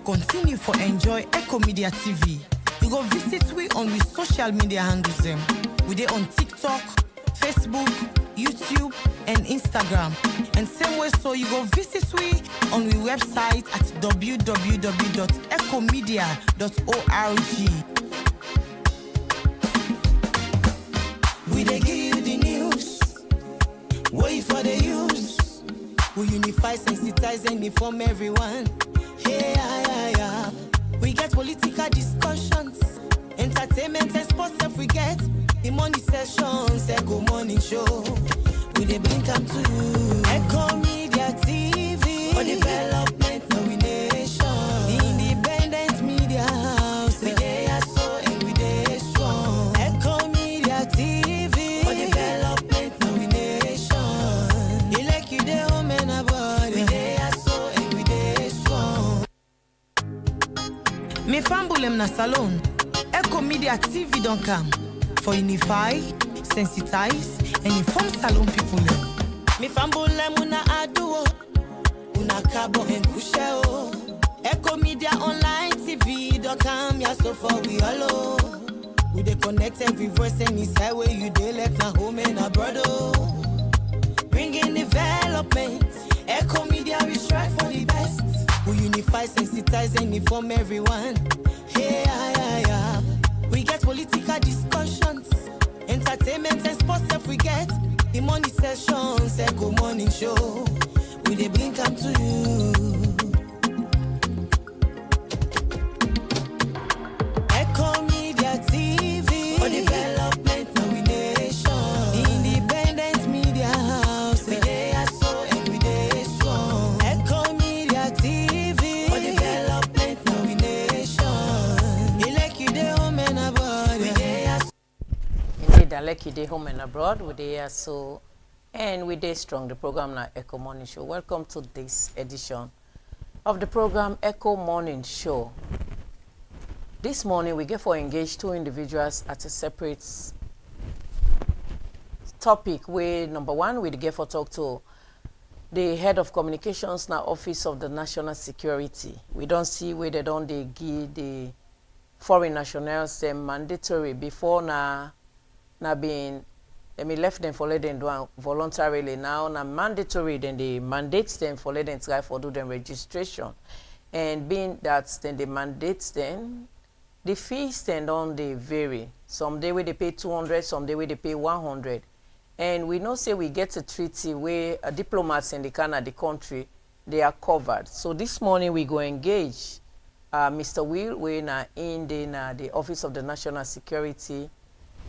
continue for enjoy Ecko Media TV. You go visit we on we social media handles them. We dey on TikTok, Facebook, YouTube, and Instagram. And same way so you go visit we on we website at www.eckomedia.org. We dey give you the news. Wait for the use. We unify, sensitize, and inform everyone. Yeah. We get political discussions, entertainment and sports if we get the money sessions, Ecko morning show. We dey bring them to you. Ecko Media TV for development, nomination. The independent media house. We dey so and we dey strong. Ecko Media TV for development, nomination. You like you dey home and abroad. We dey so and we dey strong. Me fambulem na salon. Ecko Media TV don't come for unify, sensitize, and inform salon people. Me fambulem una aduo, una cabo and kusheo. Ecko Media online TV don't come ya so far we hello. We dey connect every voice and it's highway you dey like na home and abroad. Bringing development. Ecko Media we strive for the best. We unify, sensitize, and inform everyone. Yeah. We get political discussions, entertainment and sports if we get the money sessions, Ecko morning show. We dey bring them to you. Ecko Media TV for development, nomination. The independent media house. We dey so and we dey strong. Ecko Media TV for development, nomination. You like you dey home and abroad. We dey Indeed, I like you dey home and abroad. We dey so and we dey strong. The program na Ecko Morning Show. Welcome to this edition of the program Ecko Morning Show. This morning we get for engage two individuals at a separate topic. Where number one we get for talk to the head of communications na Office of the National Security. We don't see where they don't they give the foreign nationals them mandatory before na being left them for let them do voluntarily. Now na mandatory, then they mandate them for let them try for do them registration. And being that then they mandate them, the fees then on they vary. Some day where they pay 200, some day where they pay 100. And we know say we get a treaty where diplomats in the Canada country they are covered. So this morning we go engage Mr. Will we na in the Office of the National Security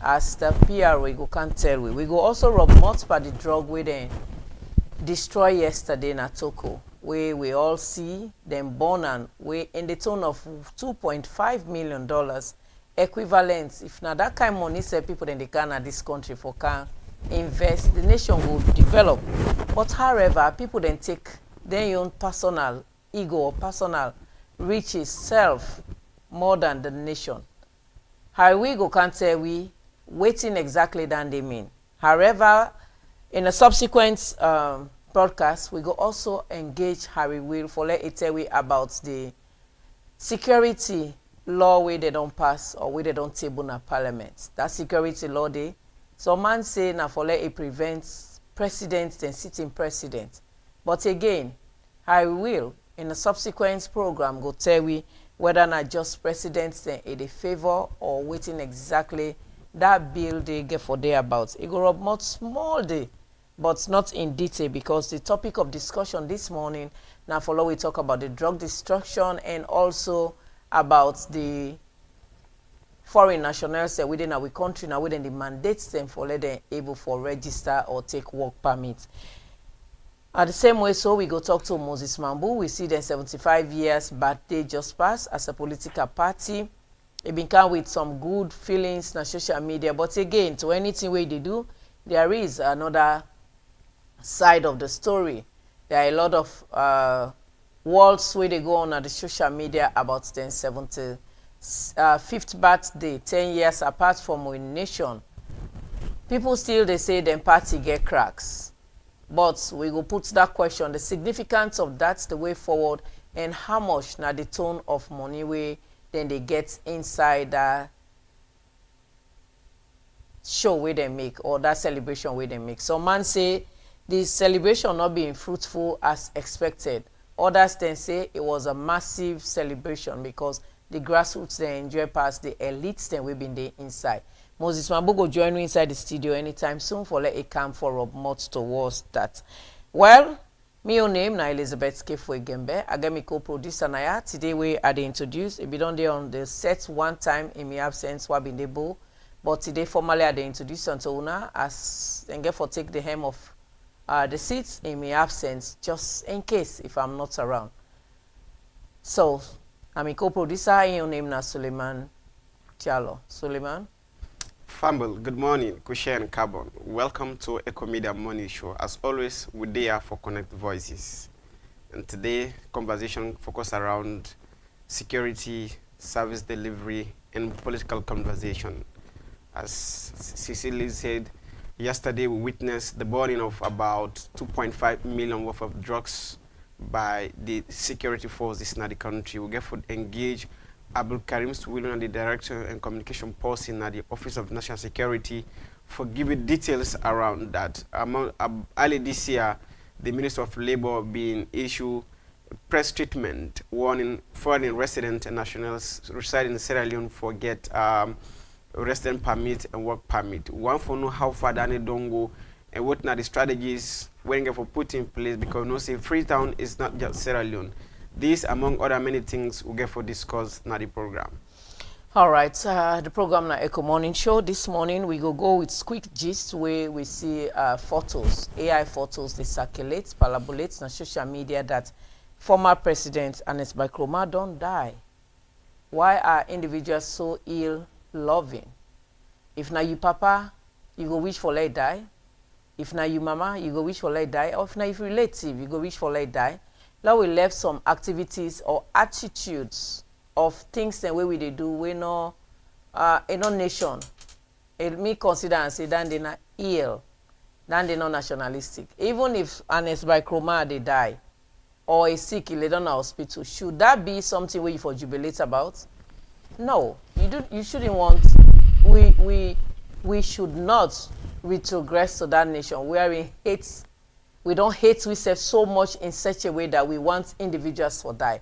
as the PR we go can't tell we go also rub multiple the drug we then destroy yesterday na Toko where we all see them born and we in the tone of $2.5 million equivalent. If now that kind of money say people in the Canada this country for can invest, the nation will develop. But however, people then take their own personal ego or personal riches self more than the nation. How we go can't say we waiting exactly than they mean. However, in a subsequent broadcast, we go also engage Harry Will for let it tell we about the security law where they don't pass or where they don't table in parliament. That security law they some man say na for let it prevents president then sitting president. But again, Harry Will in a subsequent program go tell we whether not just presidents then in the favor or waiting exactly that bill they get for day about. It go up much small day, but not in detail because the topic of discussion this morning now follow we talk about the drug destruction and also about the foreign nationals within our country now within the mandates them for let them able for register or take work permit. At the same way, so we go talk to Moses Mambu. We see them 75 years birthday just passed as a political party. It been come with some good feelings on social media. But again, to anything way they do, there is another side of the story. There are a lot of worlds where they go on at the social media about the 75th birthday, 10 years apart from our nation. People still, they say them party get cracks. But we will put that question, the significance of that's the way forward, and how much na the tone of money wey then they get inside that show wey they make or that celebration wey they make. Some man say the celebration not being fruitful as expected. Others then say it was a massive celebration because the grassroots they enjoy past the elites then we been there inside. Moses Mambogo join me inside the studio anytime soon for let it come for Rob Mott towards that. Well, me own name na Elizabeth Kefo Gembe. I get me co-producer na today we are the introduce. It be done there on the set one time in my absence what been able. But today formally I the introduce unto una as and get for take the helm of the seats in my absence just in case if I'm not around. So I'm a co-producer. Your name na Suleiman Tialo. Suleiman. Fumble, good morning, Kushe and Carbon. Welcome to Ecko Media Morning Show. As always, we're there for Connect Voices. And today, conversation focused around security, service delivery, and political conversation. As Cecily said, yesterday we witnessed the burning of about 2.5 million worth of drugs by the security forces in the country. We get to engage Abdul Karim Suwilun, the Director and Communication Person at the Office of National Security, for giving details around that. Early this year, the Minister of Labor being issued a press statement warning foreign resident and nationals residing in Sierra Leone for get resident permit and work permit. One for know how far they don't go and what are the strategies when they for put in place, because no say Freetown is not just Sierra Leone. These, among other many things, we get for discuss in the program. All right, the program na Ecko Morning Show. This morning we go with quick gist where we see photos, AI photos, they circulate, parabolates on social media that former President Anes Bakroma don't die. Why are individuals so ill-loving? If na you papa, you go wish for let die. If na you mama, you go wish for let die. Or if na you relative, you go wish for let die. Now we left some activities or attitudes of things the way we they do we know in no nation. It me consider and say that they not ill, then they not nationalistic. Even if Anes by Chroma they die or is sick in the hospital, should that be something where you for jubilate about? No, you shouldn't want we should not retrogress to that nation where we hate. We don't hate ourselves so much in such a way that we want individuals to die.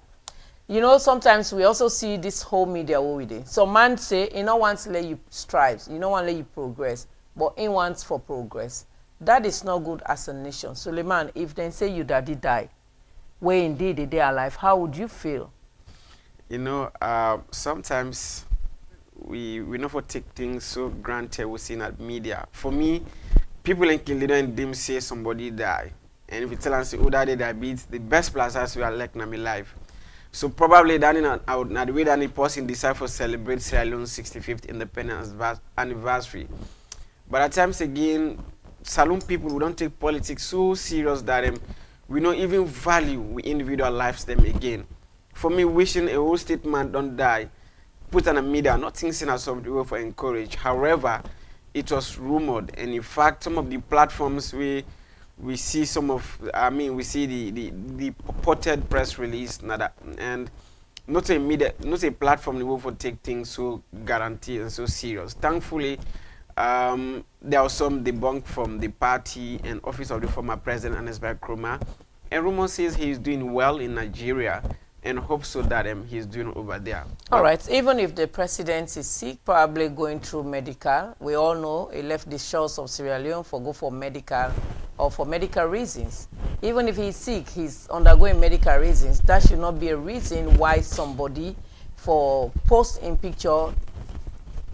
You know, sometimes we also see this whole media what we do. Some man say, you don't want to let you strive, you don't want to let you progress, but in wants for progress. That is not good as a nation. Suleiman, if they say you daddy die, where indeed they are alive, how would you feel? You know, sometimes we not for take things so granted we see in that media. For me, people in Kilida and them say somebody die. And if you tell us who that they beat, the best plazas we are like in my life. So probably that now the way that the person decide for celebrate Sierra Leone's 65th independence anniversary. But at times again, saloon people we don't take politics so serious that we don't even value we individual lives them again. For me, wishing a whole statement don't die, put on a media, not thinking as something for encourage. However, it was rumored, and in fact, some of the platforms we see some of, we see the purported press release, and not a media, not a platform that will take things so guaranteed and so serious. Thankfully, there was some debunk from the party and office of the former president Anes Bakroma, and rumor says he is doing well in Nigeria. And hope so that he's doing over there. All right. Even if the president is sick, probably going through medical, we all know he left the shores of Sierra Leone for go for medical or for medical reasons. Even if he's sick, he's undergoing medical reasons. That should not be a reason why somebody for post in picture,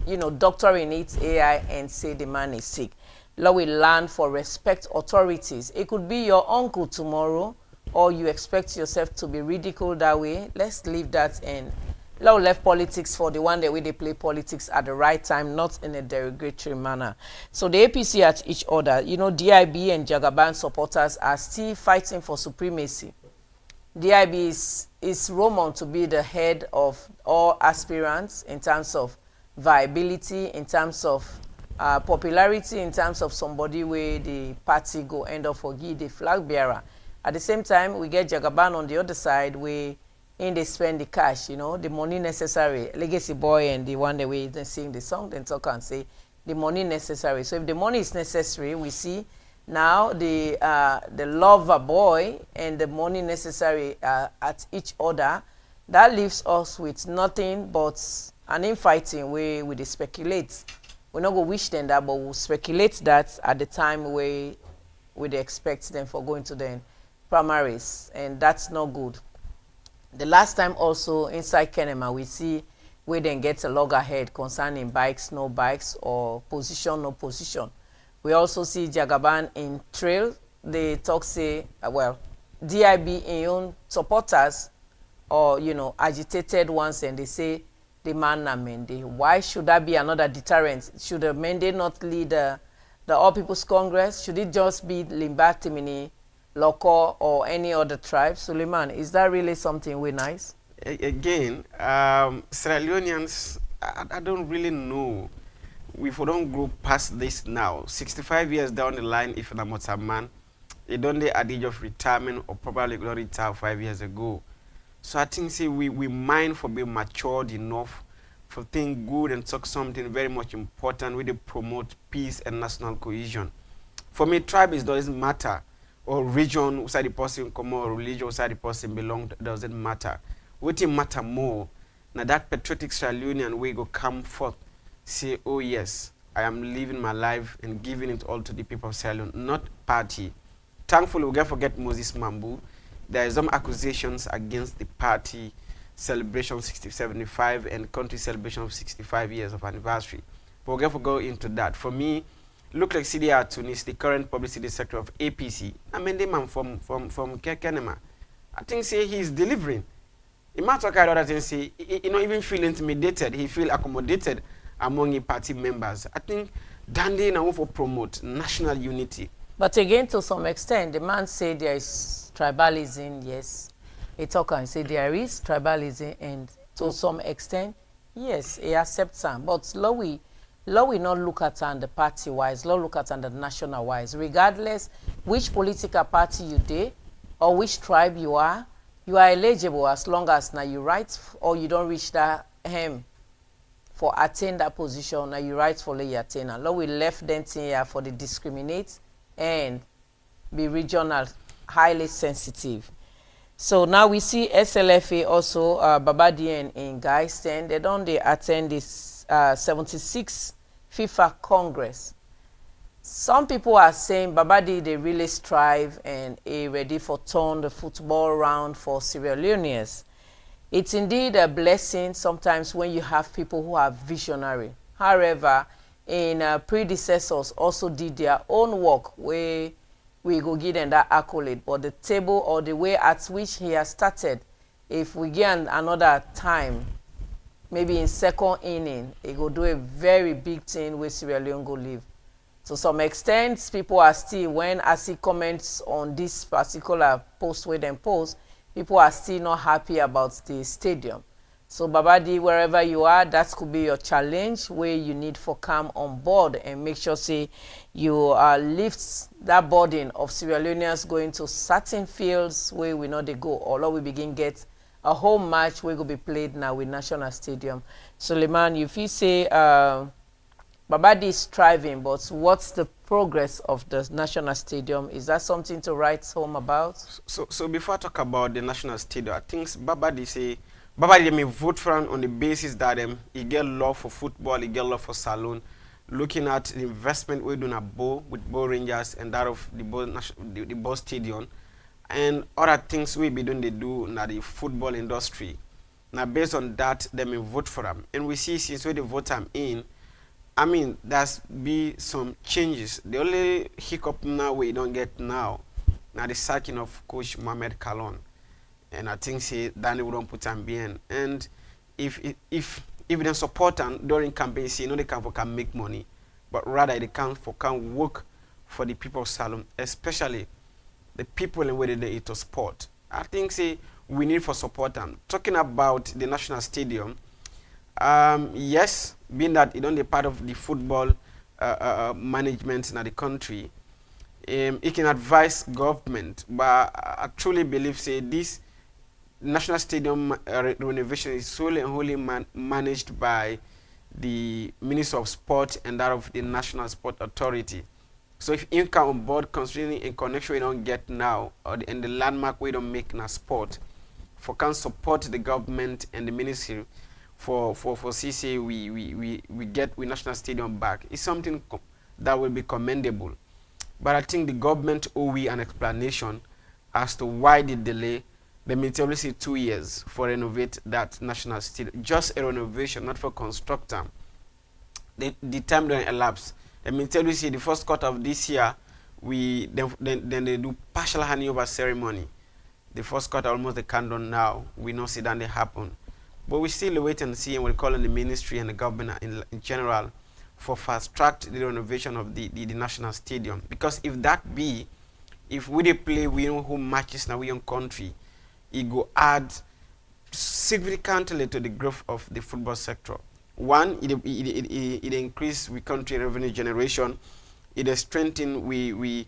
you know, doctoring it AI and say the man is sick. Now we learn for respect authorities. It could be your uncle tomorrow, or you expect yourself to be ridiculed that way. Let's leave that in. Now left politics for the one that way they play politics at the right time, not in a derogatory manner. So the APC at each other, you know, DIB and Jagaban supporters are still fighting for supremacy. DIB is rumored to be the head of all aspirants in terms of viability, in terms of popularity, in terms of somebody where the party go end up for give the flag bearer. At the same time, we get Jagaban on the other side where in they spend the cash, you know, the money necessary. Legacy Boy and the one that we sing the song, then talk and say the money necessary. So if the money is necessary, we see now the lover boy and the money necessary at each other. That leaves us with nothing but an infighting where we speculate. We're not going to wish them that, but we'll speculate that at the time where we expect them for going to the primaries, and that's not good. The last time also inside Kenema, we see where then get a loggerhead concerning bikes, no bikes, or position, no position. We also see Jagaban in trail. They talk say, well, DIB in own supporters or, you know, agitated ones, and they say the man na Mende. Why should that be another deterrent? Should the Mende not lead the All People's Congress? Should it just be Limba, Timini, Loko, or any other tribe? Suleiman, is that really something we nice? Again, Sierra Leoneans, I don't really know. If we don't go past this now, 65 years down the line, if I'm not a man, they don't at the age of retirement or probably not retire 5 years ago. So I think say we mind for being matured enough for think good and talk something very much important where they promote peace and national cohesion. For me, tribe doesn't matter, or region outside the person come, or religion outside the person belong, doesn't matter. What it matter more, now that patriotic Sierra Leonean way go come forth, say, oh yes, I am living my life and giving it all to the people of Sierra Leone, not party. Thankfully, we can't forget Moses Mambu. There are some accusations against the party celebration of 75 and country celebration of 65 years of anniversary. But we're going to go into that. For me, look like CDR Tunis, the current publicity secretary of APC. I mean, the man from Kenema. I think say he's delivering. He might talk about that and say, he not even feel intimidated. He feel accommodated among the party members. I think Dandy now for promote national unity. But again, to some extent, the man say there is tribalism, yes. He talk and say there is tribalism, and to some extent, yes, he accepts them. But law we not look at on the party-wise, law look at on the national-wise. Regardless which political party you did or which tribe you are eligible as long as now you write or you don't reach that for attain that position, now you write for the attain. And law we left them here for the discriminate and be regional, highly sensitive. So now we see SLFA also, Babadi and Guy Sten, they attend this 76th FIFA Congress. Some people are saying Babadi, they really strive and are ready for turn the football around for Sierra Leoneans. It's indeed a blessing sometimes when you have people who are visionary. However, predecessors also did their own work where we go give them that accolade. But the table or the way at which he has started, if we get another time, maybe in second inning, he go do a very big thing where Sierra Leone go live. To some extent, people are still, when I see comments on this particular post where them post, people are still not happy about the stadium. So Babadi, wherever you are, that could be your challenge where you need for come on board and make sure say you lift that burden of Sierra Leoneans going to certain fields where we know they go. Although we begin get a home match where will be played now with National Stadium. Suleiman, if you say Babadi is striving, but what's the progress of the National Stadium? Is that something to write home about? So before I talk about the National Stadium, I think Babadi may vote for him on the basis that he get love for football, he get love for saloon, looking at the investment we're doing at Bo with Bo Rangers and that of the Bo Stadium and other things we be doing they do in the football industry. Now based on that, they may vote for him. And we see since we vote him in, I mean, there's be some changes. The only hiccup now we don't get now the sacking of Coach Mohamed Kalon. And I think say Danny wouldn't put him behind. And if they support him during campaign, see, they can make money, but rather they can work for the people of Salem, especially the people in where they eat to sport. I think say we need for support him. Talking about the National Stadium, yes, being that it only part of the football management in the country, it can advise government, but I truly believe say this National Stadium renovation is solely and wholly managed by the Ministry of Sport and that of the National Sport Authority. So if you come on board considering in connection we don't get now or the landmark we don't make in a sport, for can support the government and the ministry for CCA we get we National Stadium back, it's something that will be commendable. But I think the government owe we an explanation as to why the delay. They may tell us 2 years for renovate that National Stadium, just a renovation, not for constructor. The time don't elapse. They may tell you the first quarter of this year, then they do partial handing over ceremony. The first quarter almost they can't done now. We know see that they happen, but we still wait and see, and we're calling the ministry and the government in general for fast track the renovation of the National Stadium. Because if that be, if we dey play we know home matches now we own country, it go add significantly to the growth of the football sector. One, it increase we country revenue generation. It strengthen we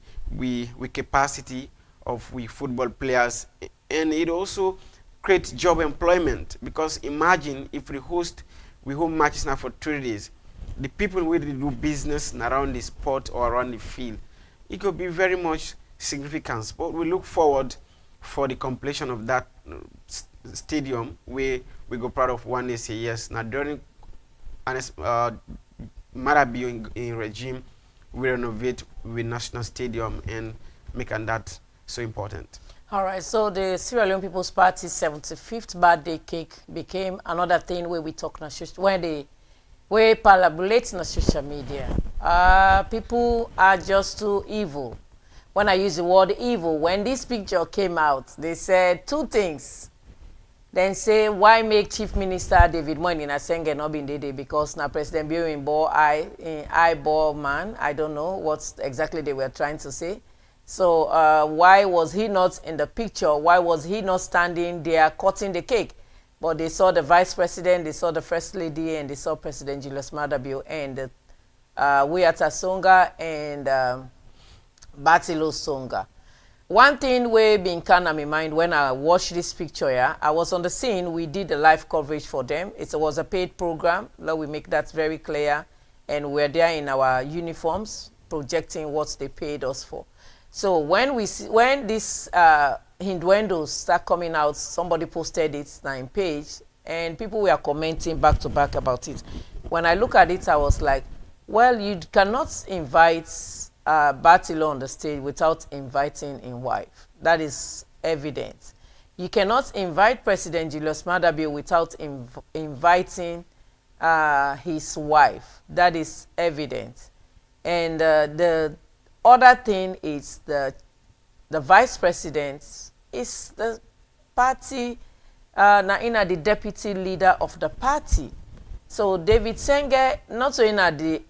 capacity of we football players, and it also creates job employment. Because imagine if we host we home matches now for 3 days, the people who do business around the sport or around the field, it could be very much significant. But we look forward for the completion of that stadium where we go proud of one day say yes. Now during Marabi in regime, we renovate with National Stadium and making that so important. All right, so the Sierra Leone People's Party's 75th birthday cake became another thing where we talk when they parabulate on social media. People are just too evil. When I use the word evil, when this picture came out, they said 2 things. Then say, why make Chief Minister David Moyni Nasenge not been there because now President Bio in eyeball man. I don't know what exactly they were trying to say. So why was he not in the picture? Why was he not standing there cutting the cake? But they saw the Vice President, they saw the First Lady, and they saw President Julius Maada Bio and Wiata Songa and Batilo Songa. One thing we been kind of in mind when I watched this picture here, I was on the scene, we did the live coverage for them. It was a paid program, let we make that very clear. And we're there in our uniforms, projecting what they paid us for. So when this Hinduendos start coming out, somebody posted it now in page, and people were commenting back to back about it. When I look at it, I was like, well, you cannot invite Batilo on the stage without inviting his wife. That is evident. You cannot invite President Julius Maada Bio without inviting his wife. That is evident. And the other thing is the Vice President is the party, the deputy leader of the party. So David Senge, not so in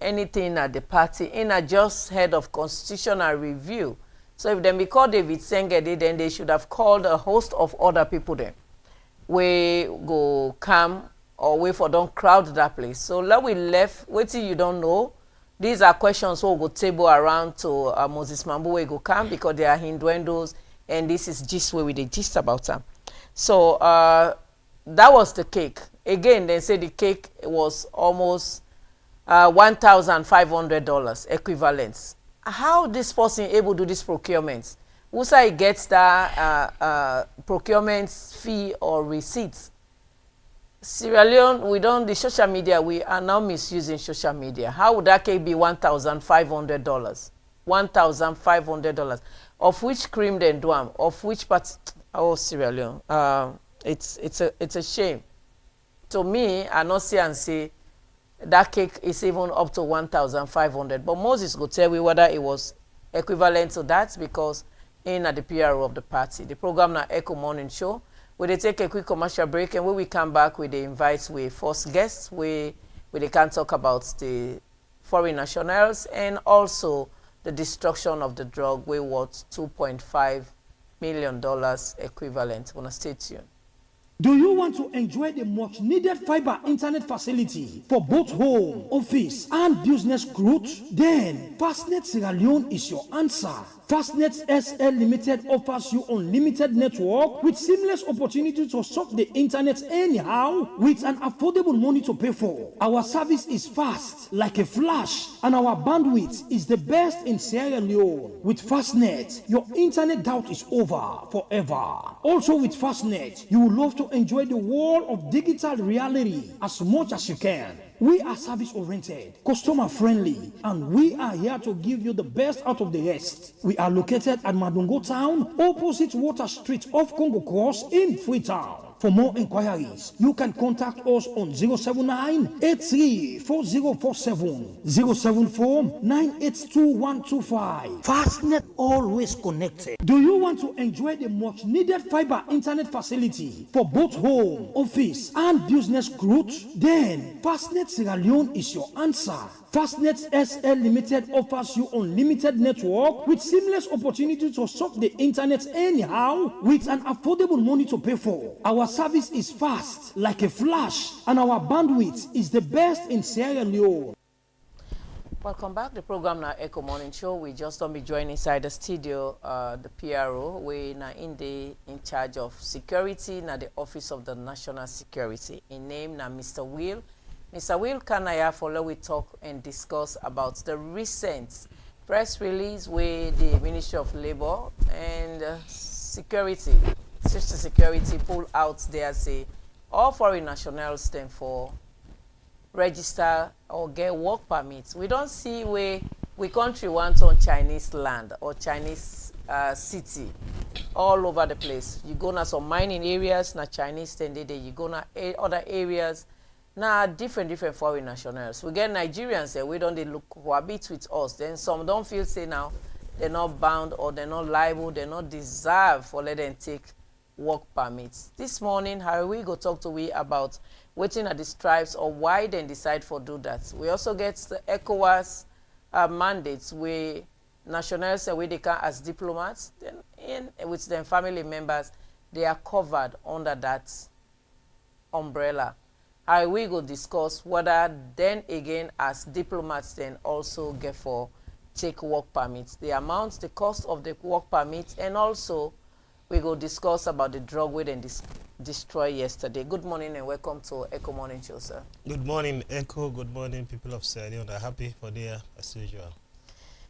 anything at the party, just head of constitutional review. So if they call David Senge, then they should have called a host of other people then. We go come or wait for don't crowd that place. So let we left, wait till you don't know. These are questions we'll go table around to Moses Mambu we go come because they are Hinduendos, and this is just where we the gist about them. So that was the cake. Again, they say the cake was almost $1,500 equivalent. How this person able to do this procurement? Who say gets that procurement fee or receipts? Sierra Leone, we don't, the social media, we are now misusing social media. How would that cake be $1,500? $1,500. Of which cream then do of which part? Oh, Sierra Leone. It's a shame. To me, I not see and say that cake is even up to 1,500. But Moses will tell me whether it was equivalent to that because in at the PRO of the party. The program now Ecko Morning Show. We they take a quick commercial break, and when we come back, we they invite we first guests. We they can talk about the foreign nationals and also the destruction of the drug. We worth $2.5 million equivalent. Wanna stay tuned. Do you want to enjoy the much needed fiber internet facility for both home, office, and business growth? Then Fastnet Sierra Leone is your answer. Fastnet SL Limited offers you unlimited network with seamless opportunity to surf the internet anyhow with an affordable money to pay for. Our service is fast like a flash and our bandwidth is the best in Sierra Leone. With Fastnet, your internet doubt is over forever. Also with Fastnet, you will love to enjoy the world of digital reality as much as you can. We are service-oriented, customer-friendly, and we are here to give you the best out of the rest. We are located at Madungo Town, opposite Water Street off Congo Cross in Freetown. For more inquiries, you can contact us on 079-834047, 074-982-125. Fastnet, always connected. Do you want to enjoy the much needed fiber internet facility for both home, office, and business growth? Then Fastnet Sierra Leone is your answer. Fastnet SL Limited offers you unlimited network with seamless opportunity to surf the internet anyhow with an affordable money to pay for. Our service is fast like a flash and our bandwidth is the best in Sierra Leone. Welcome back. The program now Ecko Morning Show. We just don't be joined inside the studio, the PRO. We now in charge of security now the Office of the National Security. In name now Mr. Will. Mr. Will Kanaya follow we talk and discuss about the recent press release with the Ministry of Labor and Security, Social Security pull out there say all foreign nationals then for register or get work permits. We don't see where we country want on Chinese land or Chinese city all over the place. You go now some mining areas, na Chinese then you go now other areas. Now, different foreign nationals. We get Nigerians there, we don't they look cohabit with us. Then some don't feel say now they're not bound or they're not liable, they're not deserve for let them take work permits. This morning, how we go talk to we about waiting at the stripes or why they decide for do that. We also get the ECOWAS mandates where nationals say where they can as diplomats, then with their family members, they are covered under that umbrella. I will go discuss whether then again as diplomats then also get for take work permits, the amount, the cost of the work permits, and also we go discuss about the drug we then destroy yesterday. Good morning and welcome to Ecko Morning Show, sir. Good morning, Ecko. Good morning, people of Sierra Leone. I'm happy for there as usual.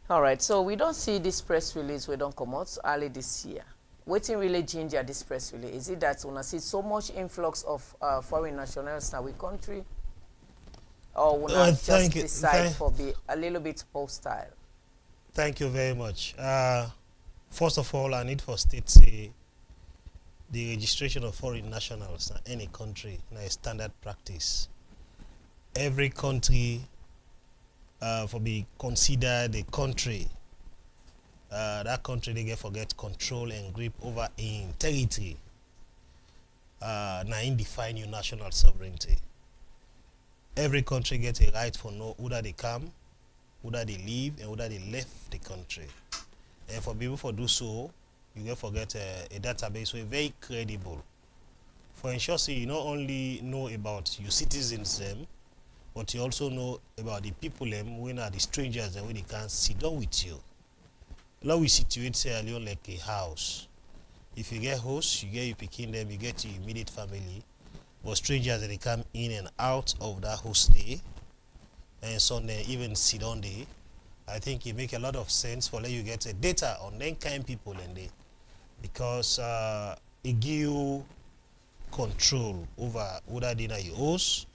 All right, so we don't see this press release we don't come out early this year. Waiting really ginger this press release? Is it that when I see so much influx of foreign nationals in our country, or when I just decide for be a little bit hostile? Thank you very much. First of all, I need for state say the registration of foreign nationals in any country in a standard practice. Every country for be considered a country. That country they get control and grip over in territory. Now in define your national sovereignty. Every country gets a right for know whether they come, whether they leave, and whether they left the country. And for people for do so, you get forget a database so very credible. For ensure so you not only know about your citizens them, but you also know about the people them when are the strangers and when they can't sit down with you. Now we situate Sierra Leone like a house. If you get hosts, you get your picking them, you get your immediate family. But strangers they come in and out of that host day, and some they even sit on day. I think it make a lot of sense for let you get a data on them kind people and they, because it give you control over whether they are your host,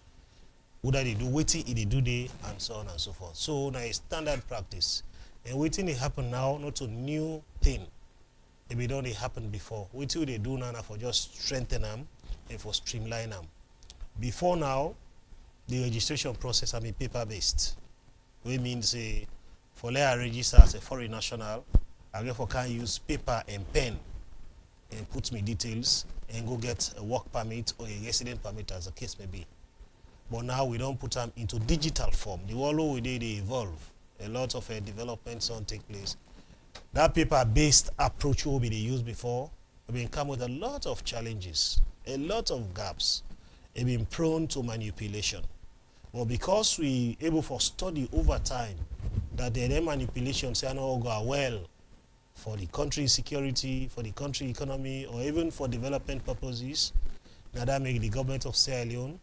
whether they do waiting, they do day, and so on and so forth. So now it's standard practice. And waiting it happen now, not a new thing. Maybe don't it happen before. Waiting they do now for just strengthen them and for streamline them. Before now, the registration process I mean paper based. Which means for let I register as a foreign national, I therefore can use paper and pen and put me details and go get a work permit or a resident permit as the case may be. But now we don't put them into digital form. The world we did they evolve. A lot of developments on take place. That paper-based approach will be used before. We've been come with a lot of challenges. A lot of gaps have been prone to manipulation. But because we able for study over time that the manipulations are not go well for the country's security, for the country economy, or even for development purposes, now that make the government of Sierra Leone,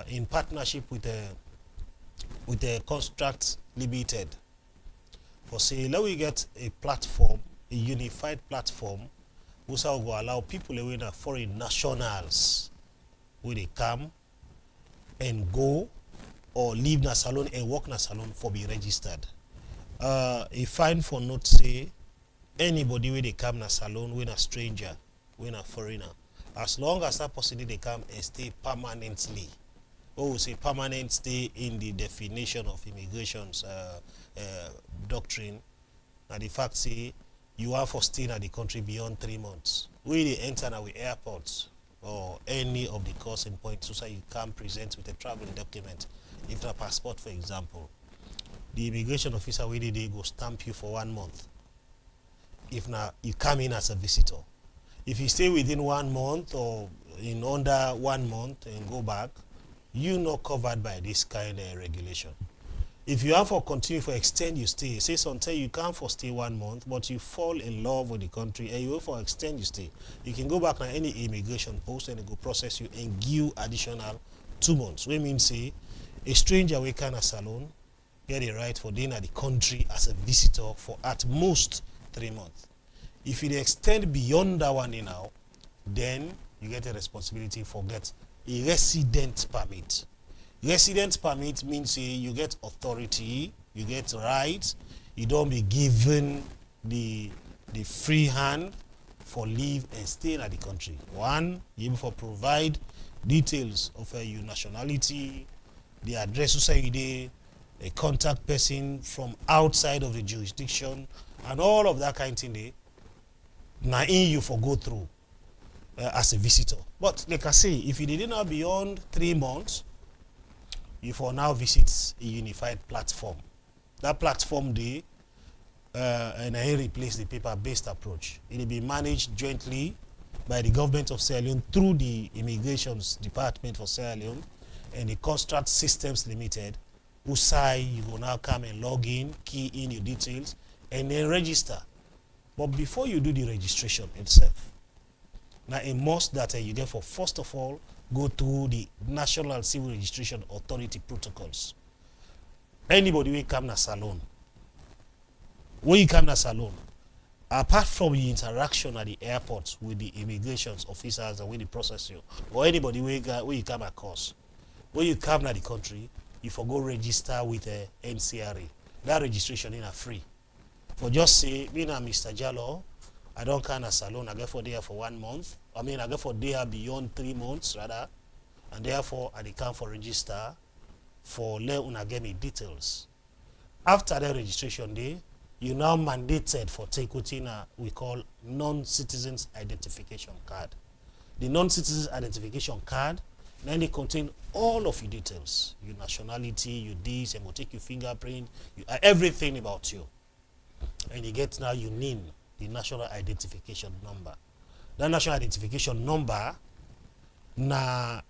in partnership with the Construct Limited, for say, let we get a platform, a unified platform, which will allow people away na foreign nationals where they come and go or leave na salon and work na salon for be registered. A fine for not say anybody where they come na salon when a stranger, when a foreigner, as long as that person they come and stay permanently. Or we say permanent stay in the definition of immigration's doctrine. Now the fact say you are for staying at the country beyond 3 months. We they enter our airports or any of the crossing points so you can present with a travel document, if a passport for example. The immigration officer where they go stamp you for 1 month. If now you come in as a visitor. If you stay within 1 month or in under 1 month and go back, you're not covered by this kind of regulation. If you have for continue for extend your stay, say sometimes you can't for stay 1 month, but you fall in love with the country and you will for extend your stay, you can go back to any immigration post and they go process you and give additional 2 months. We mean say a stranger we can a salon get a right for being at the country as a visitor for at most 3 months. If you extend beyond that one now, then you get a responsibility for get a resident permit. Resident permit means you get authority, you get rights, you don't be given the free hand for leave and stay at the country. One, you able to provide details of your nationality, the address society, a contact person from outside of the jurisdiction, and all of that kind of thing. Now you for go through as a visitor. But like I say, if you did not beyond 3 months, you for now visit a unified platform. That platform and I replace the paper-based approach. It will be managed jointly by the government of Sierra Leone through the Immigrations Department for Sierra Leone and the Construct Systems Limited, who say you will now come and log in, key in your details, and then register. But before you do the registration itself, now a must that you get for first of all go through the National Civil Registration Authority protocols. Anybody will come to salon. When you come to salon, apart from the interaction at the airport with the immigration officers and with the process you, or anybody where you come across, when you come to the country, you forgo register with a NCRA. That registration is free. For just say, me and Mr. Jallo, I don't come to salon, I get for there for 1 month. I mean, I get for there beyond 3 months, rather. And therefore, I come for register for let una get me details. After the registration day, you now mandated for take what we call non-citizens identification card. The non-citizens identification card, then they contain all of your details, your nationality, your this, and will take your fingerprint, everything about you. And you get now your NIN, the national identification number. That national identification number na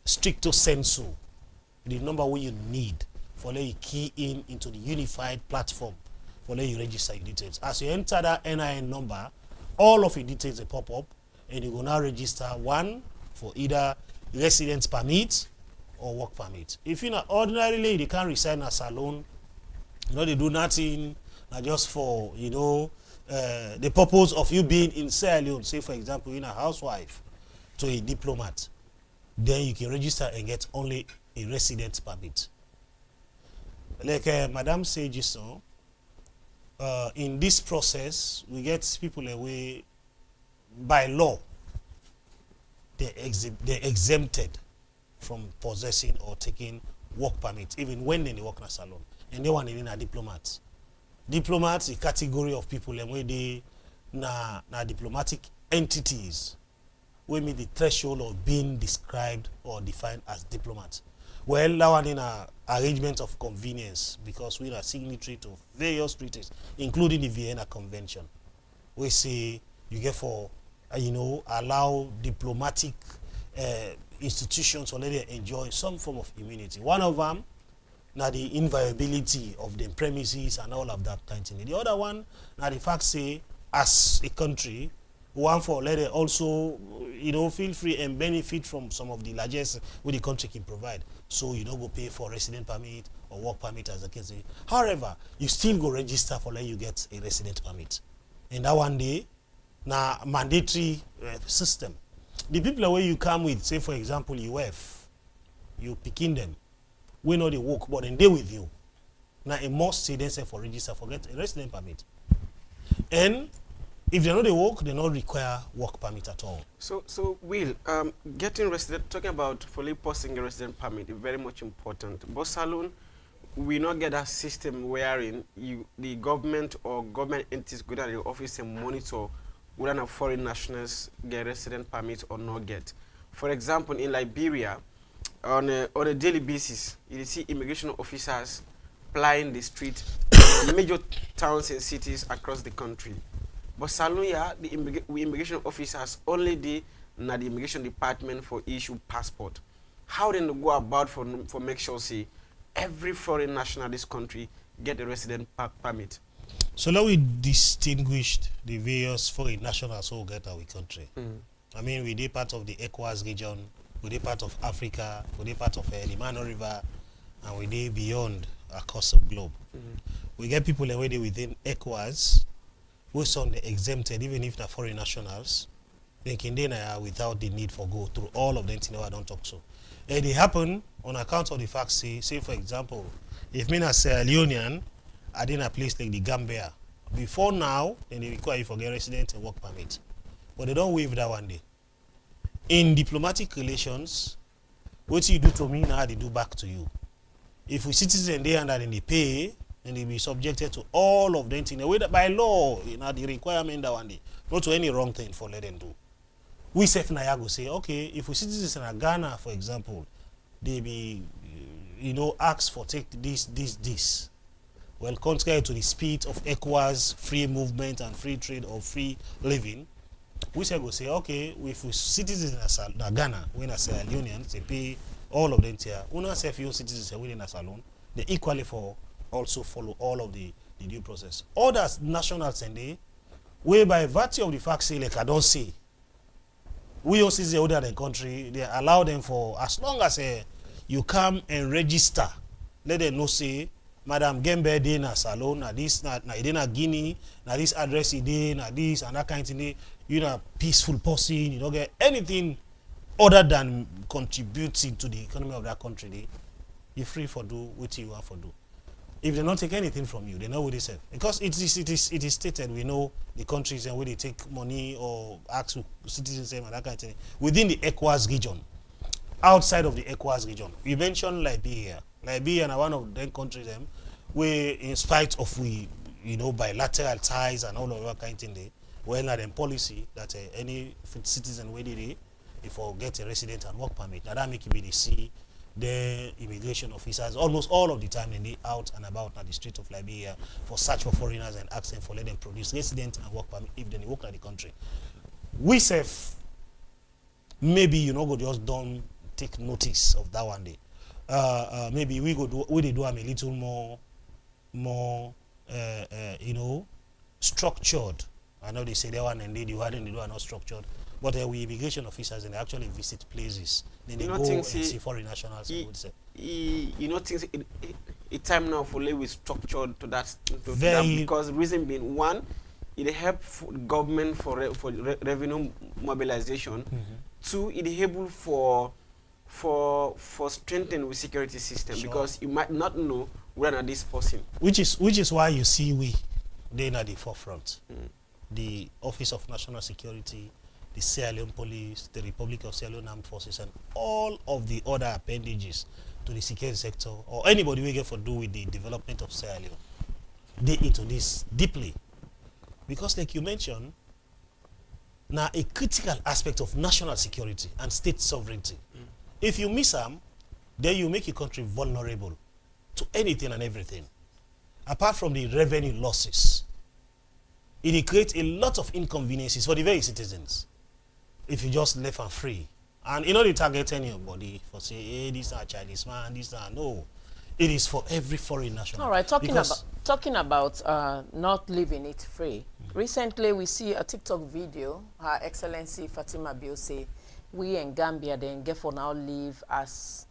stricto sensu, the number where you need for let you key in into the unified platform for let you register your details. As you enter that NIN number, all of your details will pop up and you will now register one for either residence permit or work permit. If you're not ordinarily, they can't reside in a salon, they do nothing, just for, the purpose of you being in Sierra Leone, say for example, in a housewife to a diplomat, then you can register and get only a residence permit. Like Madam said just now, in this process, we get people away by law. They're exempted from possessing or taking work permits, even when they work in a salon. And they want in a diplomat. Diplomats, a category of people, and where they na diplomatic entities, we meet the threshold of being described or defined as diplomats. Well, that one in an arrangement of convenience because we are signatory to various treaties, including the Vienna Convention. We say you get for allow diplomatic institutions to let them enjoy some form of immunity. One of them, now the inviolability of the premises and all of that kind of thing. The other one, now the fact say, as a country, one for let it also, feel free and benefit from some of the largest what the country can provide. So you don't go pay for resident permit or work permit as the case is. However, you still go register for let you get a resident permit. And that one day, now mandatory system. The people where you come with, say for example, you picking them, we know they work, but then they with you. Now a must say they say for register, forget a resident permit. And if they know they work, they don't require work permit at all. So Will, getting resident, talking about fully posting a resident permit is very much important. But Salon, we not get a system wherein the government or government entities go to the office and monitor whether foreign nationals get resident permit or not get. For example, in Liberia, on a daily basis, you see immigration officers plying the street in major towns and cities across the country. But Saluya, the immigration officers only the immigration department for issue passport. How then they go about for make sure say every foreign national in this country get a resident permit? So now we distinguished the various foreign nationals who get our country. I mean, we did part of the Ecko region, we did part of Africa, we did part of the Mano River, and we did beyond across the globe. We get people already within Ecko who are exempted, even if they're foreign nationals, they can without the need for go through all of them things I don't talk so. And it happen on account of the fact, say for example, if me as Sierra Leonean, I did in a place like the Gambia. Before now, then they require you for get resident and work permit. But they don't waive that one day. In diplomatic relations, what you do to me now, they do back to you. If we citizen there and then they pay, then they be subjected to all of them in a way that by law, the requirement that one day, not to any wrong thing for let them do. We say Nayago say, okay, if we citizens in Ghana, for example, they be, ask for take this. Well, contrary to the spirit of ECOWAS, free movement and free trade or free living, we say okay, if we citizens in Ghana, when as Sierra Leoneans, they pay all of them here. Una say few citizens within a salon, they equally for also follow all of the due process. Others nationals and they, whereby virtue of the fact say like I don't say, we also see the other country, they allow them for as long as you come and register, let them know say, Madam Gembe de na salon, na this, na Guinea, na this address ide, na this and that kind of thing. You're a peaceful person, you don't get anything other than contributing to the economy of that country. You're free for do what you want for do. If they don't take anything from you, they know what they say. Because it is stated, we know the countries and where they take money or ask citizens and that kind of thing within the ECOWAS region. Outside of the ECOWAS region, we mentioned Liberia. Liberia is one of them countries where, in spite of bilateral ties and all of that kind of thing, well, not them policy that any citizen where they if get a resident and work permit, now that make it be they see the immigration officers almost all of the time and they out and about at the street of Liberia for search for foreigners and ask them for let them produce resident and work permit if they work at the country. We say maybe go just don't take notice of that one day. Maybe we go do we do a little more structured. I know they say that one and they do and they do are not structured, but we immigration officers and they actually visit places. Then they go and see foreign nationals. Things it's time now for we structured to that because reason being one, it help government for revenue mobilization. Two, it able for strengthening the security system because you might not know when are this person. Which is why you see they're at the forefront. The Office of National Security, the Sierra Leone Police, the Republic of Sierra Leone Armed Forces, and all of the other appendages to the security sector, or anybody we get for do with the development of Sierra Leone, they into this deeply. Because like you mentioned, now a critical aspect of national security and state sovereignty. If you miss them, then you make your country vulnerable to anything and everything. Apart from the revenue losses, it creates a lot of inconveniences for the very citizens. if you just left and free. And you know they target anybody for say, hey, this is a Chinese man, this is no. It is for every foreign national. All right, talking about not leaving it free. Recently, we see a TikTok video. Her Excellency Fatima Bio say, we in Gambia then get for now leave as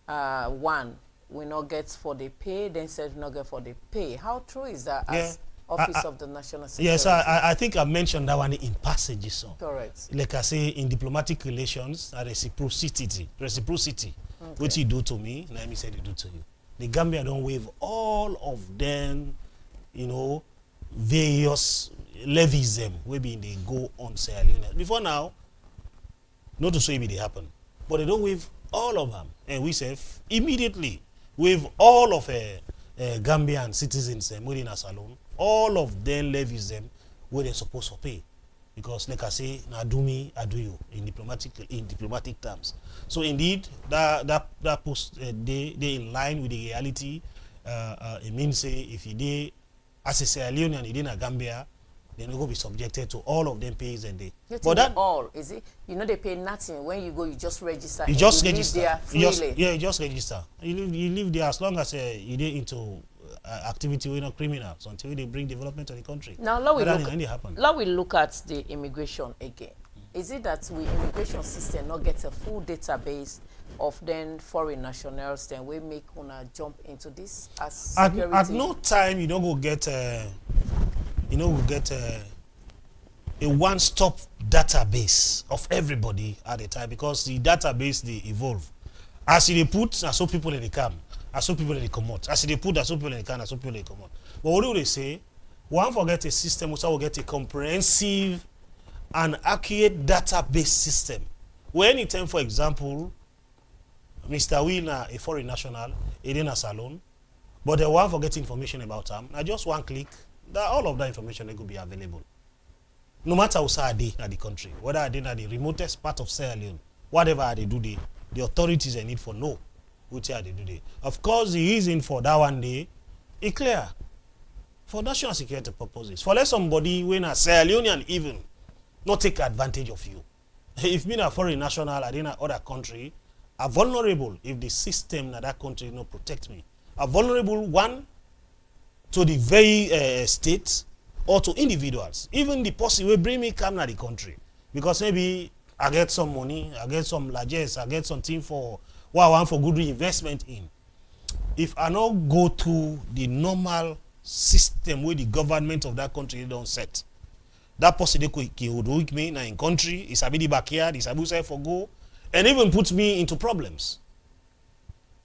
one. We not get for the pay, then said not get for the pay. How true is that as Office of the National Security? Yes, I think I mentioned that one in passages. So. Correct. Like I say, in diplomatic relations, reciprocity. Okay. What you do to me, let me say they do to you. The Gambia don't waive all of them, you know, various levies them, maybe they go on Sierra Leone. Before now, not to say it happen, but they don't waive all of them. And we say immediately waive all of Gambian citizens within a salon, all of them levies them where they're supposed to pay. Because like I say, now do me, I do you in diplomatic terms. So indeed, that post they in line with the reality. It means say if you as a Sierra Leone and in a Gambia, then you go be subjected to all of them pays and they. But that all is it? You know they pay nothing when you go. You just register. You just register. Live there freely. You just register. You live there as long as you get into activity we're not criminals until they bring development to the country. Now let we look at the immigration again. Is it that we immigration system not get a full database of then foreign nationals then we make una jump into this as security? At no time you don't go get a one-stop database of everybody at a time because the database they evolve. As they put, as so people they come, as so people they come out. As they put, as so people they can, as so people they come out. But what do they say? One forget a system, which will get a comprehensive and accurate database system. Where anytime, for example, Mr. Wina, a foreign national, in a salon, but they want to get information about him. Now just one click, that all of that information they could be available. No matter how far they at the country, whether they are the remotest part of Sierra Leone, whatever they do, the authorities they need for know which are they do they. Of course, the reason for that one day is clear. For national security purposes. For let somebody when a Sierra Leonean even not take advantage of you. If being a foreign national in another country, are vulnerable if the system in that country not protect me. Are vulnerable one to the very state or to individuals. Even the person will bring me come to the country. Because maybe I get some money, I get some largesse, I get something for what I want for good investment in. If I not go to the normal system where the government of that country don't set, that person they could weak me in country, is a bit backyard, is a bit for go, and even put me into problems.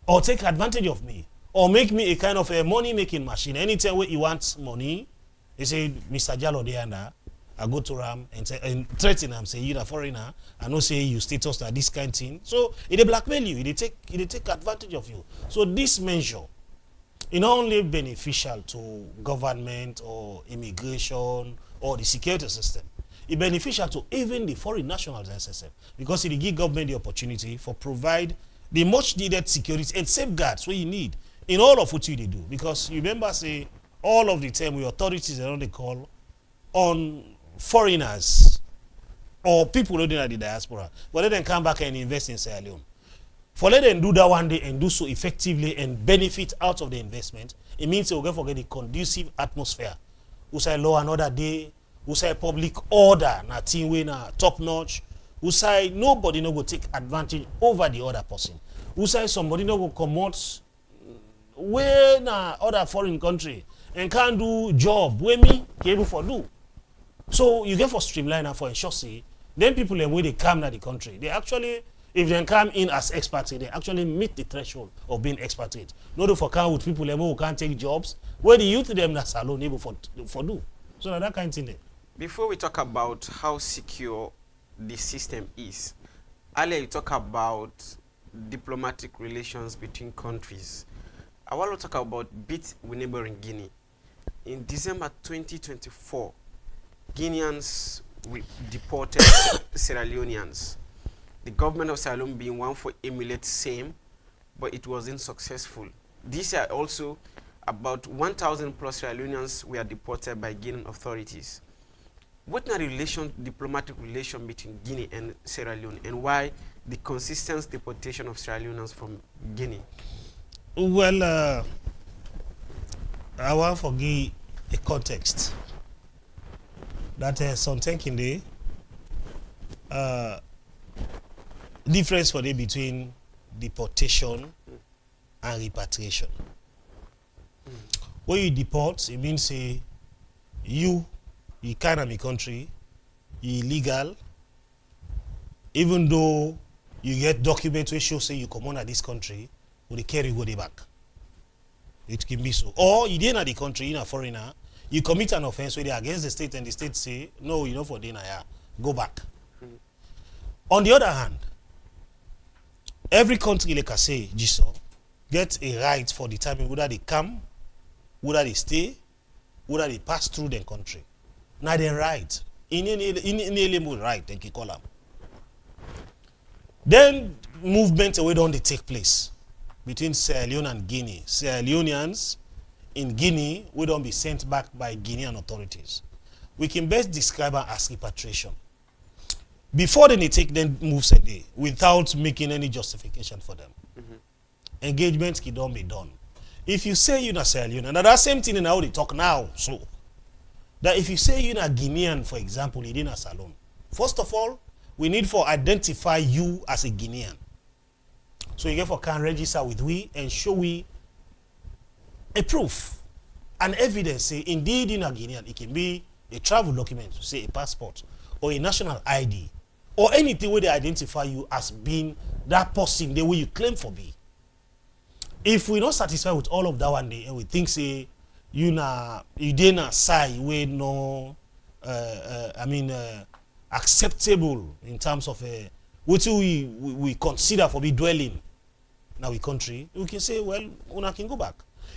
Or take advantage of me. Or make me a kind of a money-making machine. Anytime where he wants money, he say, Mr. Jallo Deana, I go to Ram and threaten him, say, you're a foreigner, I know say you status that this kind of thing. So they blackmail you, they take advantage of you. So this measure is not only beneficial to government or immigration or the security system, it's beneficial to even the foreign nationals SSF because it give government the opportunity for provide the much needed security and safeguards what you need in all of what you they do. Because you remember say all of the time we authorities they call on foreigners or people living in the diaspora, but let them come back and invest in Sierra Leone. For let them do that one day and do so effectively and benefit out of the investment, it means they will forget the conducive atmosphere. We say law another day, we say public order, na team way na top notch. We say nobody no go take advantage over the other person. We say somebody no go come out where na other foreign country and can't do job where me be able for do. So you get for streamline and for ensure say then people when they come to the country, they actually if they come in as expatriate, they actually meet the threshold of being expatriate. Not for come with people who can't take jobs, where the youth them that's alone able for do. So that kind of thing there. Before we talk about how secure the system is, earlier you talk about diplomatic relations between countries. I want to talk about bit with neighboring Guinea. In December 2024, Guineans deported Sierra Leoneans. The government of Sierra Leone being one for emulate same, but it wasn't successful. This year also, about 1,000 plus Sierra Leoneans were deported by Guinean authorities. what are the diplomatic relation between Guinea and Sierra Leone, and why the consistent deportation of Sierra Leoneans from Guinea? Well, I want to give a context that something in the difference for the between deportation and repatriation. When you deport, it means you kind of a country, you illegal, even though you get documents which show say you come on at this country, but they carry you go back. It can be so. Or you didn't at the country, you're a foreigner, you commit an offense where they against the state and the state say, no, you're not for dinner, yeah, go back. On the other hand, every country, like I say, Jiso, get a right for determining whether they come, whether they stay, whether they pass through the country. Now they right. In any right, they can call them. Then movement away don't they take place between Sierra Leone and Guinea. Sierra Leoneans in Guinea will don't be sent back by Guinean authorities. We can best describe it as repatriation. Before they take them moves a day without making any justification for them. Engagement can don't be done. If you say you're not Sierra Leone, and that same thing in how they talk now, so that if you say you're not Guinean, for example, you didn't salon. First of all, we need to identify you as a Guinean. So you get for can register with we and show we a proof, an evidence, say indeed you're not Guinean. It can be a travel document, say a passport, or a national ID, or anything where they identify you as being that person, the way you claim for be. If we're not satisfied with all of that one day, and we think say you didn't say we no acceptable in terms of what we consider for be dwelling in our country, we can say, well, una can go back.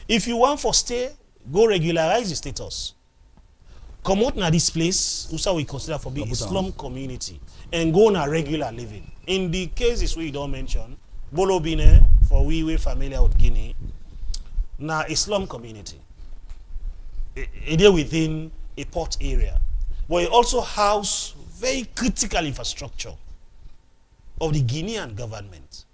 If you want for stay, go regularize the status. Come out na this place, also we consider for be a slum community, and go on a regular living. In the cases we don't mention, Bolo Bine, for we familiar with Guinea, na a slum community. It is within a port area, but it also house very critical infrastructure of the Guinean government.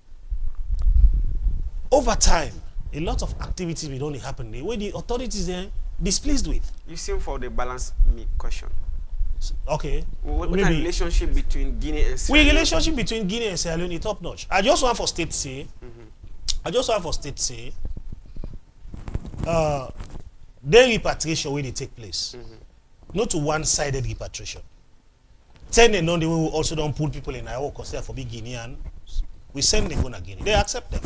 Over time, a lot of activities will only happen there where the authorities are displeased with. You seem for the balance me question. Okay. What the relationship between Guinea and Sierra Leone? Relationship between Guinea and Sierra Leone is top notch. I just want for state say, their repatriation where they take place. Not to one-sided repatriation. 10 and on the way we also don't put people in our consider for big Guinean. We send them to Guinea. They accept them.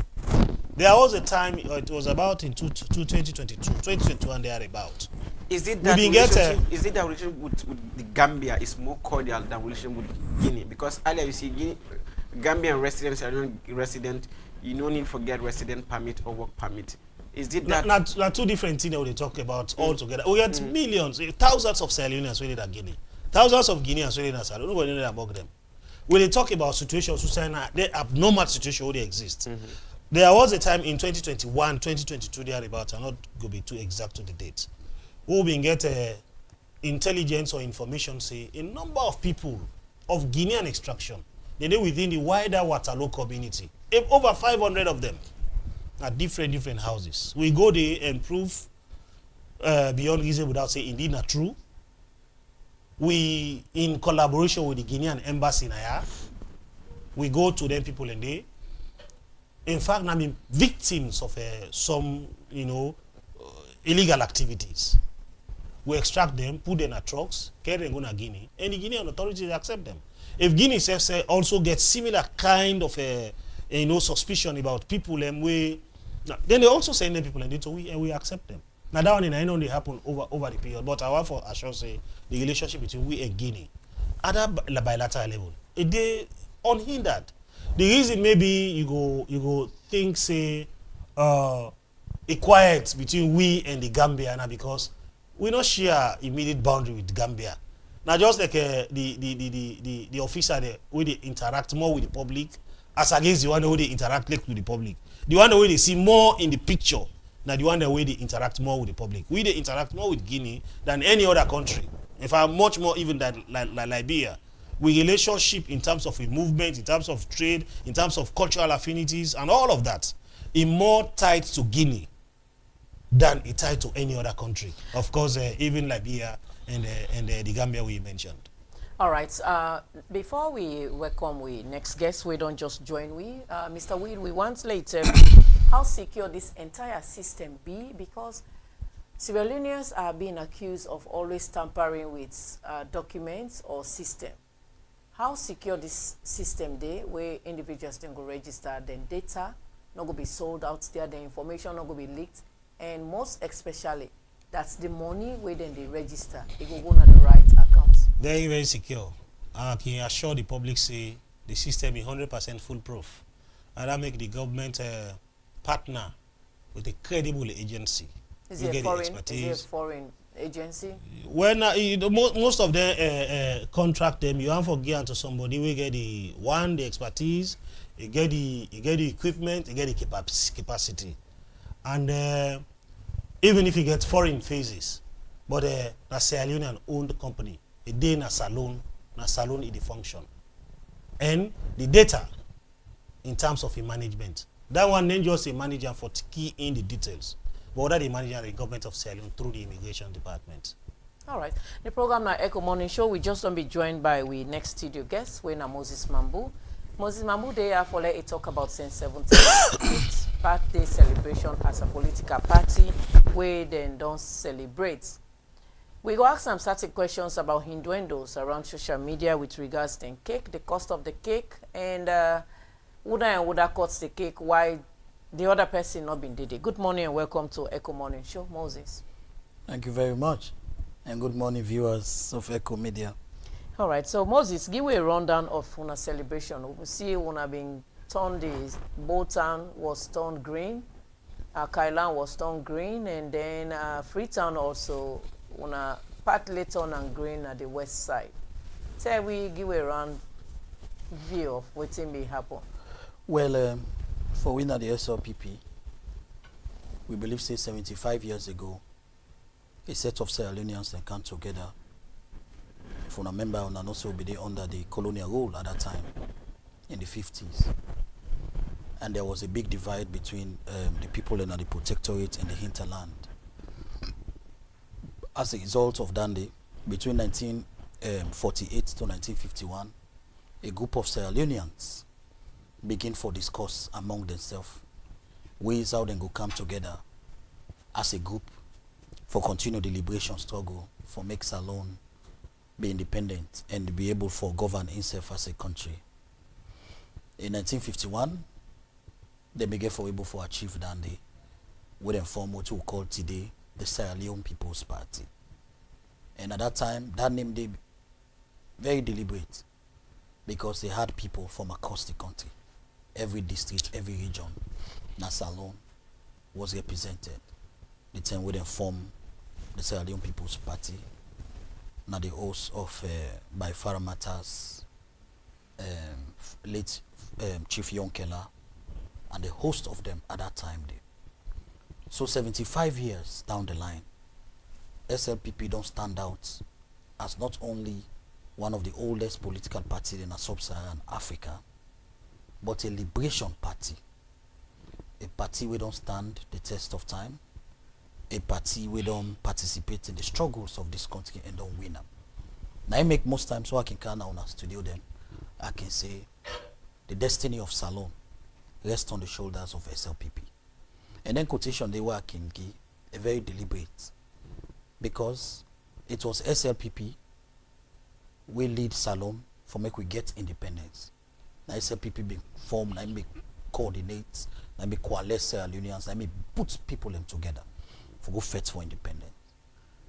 There was a time, it was about in 2022, 2021 they are about. Is it that relationship with the Gambia is more cordial than relation with Guinea? Because earlier you see Guinea, Gambian residents are not resident, you no need to get resident permit or work permit. Is it that? Not two different things that we talk about altogether. We get millions, thousands of Sierra Leoneans waiting at Guinea. Thousands of Guineans waiting at Sierra Leone. Nobody knows about them. When they talk about situations, they abnormal situations where they exist. There was a time in 2021, 2022, they are about, I'm not going to be too exact to the date, who we get intelligence or information, say, a number of people of Guinean extraction, they live within the wider Waterloo community. Over 500 of them at different houses. We go there and prove beyond reason without saying indeed not true. We, in collaboration with the Guinean embassy in Aya, we go to them people and they, in fact, I mean, victims of some, illegal activities. We extract them, put them in trucks, carry them to Guinea, and the Guinean authorities accept them. If Guinea itself also gets similar kind of suspicion about people, then they also send them people and we accept them. Now that one I know they happen over the period, but I want for sure say the relationship between we and Guinea at a bilateral level, they unhindered. The reason maybe you go think say a quiet between we and the Gambia now because we not share immediate boundary with Gambia. Now just like the officer there where they interact more with the public as against the one where they interact less with the public. The one where they see more in the picture than the one where they interact more with the public. We they interact more with Guinea than any other country In fact, much more even than Liberia. With relationship in terms of a movement, in terms of trade, in terms of cultural affinities, and all of that, is more tied to Guinea than it tied to any other country. Of course, even Liberia and the Gambia we mentioned. All right. Before we welcome we next guest, we don't just join we. Mr. Weed, we want later how secure this entire system be, because Sierra Leoneans are being accused of always tampering with documents or system. How secure this system they, where individuals can go register, then data not going to be sold out there, the information not going to be leaked, and most especially, that's the money where then they register, it will go on the right accounts. Very, very secure. I can assure the public say the system is 100% foolproof. And that make the government partner with a credible agency. Is it a foreign agency? Well, most of them contract them. You have to get to somebody. We get the expertise, you get the equipment, you get the capacity, and even if you get foreign phases, but a Sierra Leonean owned company, a day na salon is the function, and the data in terms of a management. That one then just a manager for key in the details. But that the manager the government of Sierra Leone through the immigration department. All right. The program now Ecko Morning Show. We just don't be joined by we next studio guest, we now Moses Mambu. Moses Mambu they are for a talk about since 17th birthday celebration as a political party where then don't celebrate. We go ask some certain questions about innuendos around social media with regards to cake, the cost of the cake, and woulda cuts the cake, why the other person not been did it. Good morning and welcome to Ecko Morning Show, Moses. Thank you very much, and good morning, viewers of Ecko Media. All right, so Moses, give me a rundown of una celebration. We see una being turned, the Botan was turned green, Kailan was turned green, and then Freetown also una partly turned and green at the west side. So we give a round view of what may happen. Well, for we at the SLPP, we believe say 75 years ago, a set of Sierra Leoneans then come together. For a member and also be under the colonial rule at that time, in the 50s. And there was a big divide between the people in the protectorate and the hinterland. As a result of that, between 1948 to 1951, a group of Sierra Leoneans begin for discourse among themselves, ways how they go come together as a group for continue the liberation struggle, for make Salone be independent and be able for govern itself as a country. In 1951, they began for able for achieve that day, with them form what we call today the Sierra Leone People's Party. And at that time, that name they very deliberate, because they had people from across the country. Every district, every region, Salone was represented. The time we then form the Sierra Leone People's Party. Now the host of by far matters late Chief Yonkela, and the host of them at that time. So 75 years down the line, SLPP don't stand out as not only one of the oldest political parties in sub-Saharan Africa, but a liberation party. A party we don't stand the test of time, a party we don't participate in the struggles of this country and don't win them. Now I make most times so I can come on our studio then, I can say the destiny of Salone rests on the shoulders of SLPP. And then quotation they were can give a very deliberate, because it was SLPP we lead Salone for make we get independence. Now SLPP be formed, now make coordinate, now make coalesce Sierra Leoneans, now make put people them together for go fight for independence.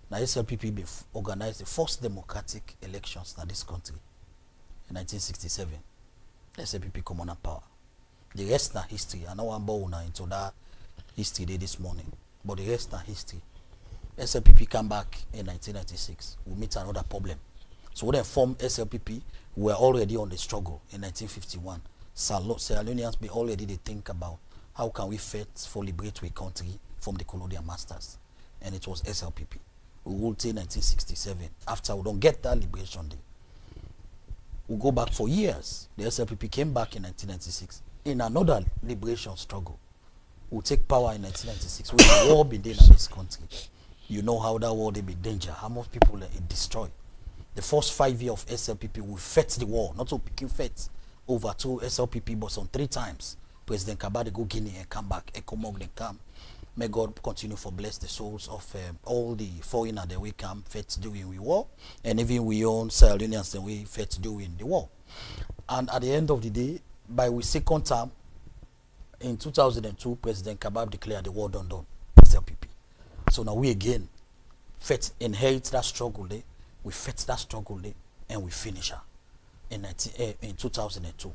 Now SLPP be organized the first democratic elections in this country in 1967. SLPP come on power. The rest na history. I know I'm born into that history day this morning, but the rest na history. SLPP come back in 1996. We meet another problem. So when they formed SLPP, we were already on the struggle in 1951. Sierra Leoneans be already they think about how can we fight for liberate our country from the colonial masters, and it was SLPP. we ruled till 1967. After we don't get that liberation day, we go back for years. The SLPP came back in 1996 in another liberation struggle. We take power in 1996 with the war being in this country. You know how that war they be danger, how much people it destroyed. The first 5 years of SLPP, we fought the war, not so picking fight over 2 SLPP, but some 3 times. President Kabade go Guinea and come back, Ecko then come. May God continue for bless the souls of all the foreigners that we come fight during the war, and even we own Sierra Leoneans that we fight during the war. And at the end of the day, by we second term, in 2002, President Kabab declared the war done, SLPP. So now we again inherit that struggle there, we fight that struggle there, and we finish her in 2002.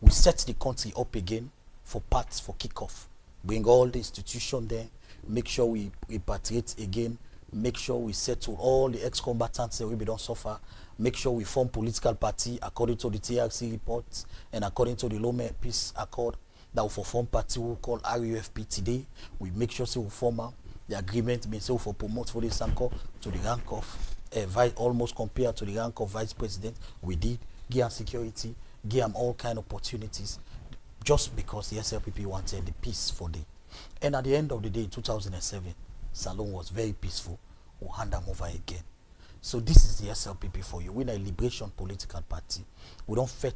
We set the country up again for parts, for kickoff. Bring all the institutions there, make sure we repatriate again, make sure we settle all the ex-combatants that we don't suffer, make sure we form political party according to the TRC reports and according to the Lome Peace Accord that we form party we call RUFP today. We make sure we form the agreement being so for promote for the Sanko to the rank of almost compared to the rank of vice president. We did give them security, give them all kind of opportunities just because the SLPP wanted the peace for them. And at the end of the day in 2007, Salon was very peaceful. We'll hand them over again. So this is the SLPP for you. We're a liberation political party. We don't fight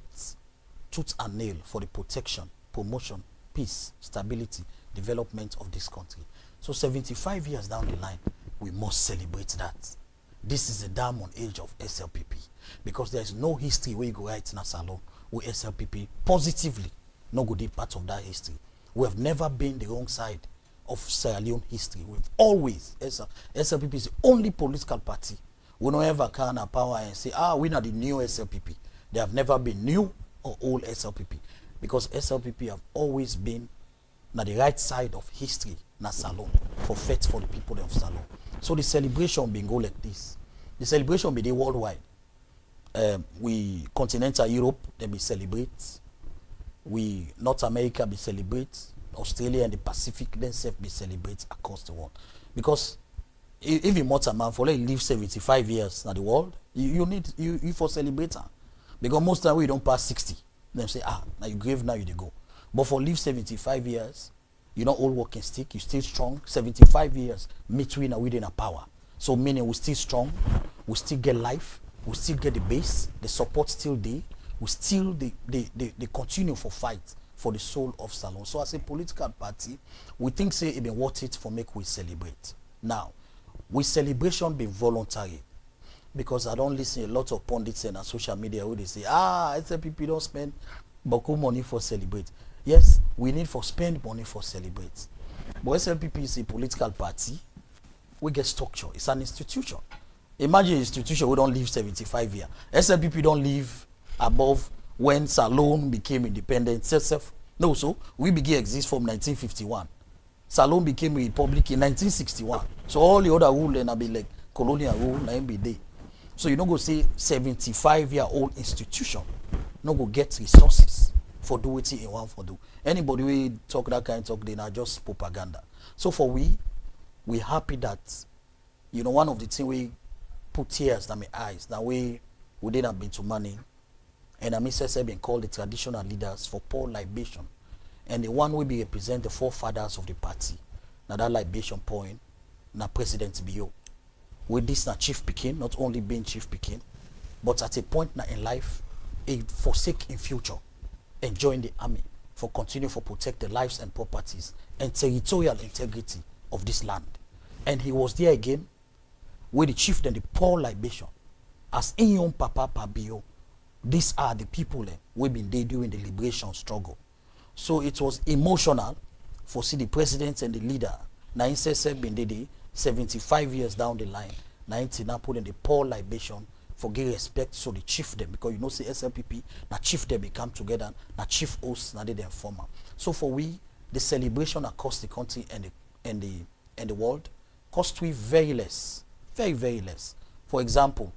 tooth and nail for the protection, promotion, peace, stability, development of this country. So 75 years down the line, we must celebrate that. This is the diamond age of SLPP because there is no history where you go right in a salon with SLPP positively, no good part of that history. We have never been the wrong side of Sierra Leone history. We've always, SLPP is the only political party. We don't ever come a power and say, we're not the new SLPP. They have never been new or old SLPP because SLPP have always been on the right side of history, na Salon, for faith for the people of Salon. So the celebration bin go like this. The celebration be the worldwide. We continental Europe, they be celebrate. We North America be celebrate. Australia and the Pacific themselves be celebrate across the world. Because if you want a man for like live 75 years in the world, you for celebrate. Because most time we don't pass 60. Them say, now you grave, now you dey go. But for live 75 years, you're not all walking stick, you still strong. 75 years, between and within a power. So meaning we still strong, we still get life, we still get the base, the support still there, we still they continue for fight for the soul of Salon. So as a political party, we think say it been worth it for make we celebrate. Now, with celebration being voluntary, because I don't listen a lot of pundits and on social media who they say, SLPP don't spend beaucoup money for celebrate. Yes, we need for spend money for celebrate. But SLPP is a political party. We get structure. It's an institution. Imagine an institution we don't live 75 years. SLPP don't live above when Salon became independent. No, so we began exist from 1951. Salon became a republic in 1961. So all the other rule and be like colonial rule na be day. So you don't go say 75-year-old institution no go get resources for do what you want for do. Anybody we talk that kind of talk, they are just propaganda. So for we happy that, you know, one of the things we put tears in my eyes, that we didn't have been to money, and I have been called the traditional leaders for poor libation. And the one will be represent the forefathers of the party. Now that libation point, now President Bio. With this now Chief Pekin, not only being Chief Pekin, but at a point now in life, he forsake in future, enjoying the army, for continue for protect the lives and properties and territorial integrity of this land. And he was there again with the chief and the poor libation. As in your Papa Pabio, these are the people we've been there during the liberation struggle. So it was emotional for see the president and the leader. Now instead been there 75 years down the line, 90 now put in the poor libation for give respect to the chief them, because you know say SLPP, now chief them become together, now chief hosts, now they then former. So for we, the celebration across the country and the world cost we very less, very, very less. For example,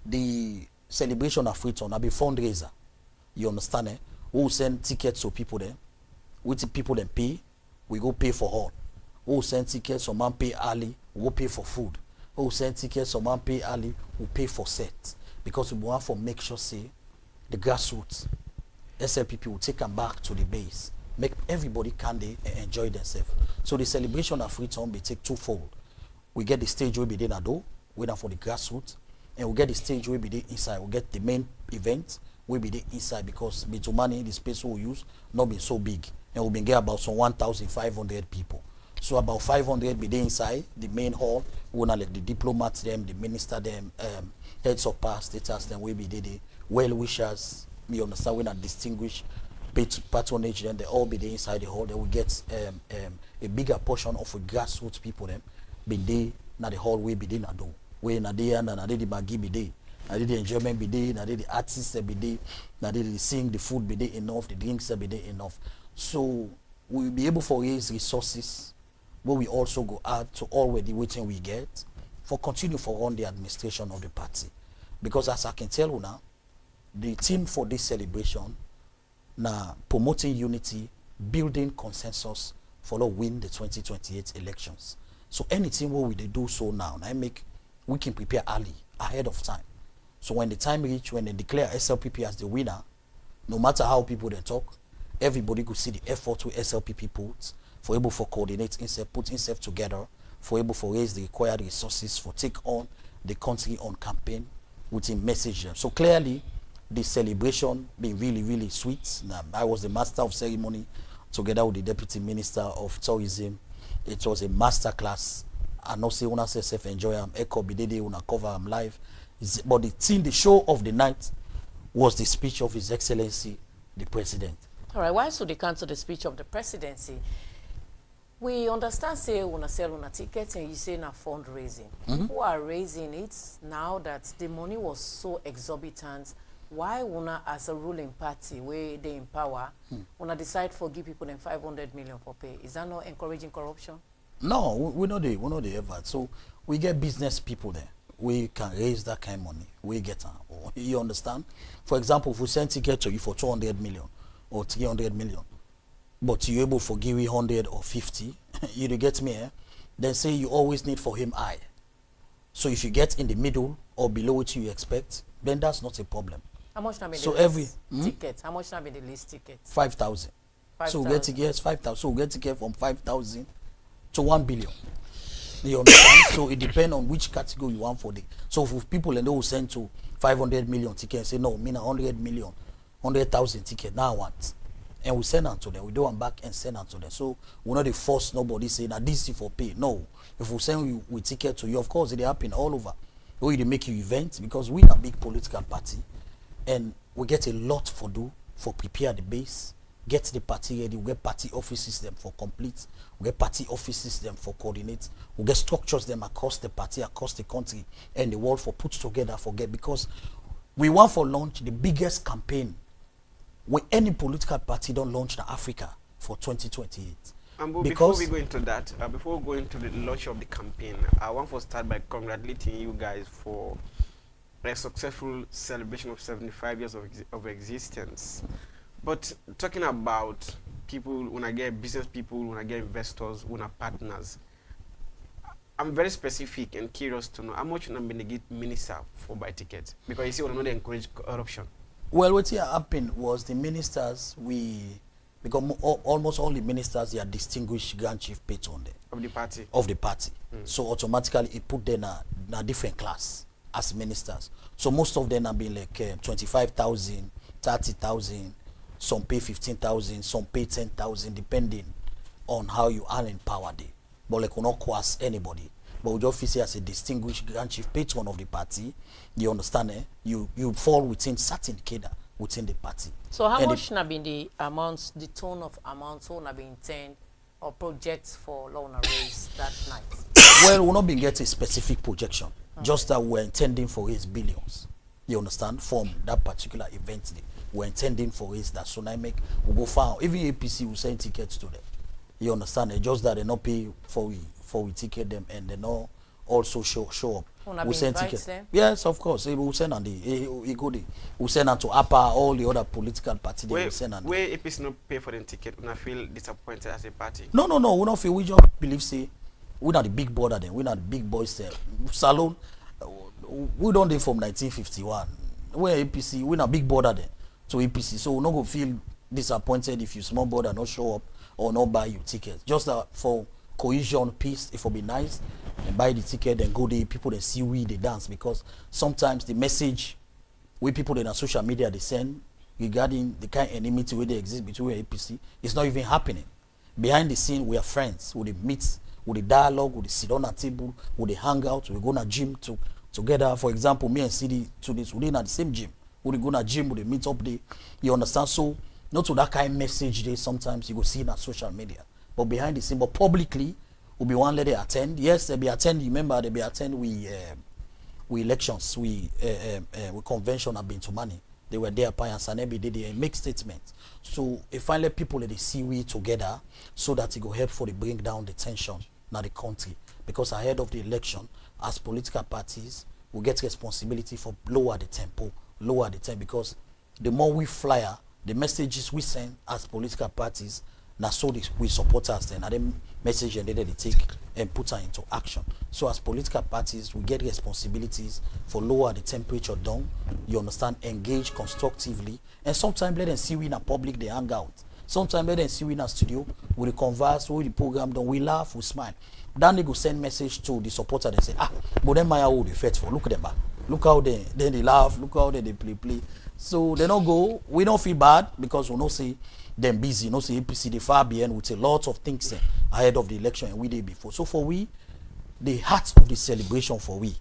the celebration of Freetown will be fundraiser. You understand? We will send tickets to people there. With the people then pay, we go pay for all. We will send tickets, some man pay early, we go pay for food. who send tickets, some man pay early, who pay for set. Because we want to make sure, say, the grassroots, SLPP will take them back to the base. Make everybody can they enjoy themselves. So the celebration of freedom will take twofold. We get the stage where we did Ado, waiting for the grassroots, and we get the stage where we did inside. We get the main event where we did inside because Bitumani, the space we use, not been so big. And we've been get about some 1,500 people. So about 500 be there inside the main hall. We wanna let the diplomats them, the minister them, heads of power status them, we be there, the well wishers. You understand? We not distinguish patronage. Then they all be there inside the hall. Then we get a bigger portion of the grassroots people them be there. Now the hall we be there na do. We na there and na the magi be there. Na the enjoyment be there. Na the artists be there. Na the sing, the food be there enough. The drinks be there enough. So we will be able to raise resources. But we also go add to already waiting we get for continue for run the administration of the party. Because as I can tell you now, the theme for this celebration now promoting unity, building consensus for win the 2028 elections. So anything what we do so now, we can prepare early, ahead of time. So when the time reach, when they declare SLPP as the winner, no matter how people they talk, everybody could see the effort to SLPP puts for able for coordinate himself, put himself together, for able for raise the required resources for take on the country on campaign within message them. So clearly the celebration being really, really sweet. Now, I was the master of ceremony together with the Deputy Minister of Tourism. It was a master class. I know say una self enjoy Ecko bidede una cover live. But the show of the night was the speech of His Excellency the President. All right, why should they cancel the speech of the presidency? We understand say una sell una tickets and you say na fundraising. Who are raising it now that the money was so exorbitant? Why una as a ruling party where they in power, una decide for give people them 500 million for pay? Is that not encouraging corruption? No, we know the effort. So we get business people there. We can raise that kind of money. We get them. You understand? For example, if we send ticket to you for 200 million or 300 million, but you able for give 100 or 50, you get me, eh? Then say you always need for him high. So if you get in the middle or below what you expect, then that's not a problem. How much now be so the every ticket? How much now be the least ticket? 5,000. So we get tickets 5,000. So we get ticket from 5,000 to 1 billion. You understand? So it depends on which category you want for the. So for people and they will send to 500 million tickets, say no, me 100 million, 100,000 ticket. Now I want. And we send them to them. We do them back and send them to them. So we're not the force nobody say that this is for pay. No. If we send you with ticket to you, of course it happen all over. We they make you events because we are a big political party and we get a lot for do for prepare the base, get the party ready, we get party offices them for complete, we get party offices them for coordinate, we get structures them across the party, across the country and the world for put together for get because we want for launch the biggest campaign when any political party don't launch in Africa for 2028. And before we go into that, before we go into the launch of the campaign, I want to start by congratulating you guys for a successful celebration of 75 years of existence. But talking about people, when I get business people, when I get investors, when I partners, I'm very specific and curious to know how much I'm going to get minister for buy tickets because you see, we're not encourage corruption. Well, what here happened was the ministers, because almost all the ministers, they are distinguished Grand Chief Patron Of the party. Of the party. So automatically it put them in a different class as ministers. So most of them have been like 25,000, 30,000, some pay 15,000, some pay 10,000, depending on how you are in power day. But like we not coerce anybody. But we just see as a distinguished Grand Chief Patron of the party, you understand, eh? You fall within certain cadre within the party. So how much have been the amounts, the tone of amounts who have been intended or projects for loan raise that night? Well, we're not being getting a specific projection, just that we're intending for raise billions. You understand? From that particular event day. We're intending for raise that so we go far. Even APC will send tickets to them. You understand? It's just that they not pay for we ticket them and they not also show up. We send tickets. Yes, of course. We send on we send on to APA, all the other political parties. Where APC not pay for the ticket, we not feel disappointed as a party. No. We not feel. We just believe say we not the big brother then. We not the big boys there. Salon, we don't do from 1951. We're APC. We not big brother then to APC. So we not go feel disappointed if you small brother not show up or not buy you tickets. Just for cohesion, peace, it will be nice and buy the ticket and go there. People they see we they dance, because sometimes the message we people in our social media they send regarding the kind of enmity where they exist between APC, it's not even happening. Behind the scene, we are friends. We meet, we dialogue, we sit on a table, we hang out, we go to gym together. For example, me and CD to this, we at the same gym. We go to gym, we meet up there. You understand? So not to that kind of message there. Sometimes you go see in our social media, but behind the scene, but publicly, we be one let they attend. Yes, they be attend. Remember, they be attend. We elections, we convention have been to money. They were there, Pians and every day they make statements. So if finally people let they see we together, so that it will help for the bring down the tension in the country. Because ahead of the election, as political parties, we get responsibility for lower the tempo, because the more we flyer, the messages we send as political parties, now so we support us then, and then message and then they take and put her into action. So as political parties, we get responsibilities for lower the temperature down, you understand, engage constructively, and sometimes let them see we in a public, they hang out. Sometimes let them see we in a studio, we converse, we the program done, we laugh, we smile. Then they go send message to the supporter and say, but then my old faithful, look at them back. Look how they laugh, look how they play. So they don't go, we don't feel bad, because we don't see them busy, you know, say APC the far behind with a lot of things ahead of the election and we day before. So for we, the heart of the celebration for we,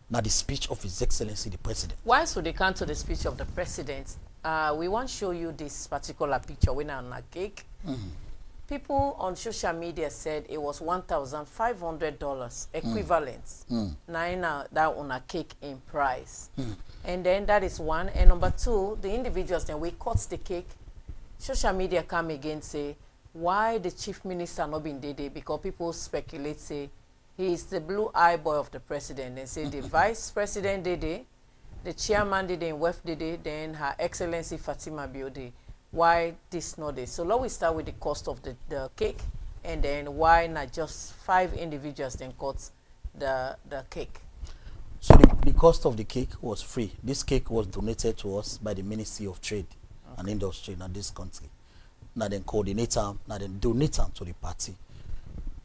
now the speech of His Excellency the President. Why should they come to the speech of the President? We want to show you this particular picture when on a cake. People on social media said it was $1,500 equivalent. Now that on a cake in price. And then that is one. And number two, the individuals then we cut the cake. Social media come again say why the chief minister not been there, because people speculate say he is the blue eye boy of the president, and say the vice president did it, the chairman did it, and WEF did it, then Her Excellency Fatima Biode. Why this not this? So let we start with the cost of the cake, and then why not just 5 individuals then cut the cake. So the cost of the cake was free. This cake was donated to us by the Ministry of Trade and Industry in this country. Now then coordinate them, now then donate them to the party.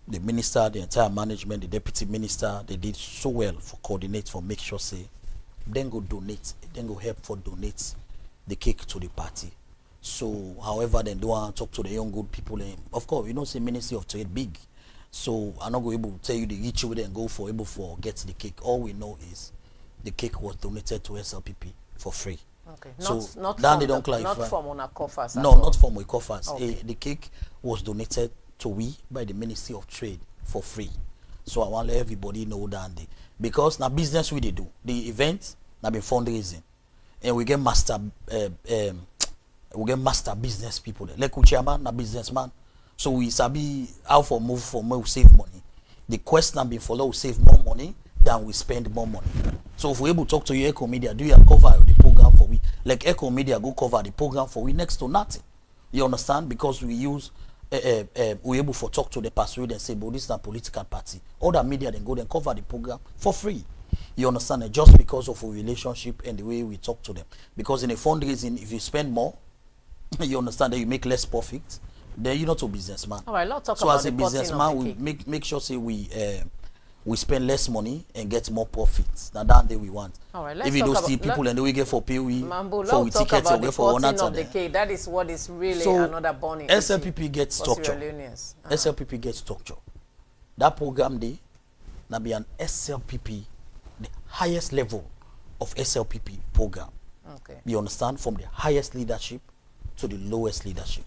The minister, the entire management, the deputy minister, they did so well for coordinate, for make sure say, then go donate, then go help for donate the cake to the party. So however then do want to talk to the young good people, and of course you know say Ministry of Trade big. So I'm not going to tell you the reach with and go for able for get the cake. All we know is the cake was donated to SLPP for free. Okay. So not then they don't clarify. Not from on a coffers. No, not from a coffers. Okay. The cake was donated to we by the Ministry of Trade for free. So I want to let everybody know that day, because now business we they do. The event now been fundraising, and we get master business people there. Like chairman, na businessman. So we sabi how for move save money. The quest now been follow, we save more money than we spend more money. So if we able to talk to your Ecko Media, do you cover the program for we? Like Ecko Media go cover the program for we next to nothing. You understand? Because we use we able to talk to the persuade and say, but this is a political party. Other media then go then cover the program for free. You understand? And just because of a relationship and the way we talk to them. Because in a fundraising, if you spend more, you understand that you make less profit, then you're not a businessman. All right, let's talk so about as a businessman, we make sure say we spend less money and get more profits. Now that day we want. All right, let's if you talk don't see about, people and then we get for pay we Mambo, for we talk tickets about or the for one cutting of day. the cake. That is what is really So, another burning SLPP gets structure. SLPP gets structure. That program day now be an SLPP, the highest level of SLPP program. Okay. You understand? From the highest leadership to the lowest leadership.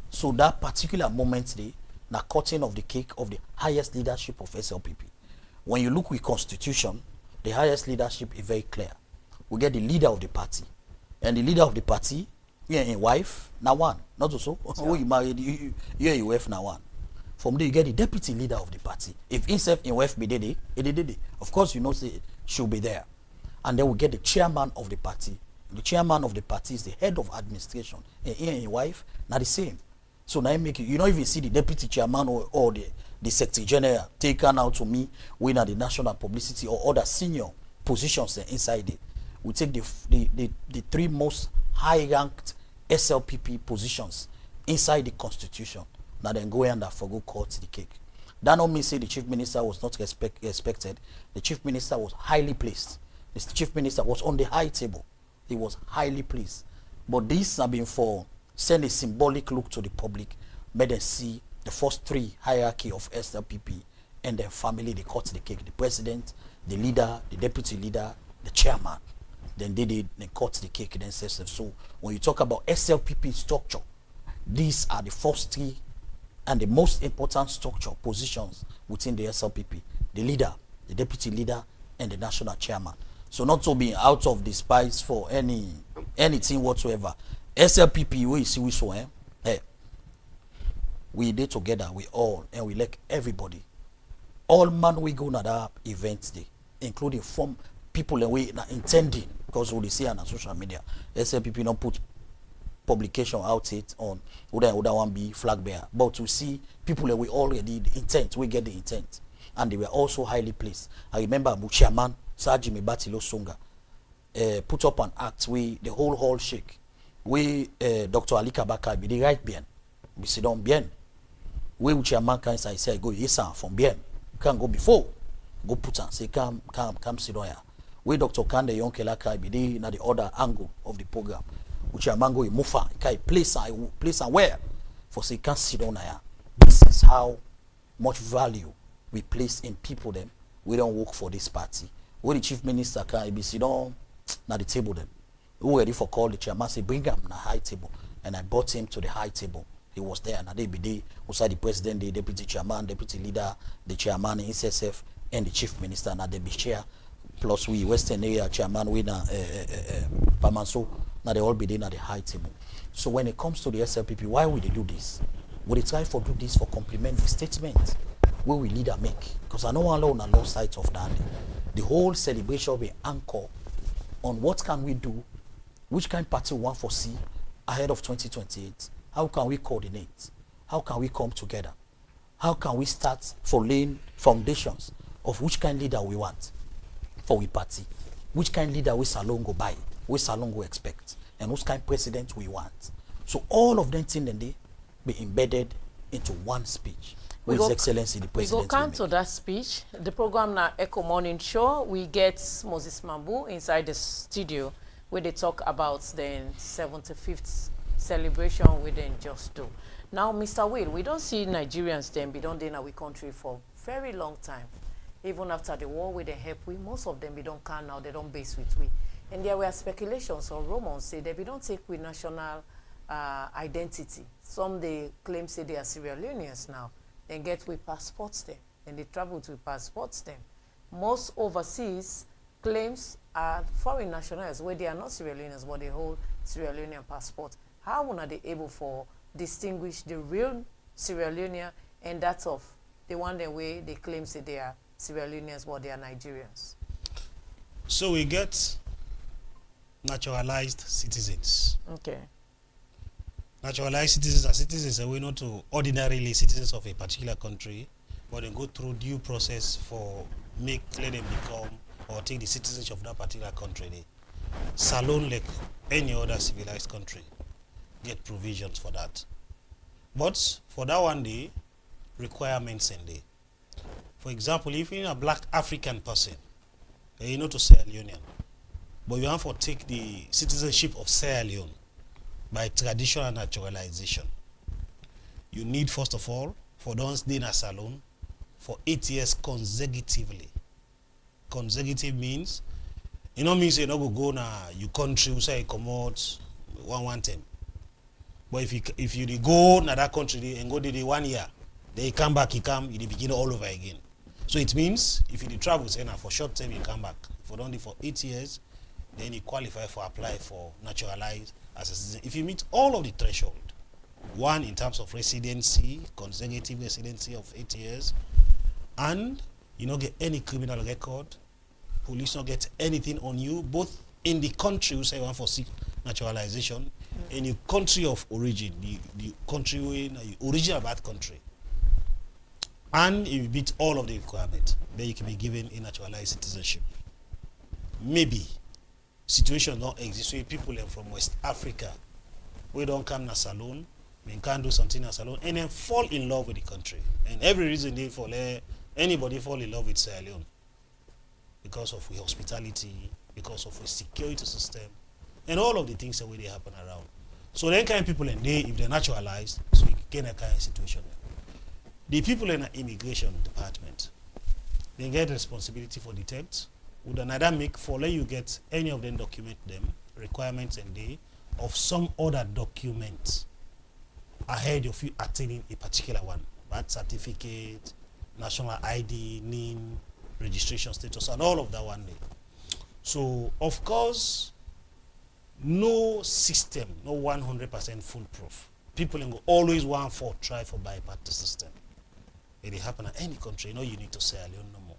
So that particular moment day, na cutting of the cake of the highest leadership of SLPP. When you look with constitution, the highest leadership is very clear. We get the leader of the party. And the leader of the party, you and your wife, now one. Not also. Sure. When you married, you and your wife, now one. From there, you get the deputy leader of the party. If himself and wife be there, of course, you know, say she'll be there. And then we get the chairman of the party. The chairman of the party is the head of administration. And he and his wife, not the same. So now make you not even see the deputy chairman or the secretary general taken out to me when at the national publicity or other senior positions inside it. We take the three most high ranked SLPP positions inside the constitution. Now then go and for go court the cake. That not mean say the chief minister was not expected. The chief minister was highly placed. The chief minister was on the high table. He was highly placed. But this have been for send a symbolic look to the public, made them see the first three hierarchy of SLPP and then family, they cut the cake. The president, the leader, the deputy leader, the chairman. Then they cut the cake then says so. When you talk about SLPP structure, these are the first three and the most important structure positions within the SLPP. The leader, the deputy leader, and the national chairman. So not to be out of the spice for anything whatsoever. SLPP, we see we so hey, we did together, we all, and we like everybody. All man we go to that events day, including from people and we intending, because we see on social media. SLPP don't put publication out it on would one be flag bearer. But to see people that we already the intent, we get the intent. And they were also highly placed. I remember Chairman Sajimi Batilo Songa put up an act we the whole hall shake. We Dr. Ali Kabaka be the right bien. We sit down bien. We Chairman can say go yes from bien. You can go before. Go put on say come sit down here. We Dr. Kande Yonkelaka be the other angle of the program. Which are mango mufa, can place and where for say can't sit down here. This is how much value we place in people them. We don't work for this party. Where the chief minister can be sit down na the table them. We ready for call the chairman say bring him na high table. And I brought him to the high table. He was there and they be there outside the president, the deputy chairman, deputy leader, the chairman in SSF, and the chief minister and they be chair. Plus we Western area chairman we na Pamanso. Now they all be there at the high table. So when it comes to the SLPP, why would they do this? Would they try to do this for complementary statement? Where we leader make? Because I know alone on lost sight of that. The whole celebration will be anchored on what can we do, which kind of party we want to see ahead of 2028. How can we coordinate? How can we come together? How can we start for laying foundations of which kind of leader we want for we party? Which kind of leader we salon go buy? We salon go expect, and which kind of president we want. So all of them things then they be embedded into one speech. With His Excellency the President. We go come to that speech. The program now Ecko Morning Show. We get Moses Mambu inside the studio where they talk about the 75th celebration we then just do. Now, Mr. Will, we don't see Nigerians then be done in our country for very long time. Even after the war with the help we, most of them be don't can now, they don't base with we. And there were speculations or rumors say that we don't take with national identity. Some they claim say they are Sierra Leoneans now. Then get with passports them. And they travel with passports them. Most overseas claims are foreign nationals where they are not Sierra Leoneans but they hold Sierra Leonean passport. How are they able for distinguish the real Sierra Leonean and that of the one the way they claim say they are Sierra Leoneans but they are Nigerians? So we get naturalized citizens. Okay. Naturalized citizens are citizens and we not to ordinarily citizens of a particular country, but they go through due process for let them become or take the citizenship of that particular country. They salon like any other civilized country get provisions for that. But for that one day, requirements in there. For example, if you're a black African person, you know to Sierra Leonean, but you have to take the citizenship of Sierra Leone by traditional naturalization. You need, first of all, for those in a salon for 8 years consecutively. Consecutive means, you know, means you don't go na you country, say you come out 1 time. But if you go na that country and go there 1 year, then you come back, you begin all over again. So it means if you travel, say for short time you come back. For only for 8 years, then you qualify for apply for naturalized as a citizen. If you meet all of the threshold, one in terms of residency, consecutive residency of 8 years, and you don't get any criminal record, police don't get anything on you, both in the country, you say one for seek naturalization, in your country of origin, the country where you origin of that country, and if you meet all of the requirements, then you can be given a naturalized citizenship. Maybe situation not exist where people from West Africa, we don't come to salon, we can't do something in salon, and then fall in love with the country. And every reason they fall, anybody fall in love with Sierra Leone because of the hospitality, because of the security system, and all of the things that way they happen around. So then kind of people and they, if they're naturalized, so you get a kind of situation. The people in the immigration department, they get responsibility for the text. Would another make for let you get any of them document them requirements and they of some other documents ahead of you attaining a particular one, birth certificate, national ID, name, registration status, and all of that one day. So of course, no system, no 100% foolproof. People will always want for try for bypass the system. It happen at any country, no unique to Sierra Leone no more.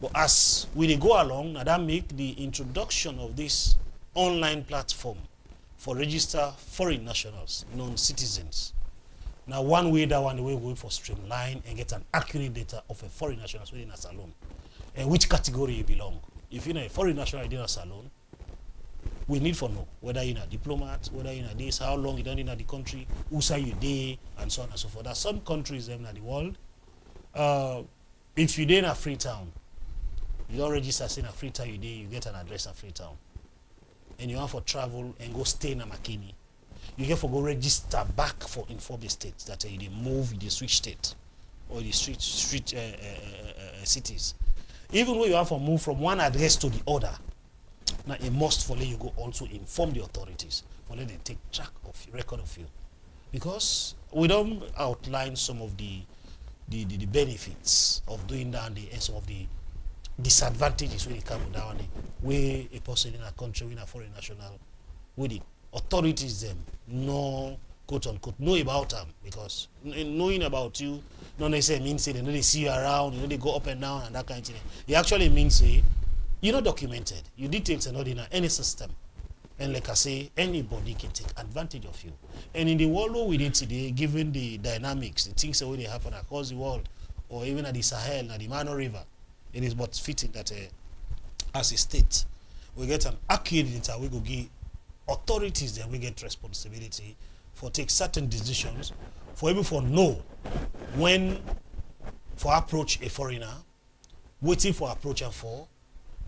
But as we go along, now that make the introduction of this online platform for register foreign nationals, non-citizens. Now one way, that one the way we go for streamline and get an accurate data of a foreign nationals within a salon and which category you belong. If you're a foreign national within a salon, we need to know whether you're a diplomat, whether you're in this, how long you don't in the country, who say you there, and so on and so forth. There are some countries in the world, if you're in a Freetown, you don't register in a Freetown, you get an address in Freetown. And you want for travel and go stay in a Makini. You get for go register back for inform the states that you move, you switch state or the street cities. Even when you have to move from one address to the other, now it must for you go also inform the authorities for let them take track of record of you, because we don't outline some of the benefits of doing that and some of the disadvantages when it comes down where a person in a country, in a foreign national, with the authorities them no quote unquote know about them, because knowing about you don't necessarily mean say they know they see you around, you know they go up and down and that kind of thing. It actually means say you're not documented, your details are not in any system, and like I say, anybody can take advantage of you. And in the world where we did today, given the dynamics, the things that really happen across the world, or even at the Sahel, at the Mano River, it is but fitting that as a state, we get an accurate data, we go give authorities then we get responsibility for take certain decisions, for able for know when for approach a foreigner, waiting for approach and for,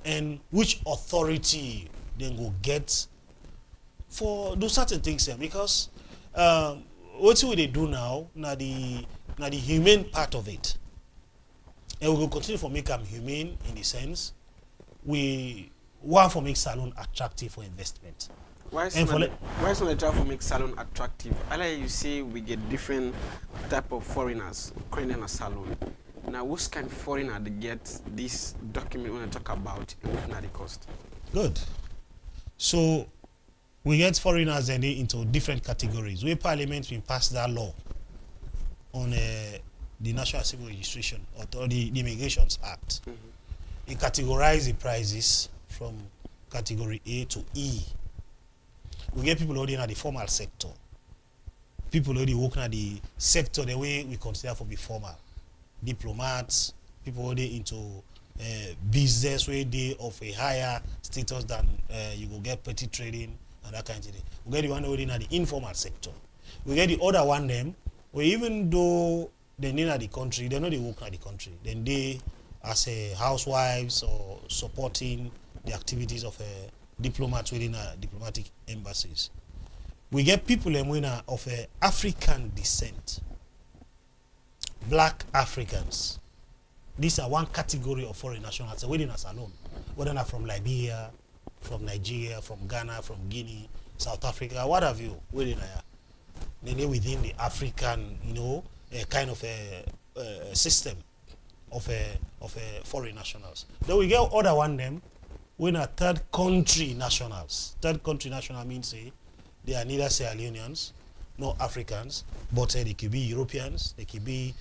and which authority then go get for do certain things here. Because what we they do now the humane part of it. And we will continue to make them humane in the sense we want to make salon attractive for investment. Why is not the job to make salon attractive? I like you say we get different type of foreigners coming in a salon. Now, which kind of foreigner they get this document when I talk about and what are the cost? Good. So we get foreigners and into different categories. We Parliament will pass that law on the National Civil Registration or the Immigrations Act. Mm-hmm. It categorizes the prices from category A to E. We get people already in the formal sector. People already working at the sector the way we consider for be formal. Diplomats, people already into business where they of a higher status than you go get petty trading and that kind of thing. We get the one already in the informal sector. We get the other one them where even though they're in the country, they know they work in the country. Then they as a housewives or supporting the activities of diplomats within diplomatic embassies. We get people of African descent, black Africans. These are one category of foreign nationals within us alone, whether they're from Liberia, from Nigeria, from Ghana, from Guinea, South Africa, what have you, within they're within the African, a kind of a system of foreign nationals. Then we get other one them when are third country nationals. Third country national means they are neither Sierra Leoneans nor Africans, but they could be Europeans, they could be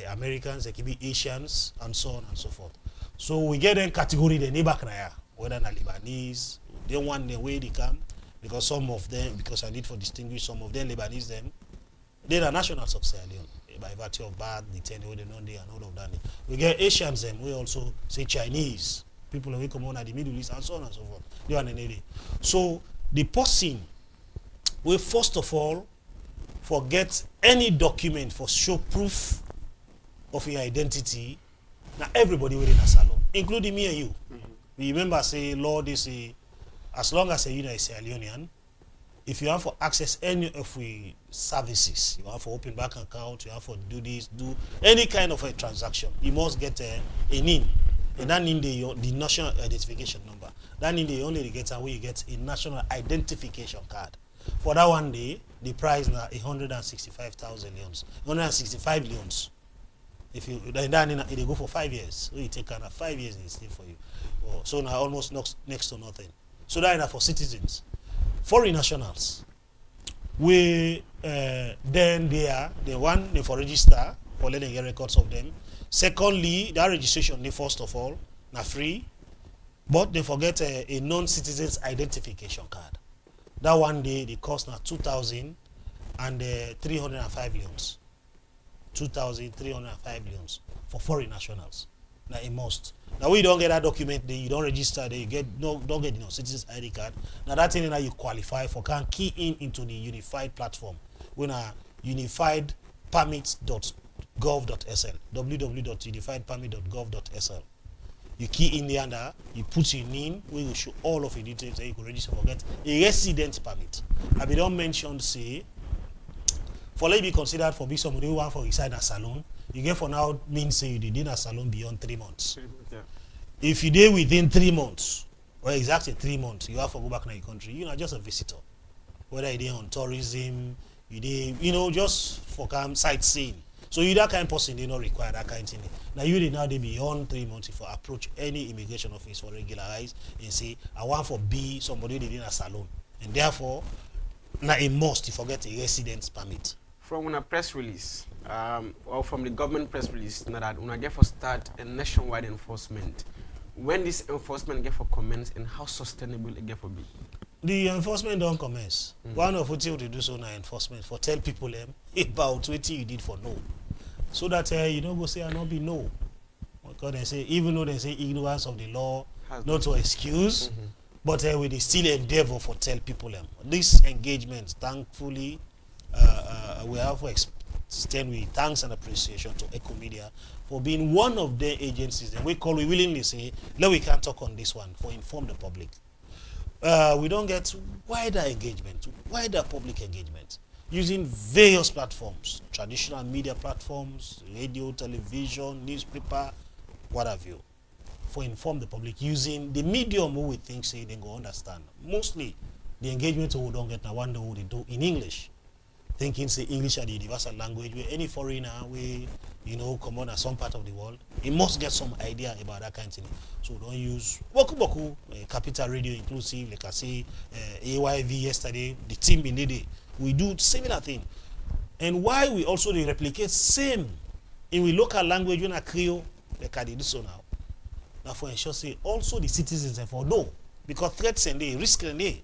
Americans, they could be Asians, and so on and so forth. So we get them category the neighbor whether they're Lebanese, they want the way they come, because some of them, because I need for distinguish some of them, Lebanese them, they are nationals of Sierra Leone by virtue of birth, the tenure they know they and all of that. We get Asians them, we also say Chinese, people who come on at the Middle East and so on and so forth. They are in area. So the person will first of all forget any document for show proof of your identity. Now everybody within a salon, including me and you. We remember say law they say as long as you are Sierra Leonean, if you have to access any of the services, you have to open bank account, you have to do this, do any kind of a transaction, you must get a NIN. And that NIN the national identification number. That NIN they only get where you get a national identification card. For that one day, the price now 165,000 leons, 165 leons. If you then they go for 5 years, so you take kind of 5 years and stay for you. Oh, so now almost next to nothing. So that is for citizens. Foreign nationals, we then they want they for register for letting get records of them. Secondly, that registration they first of all na free, but they forget a non-citizen's identification card. That one day the cost na 2,305 leons. 2,305 leons for foreign nationals. Now a must. Now we don't get that document, you don't register, you don't get citizen's ID card. Now that thing that you qualify for can key into the unified platform. When a unifiedpermits.gov.sl, www.unifiedpermit.gov.sl. You key in there and you put your name, we will show all of your details that you can register for get a resident permit. I be don't mention say for let it be considered for be somebody who want for inside a salon. You get for now means say you did in a salon beyond 3 months. Yeah. If you did within 3 months, or exactly 3 months, you have to go back to your country. You're not just a visitor. Whether you're on tourism, just for sightseeing. So you that kind of person, they not require that kind of thing. Now you did now they beyond 3 months if you approach any immigration office for regularize and say, I want for be somebody did in a salon. And therefore, now a must to forget a residence permit. From a press release, or from the government press release, that when I get for start a nationwide enforcement, when this enforcement get for commence and how sustainable it get for be? The enforcement don't commence. One of what you do so now enforcement for tell people about what you did for no, so that you don't go say I not be no. Because they say even though they say ignorance of the law not to excuse, but we still endeavor for tell people this engagement. Thankfully, we have to extend with thanks and appreciation to Ecko Media for being one of the agencies that we willingly say, no, we can't talk on this one for inform the public. We don't get wider engagement, wider public engagement using various platforms, traditional media platforms, radio, television, newspaper, what have you, for inform the public using the medium who we think say they go understand. Mostly the engagement we don't get now one day they do in English. Thinking say English are the universal language where any foreigner we come on at some part of the world, he must get some idea about that kind of thing. So don't use Boku Capital Radio Inclusive, like I say AYV yesterday, the team in the day. We do similar thing. And why we also replicate same in we local language when I Creole, like I did so now. Now for ensure say also the citizens and for no, because threats and they risk and they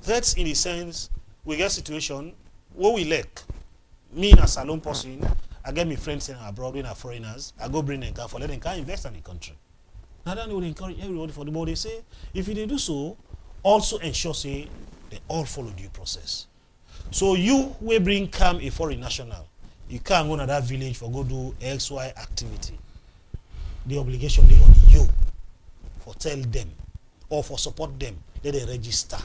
threats in the sense we get situation what we lack. Me in a salon person, I get my friends in abroad when are foreigners, I go bring them car for let them can invest in the country. Now then we encourage everybody for the board. They say if they do so, also ensure say they all follow due process. So you will bring come a foreign national, you can't go to that village for go do XY activity. The obligation they on you for tell them or for support them, let they register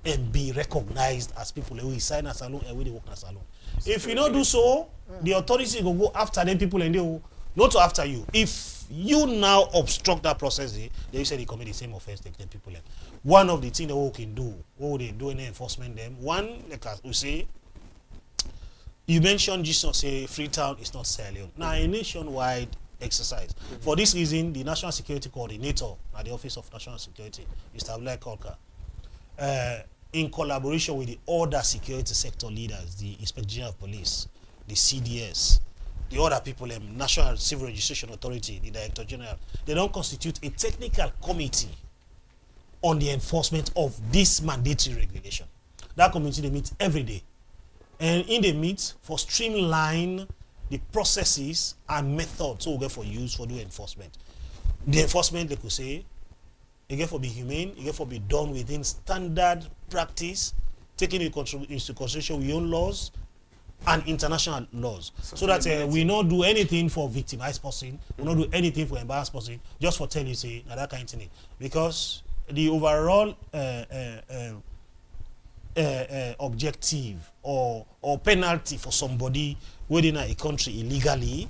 and be recognized as people who sign a salon and where they work in a salon. If you don't do so, the authorities will go after them people and they will not after you. If you now obstruct that process, they say they commit the same offense like the people. One of the things that we can do, what would they do in the enforcement them? One, like we say, you mentioned just say Freetown is not Sierra Leone. Now a nationwide exercise. For this reason, the National Security Coordinator at the Office of National Security, Mr. Abdullah Kolka, in collaboration with the other security sector leaders, the Inspector General of Police, the CDS, the other people, National Civil Registration Authority, the Director General, they don't constitute a technical committee on the enforcement of this mandatory regulation. That committee, they meet every day. And in the meet for streamline the processes and methods so we get for use for the enforcement. The enforcement, they could say, it get for be humane, it get for be done within standard practice, taking into consideration we own laws and international laws. So that we not do anything for victimized person, we not do anything for embarrassed person, just for tell you say that kind of thing. Because the overall objective or penalty for somebody within a country illegally,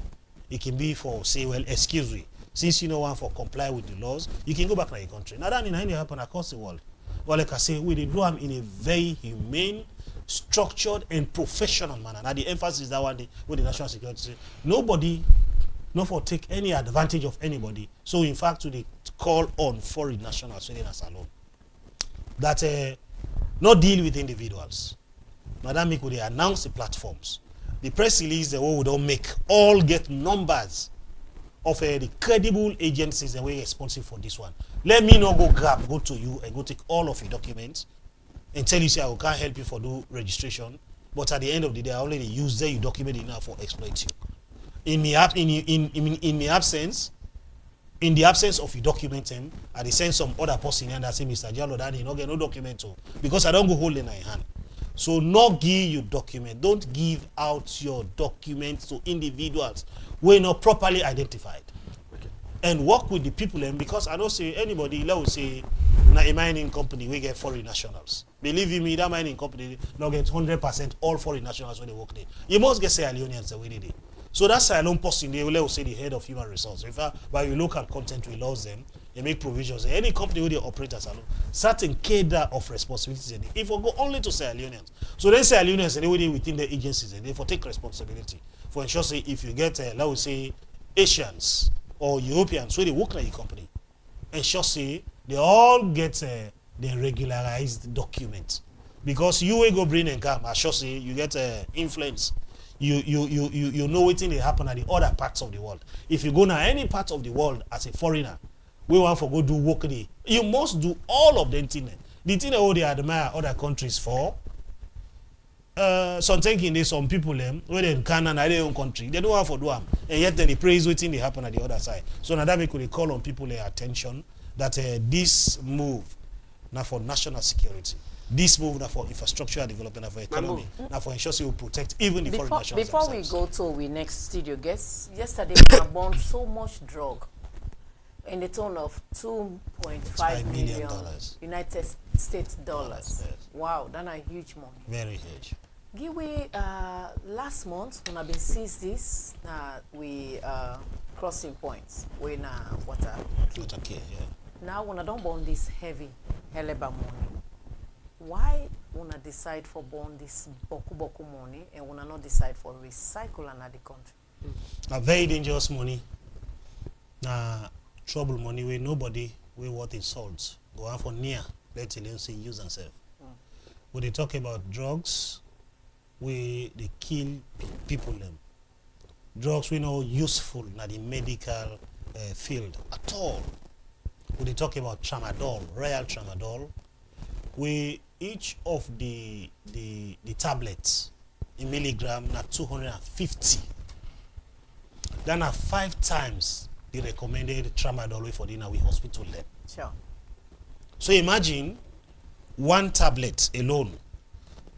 it can be for say, well, excuse me, since you know one for comply with the laws, you can go back to your country. Now that happen across the world. Well, like I say, we do them in a very humane, structured and professional manner. Now the emphasis is that one day with the national security say, nobody not for take any advantage of anybody. So in fact, they call on foreign nationals within us alone. That not deal with individuals. Now that make they announce the platforms. The press release, the way we don't make all get numbers of the credible agencies that were responsible for this one. Let me not go to you and go take all of your documents and tell you say I can't help you for do registration, but at the end of the day I already use your document enough for exploit you. In the absence of you documenting, I send some other person and I say, Mr. Jallo, that you not get no document too, because I don't go hold in my hand. So not give you document. Don't give out your documents to individuals who are not properly identified. Okay. And work with the people, and because I don't say anybody, let us say, na a mining company, we get foreign nationals. Believe me, that mining company not get 100% all foreign nationals when they work there. You must get Sierra Leoneans the way they do. So that's Sierra Leone person, they will say the head of human resources. In fact, by you look at content, we laws them, they make provisions. Any company where they operate as alone, certain cadre of responsibilities. If we go only to Sierra Leoneans, so then Sierra Leoneans, they within the agencies, and they for take responsibility. For ensure, say, if you get, let us say, Asians or Europeans, where they work like a company, ensure, say, they all get the regularized document. Because you will go bring and come, I sure say, you get influence. You know what thing they happen at the other parts of the world. If you go now any part of the world as a foreigner, we want to go do work there. You must do all of them things. The thing that they admire other countries for. Some thinking there's some people when they can and their own country, they don't want to do them, and yet then they praise what thing they happen at the other side. So now that make we call on people their attention that this move now for national security. This move now for infrastructure development, now for economy, now for ensuring we will protect even the foreign nationals. Before themselves. we go to our next studio guest, yesterday we bought so much drug in the tone of $2.5 million United States dollars. Yes. Wow, that's a huge money. Very huge. Give we last month when I've been seized this, we crossing points when water key. Yeah. Now when I don't burn this heavy heleba money. Why wanna decide for burn this boku money and wanna not decide for recycle another country? A very dangerous money. Trouble money where nobody will what it solves. Go on for near, let alone say use and serve. When they talk about drugs, they kill people them. Drugs we know useful in the medical field at all. When they talk about tramadol, real tramadol, each of the tablets in milligram na 250. Then 5 times the recommended tramadol for the hospital level. Sure. So imagine one tablet alone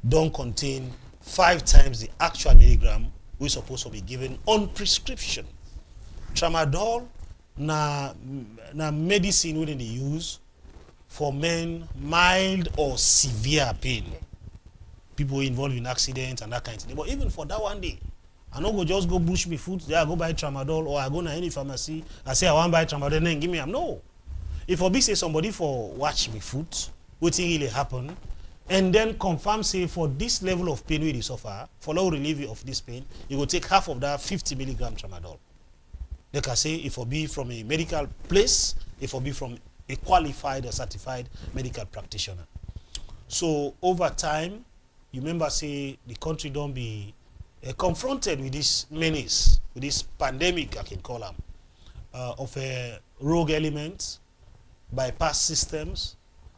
don't contain 5 times the actual milligram we're supposed to be given on prescription. Tramadol na medicine within the use for men mild or severe pain. People involved in accidents and that kind of thing. But even for that one day, I don't go just go bush me food, there I go buy tramadol, or I go to any pharmacy, I say I want to buy tramadol, then give me am. No. If I be say somebody for watch me food, what thing really happen, and then confirm say for this level of pain we suffer, for low relief of this pain, you go take half of that 50 milligram tramadol. They can say if I be from a medical place, if I be from a qualified or certified medical practitioner. So over time, you remember say the country don't be confronted with this menace, with this pandemic, I can call them, of rogue elements, bypass systems,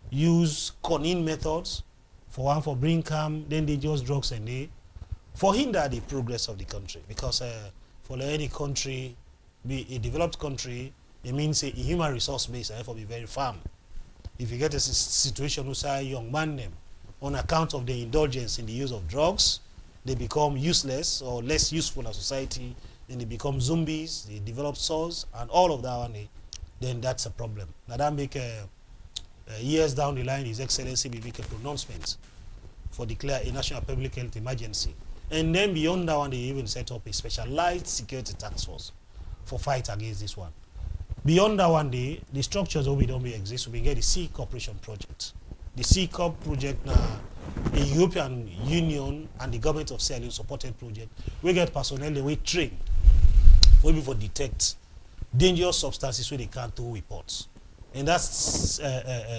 use conning methods for bring calm, then dangerous drugs and they for hinder the progress of the country. Because for any country, be a developed country, it means a human resource base and therefore be very firm. If you get a situation where say young man them on account of the indulgence in the use of drugs, they become useless or less useful in society, then they become zombies, they develop sores and all of that one, then that's a problem. Now that make years down the line, His Excellency will make a pronouncement for declare a national public health emergency. And then beyond that one, they even set up a specialized security task force for fight against this one. Beyond that one day, the structures will don't exist. We get the Sea Cooperation Project. The Sea Corp project now, a European Union and the government of Sierra Leone supported project. We get personnel that we trained for detect dangerous substances where they can't do reports. And that's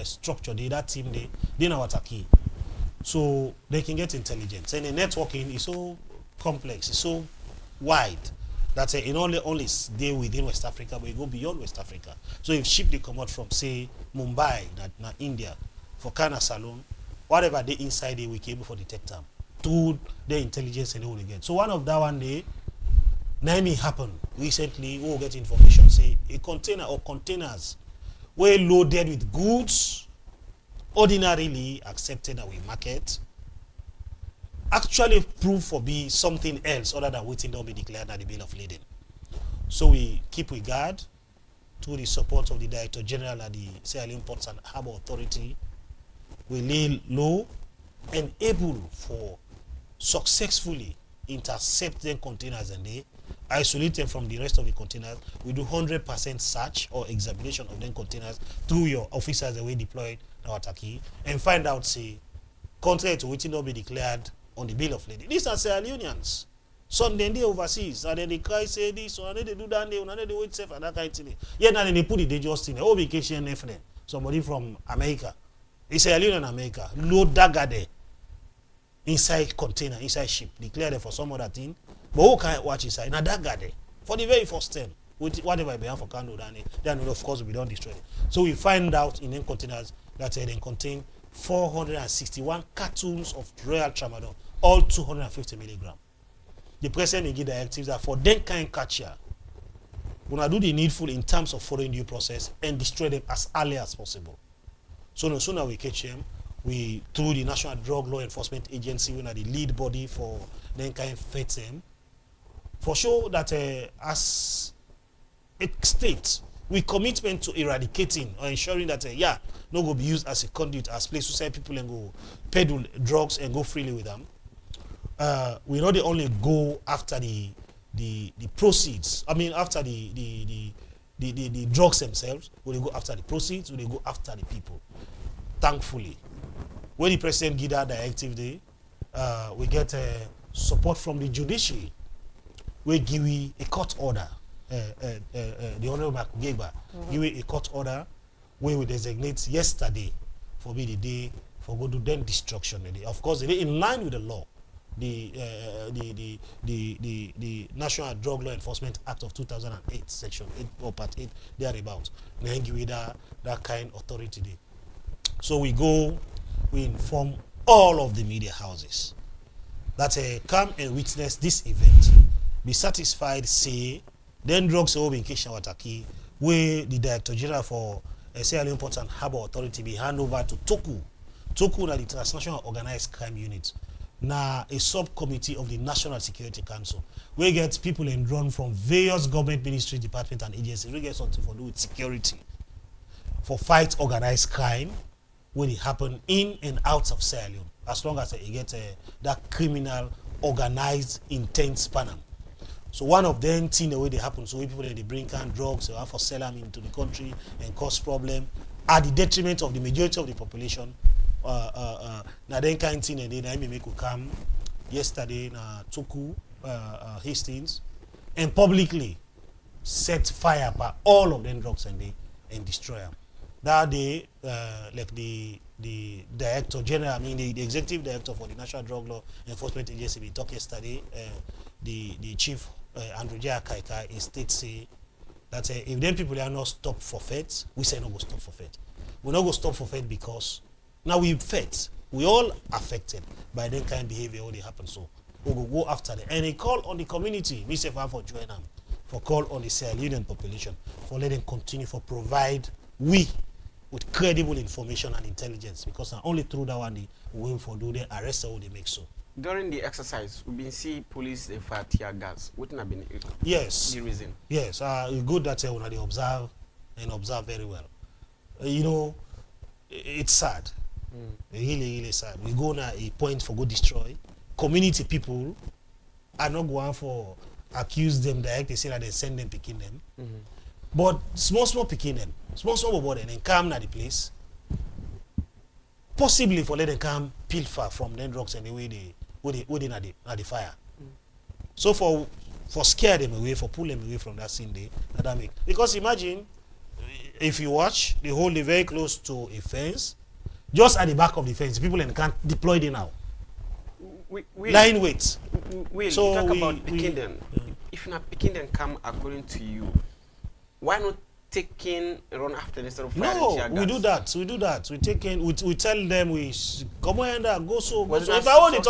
structure, that team, they know what are key. So they can get intelligence. And the networking is so complex, it's so wide that it only stay within West Africa, but it go beyond West Africa. So if ship they come out from, say, Mumbai, na India, for Kana Salon, whatever they inside, they will be able to detect them through the intelligence and all they get. So one of that one day, Naimi happened recently. We will get information, say, a container or containers were loaded with goods ordinarily accepted that we market actually prove for be something else other than waiting to be declared at the bill of lading. So we keep regard to the support of the Director General at the Sierra Leone Ports and Harbour Authority. We lay low and able for successfully intercept them containers and they isolate them from the rest of the containers. We do 100% search or examination of them containers through your officers that we deployed now at Aki and find out, say, contrary to which not be declared on the bill of lading. These are Sierra Leoneans. Some then they overseas, and then they cry, say this, or then they do that, and then they wait safe, and that kind of thing. Yeah, now then they put the dangerous thing. Oh, vacation, somebody from America. It's Sierra Leone in America. Load dagger there. Inside container, inside ship. Declare them for some other thing. But who can't watch inside? Now dagger there. For the very first time. With whatever I began for candle, then of course we don't destroy it. So we find out in them containers that they contain 461 cartons of royal tramadol, all 250 milligram. The president give directives that for them kind catcher, we're gonna do the needful in terms of following due process and destroy them as early as possible. So no sooner we catch them, we through the National Drug Law Enforcement Agency, we are the lead body for then kind fight them. For sure that as a state, we commitment to eradicating or ensuring that no go be used as a conduit, as place to sell people and go peddle drugs and go freely with them. We not only go after the proceeds. I mean, after the drugs themselves. We go after the proceeds. We go after the people. Thankfully, when the president give that directive, we get support from the judiciary. We give a court order. The Honorable Makugeba give a court order where we designate yesterday for be the day for go to then destruction. Of course, they in line with the law. The National Drug Law Enforcement Act of 2008, Section 8 or Part 8, thereabouts. Then give that kind of authority there. So we inform all of the media houses that come and witness this event. Be satisfied, say, then drugs will be in Kishawataki, where the Director General for Sierra Leone Ports and Harbour Authority be handed over to Toku. Toku is the Transnational Organized Crime Unit. Now a subcommittee of the National Security Council. We get people enrolled from various government ministry, departments and agencies. We get something to do with security. For fight organized crime when it happen in and out of Sierra Leone. As long as you get that criminal organized intense panel. So one of them thing the way they happen, so people they bring can drugs, they have to sell them into the country and cause problem at the detriment of the majority of the population. Now then kind thing and then I make come yesterday na Toku Hastings and publicly set fire by all of them drugs and destroy them. That day like the Director General, I mean the Executive Director for the National Drug Law Enforcement Agency we talked yesterday, the Chief Andrew J. Kaikai, he states say that if them people are not stop forfeit, we say no go stop forfeit. we not go stop for faith because now we faith. We all affected by that kind of behavior when they happen. So we will go after them. And they call on the community, we say for join them, for call on the Sierra Leonean population, for let them continue for provide we with credible information and intelligence, because only through that one they will for do the arrest or they make so. During the exercise, we've been seeing police and fire tear gas. Wouldn't have been yes the reason? Yes, it's good that when they observe very well. You know, it's sad. Really sad. We go now a point for go destroy. Community people are not going for accuse them directly, say that they send them picking them. But small picking them. Small about them and come na the place. Possibly for let them come pilfer from them drugs and the way they na the fire. So for scare them away, for pull them away from that scene they that make. Because imagine if you watch, they hold it very close to a fence. Just at the back of the fence, people can't deploy it now. Line wait. So talk about picking them. If not picking them come according to you, why not taking run after instead of firing tear gas? No, we do that. We take in, we tell them we come on and go so. Was so that if I want to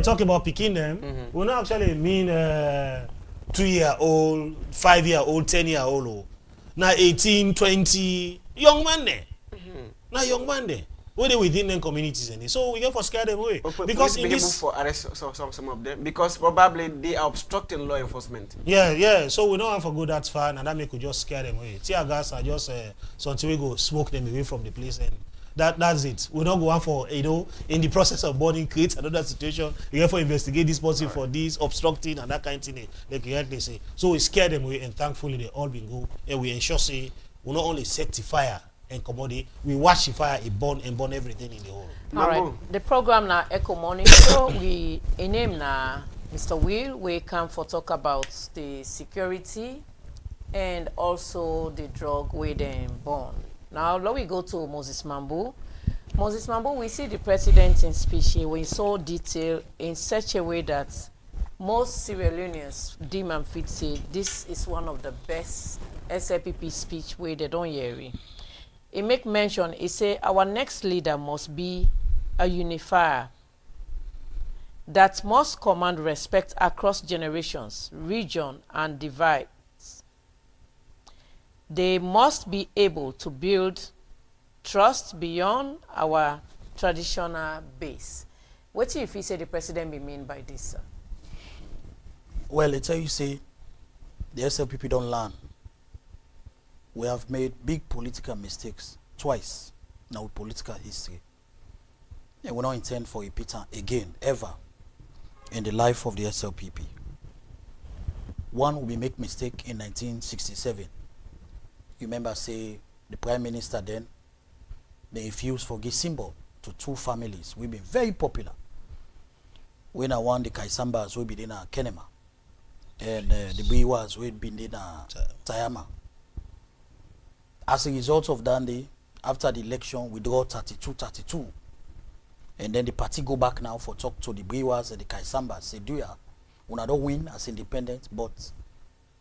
talk about picking them, we not actually mean 2-year-old, 5-year-old, 10-year-old. Now 18, 20 young man there. Now young man there. Where they within them communities and so we get for scare them away. Because in this for arrest some of them because probably they are obstructing law enforcement. Yeah. So we don't have to go that far and that make we just scare them away. Tear gas are just something we go smoke them away from the place and that's it. We don't go on for in the process of burning create another situation. You have to investigate this person for this obstructing and that kind of thing. Like you heard they say. So we scare them away and thankfully they all been go and we ensure say we not only set the fire and commodity, we watch the fire, it burn everything in the whole. All right. The program now Ecko Morning Show. We name now Mr. Will. We come for talk about the security and also the drug we then burn. Now let we go to Moses Mambu. Moses Mambu, we see the president in speech here in so detail in such a way that most Sierra Leoneans deem and fit say this is one of the best SLPP speech where they don't hear it. He make mention, he say our next leader must be a unifier that must command respect across generations, region, and divides. They must be able to build trust beyond our traditional base. What if he say the president be mean by this, sir? Well, it's how you say the SLPP don't learn. We have made big political mistakes twice in our political history. And we don't intend for a pattern again, ever, in the life of the SLPP. One, we make mistake in 1967. You remember, say, the Prime Minister then, they refused for give symbol to two families. We've been very popular. When I won the Kaisambas, we've been in Kenema. And the Biwas, we've been in Tayama. As a result of that day, after the election, we draw 32-32. And then the party go back now for talk to the Brewers and the Kaisambas. Say, do ya? Una don't win as independent, but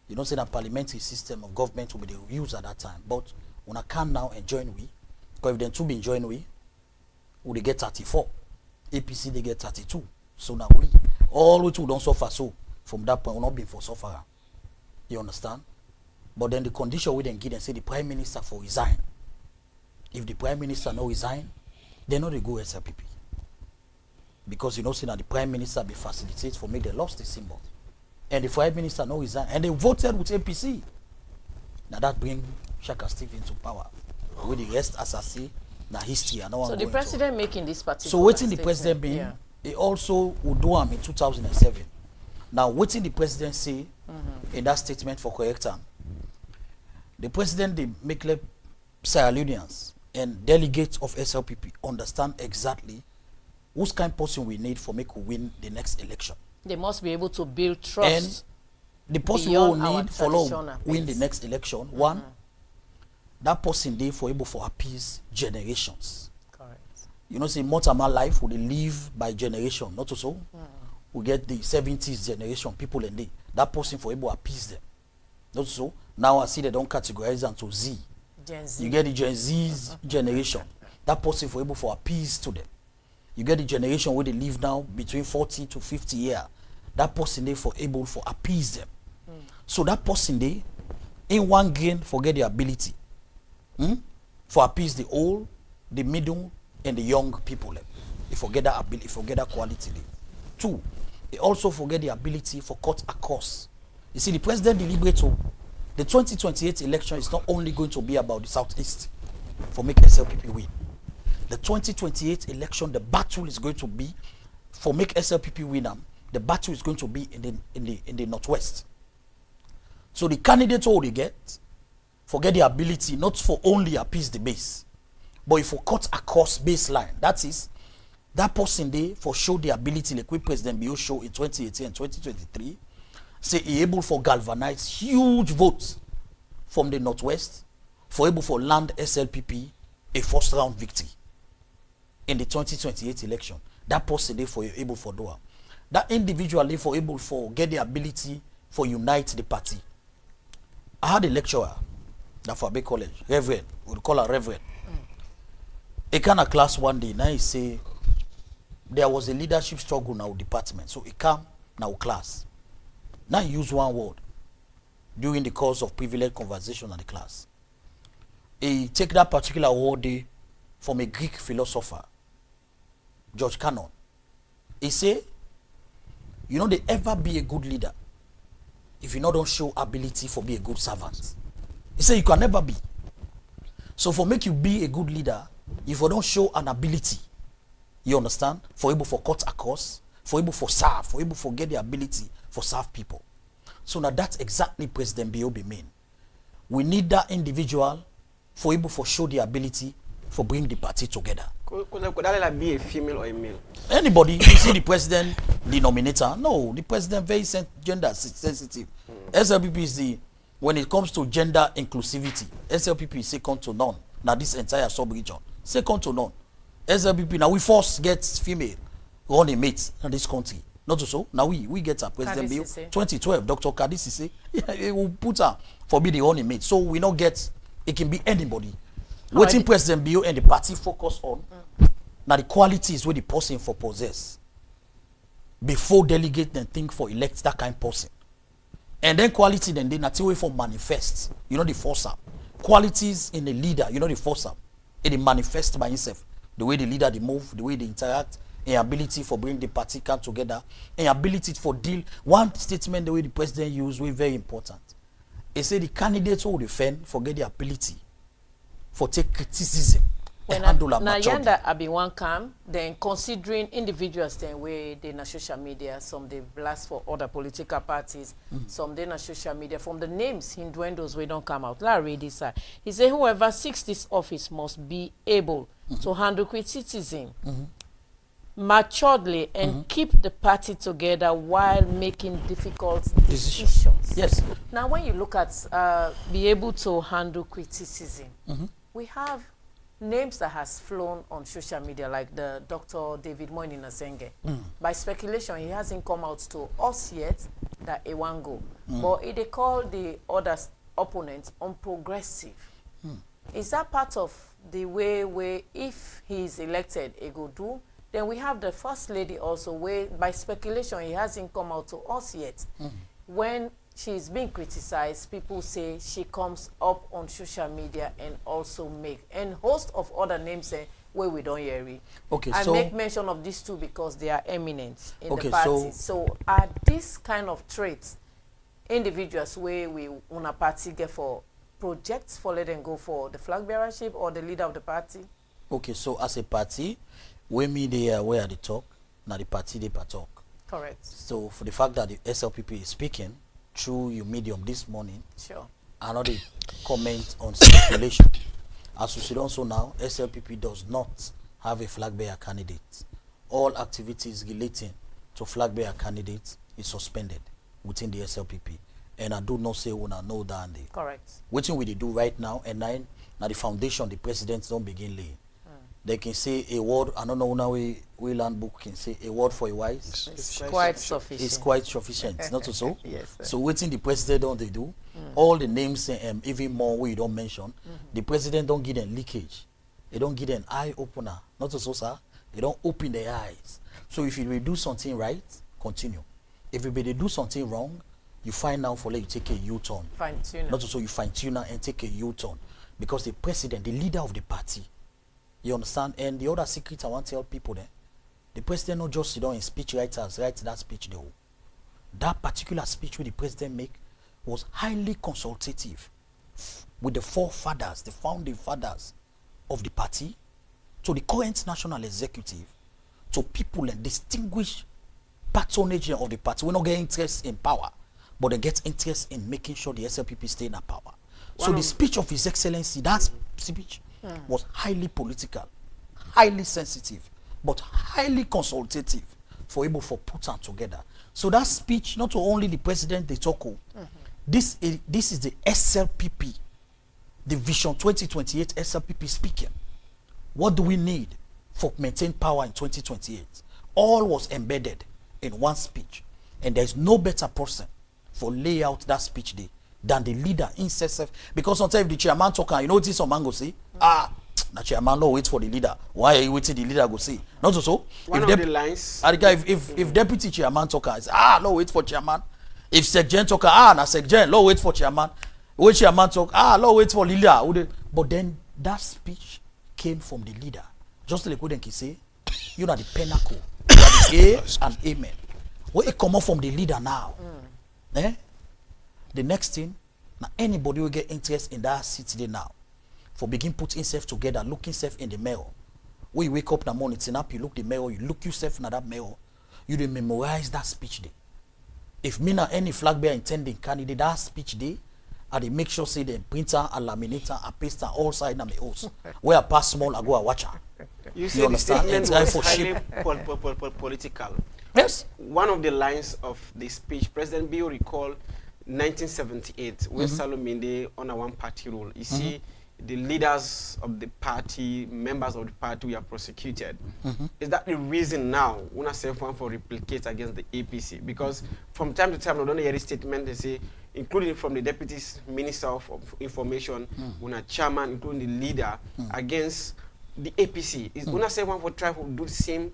you don't say that parliamentary system of government will be the use at that time. But una come now and join we. Because if them two been join we they get 34. APC, they get 32. So now we, all we two don't suffer so. From that point, we're not being for sufferer. You understand? But then the condition we then give them say the Prime Minister for resign. If the Prime Minister no resign, they know they go SLPP. Because you know, say that the Prime Minister be facilitated for make they lost the symbol. And the Prime Minister no resign. And they voted with APC. Now that bring Shaka Steve into power. With the rest, as I say, the history and no one. So the president making this particular so waiting the president being, he also would do in 2007. Now waiting the president say in that statement for correct time. The president, they make like Sierra Leoneans and delegates of SLPP understand exactly whose kind of person we need for make we win the next election. They must be able to build trust. And the person we will need for win the next election, one, that person there for able for appease generations. Correct. You know, say Mortimer life will live by generation, not so. We get the 70s generation people and that person for able to appease them. Not so. Now I see they don't categorize them to Z. Gen Z. You get the Gen Z's generation. That person for able for appease to them. You get the generation where they live now between 40 to 50 years. That person they for able for appease them. So that person they in one grain forget the ability. For appease the old, the middle, and the young people. They forget that ability, forget that quality. Two, they also forget the ability for cut across. You see, the president deliberates. The 2028 election is not only going to be about the Southeast for make SLPP win. The 2028 election, the battle is going to be for make SLPP win. The battle is going to be in the Northwest. So the candidates all they get forget the ability not for only appease the base, but if for cut across baseline. That is, that person they for show the ability like we President Bio show in 2018 and 2023. Say he able for galvanize huge votes from the Northwest for able for land SLPP a first round victory in the 2028 election. That person they for able for do. That individually for able for get the ability for unite the party. I had a lecturer that for Abbey College, Reverend, we would call her Reverend. A kind of class one day, now he say there was a leadership struggle in our department. So he come now class. Now he use one word during the course of privileged conversation in the class. He take that particular word from a Greek philosopher, George Cannon. He say, you know, they ever be a good leader if you don't show ability for be a good servant. He say you can never be. So for make you be a good leader, if you don't show an ability, you understand, for able for cut across, for able for serve, for able for get the ability for serve people. So now that's exactly President B.O.B. mean. We need that individual for able for show the ability for bring the party together. Could that be a female or a male? Anybody, you see the president, the nominator? No, the president very gender sensitive. SLPP is the, when it comes to gender inclusivity, SLPP is second to none. Now this entire sub-region, second to none. SLPP, now we first get female running mates in this country. Not so. Now we get a president bill 2012. Dr. Kadisi say he will put her for be the running mate. So we not get. It can be anybody. Waiting president bill and the party focus on. Now the quality is where the person for possess. Before delegate and think for elect that kind of person. And then quality then they not way for manifest. You know the force up. Qualities in the leader, you know the force up. It manifest by himself. The way the leader they move, the way they interact. And ability for bring the party come together, and ability for deal. One statement the way the president used was very important. He said the candidates who defend forget the ability for take criticism when and handle a now majority. yanda abi one come, then considering individuals then where they na social media, some they blast for other political parties, some they na social media from the names Hinduendos we don't come out. Let's read this. He said whoever seeks this office must be able to handle criticism. Maturely and keep the party together while making difficult decisions. Yes. Now, when you look at be able to handle criticism, we have names that has flown on social media, like the Dr. David Moini Nasenge. By speculation, he hasn't come out to us yet that he won't go. But they call the other opponents unprogressive. Is that part of the way where if he is elected, he go do? Then we have the First Lady also, where by speculation, he hasn't come out to us yet. When she's being criticized, people say she comes up on social media and also and host of other names where we don't hear it. Okay, I so make mention of these two because they are eminent in okay, the party. So are these kind of traits individuals where we on a party get for projects for let them go for the flag bearership or the leader of the party? Okay, so as a party, when me they are where they talk, now the party they talk. Correct. So for the fact that the SLPP is speaking through your medium this morning, Sure. another comment on speculation. As we see also now, SLPP does not have a flag bearer candidate. All activities relating to flag bearer candidates is suspended within the SLPP. And I do not say when I know that. Correct. What we do right now, and now the foundation, the presidents don't begin laying. They can say a word. I don't know now we land book can say a word for a wise. It's quite sufficient. It's quite sufficient, not so. Yes. Sir. So waiting the president don't they do, All the names, even more we don't mention, the president don't give them leakage. They don't give them eye opener. Not so, sir. They don't open their eyes. So if you will do something right, continue. If you do something wrong, you find out for let you take a U-turn. Fine tuner. Not so you fine tuner and take a U-turn. Because the president, the leader of the party, you understand? And the other secret I want to tell people there, the president not just sit down in speech writers write that speech though. That particular speech which the president make was highly consultative with the forefathers, the founding fathers of the party, to the current national executive, to people and distinguished patronage of the party. We not get interest in power, but they get interest in making sure the SLPP stay in power. So the speech of His Excellency, that speech was highly political, highly sensitive, but highly consultative for able for put them together. So that speech, not only the president they talk of, this is the SLPP, the Vision 2028 SLPP speaking. What do we need for maintain power in 2028? All was embedded in one speech, and there is no better person for lay out that speech day than the leader himself. Because sometimes if the chairman talk, you know what some man go say, the chairman no wait for the leader. Why are you waiting? The leader go say. Not so. One of the lines. If deputy chairman talk, is no wait for chairman. If secretary talk, na secretary, no wait for chairman. When chairman talk, no wait for leader. But then that speech came from the leader. Just like what they say, you know the pinnacle. You are the A and amen. What it come up from the leader now? The next thing, now anybody will get interest in that seat today now, for begin put himself together, look himself in the mirror. When you wake up in the morning, it's up, you look the mirror, you look yourself in that mirror, you dey memorize that speech day. If me na any flag bearer intending candidate that speech day, I dey make sure say the printer and laminator and paste all side na my house. Where I pass small, I go and watch her. You see, understand? the It's statement for was highly political. Yes. One of the lines of the speech, President Bill recalled 1978, when Salominde on a one-party rule. You see, the leaders of the party, members of the party were prosecuted. Is that the reason now una say one for replicate against the APC? Because from time to time, we don't hear a statement they say, including from the deputy minister of information, una chairman, including the leader, against the APC. Is una say one for try to do the same?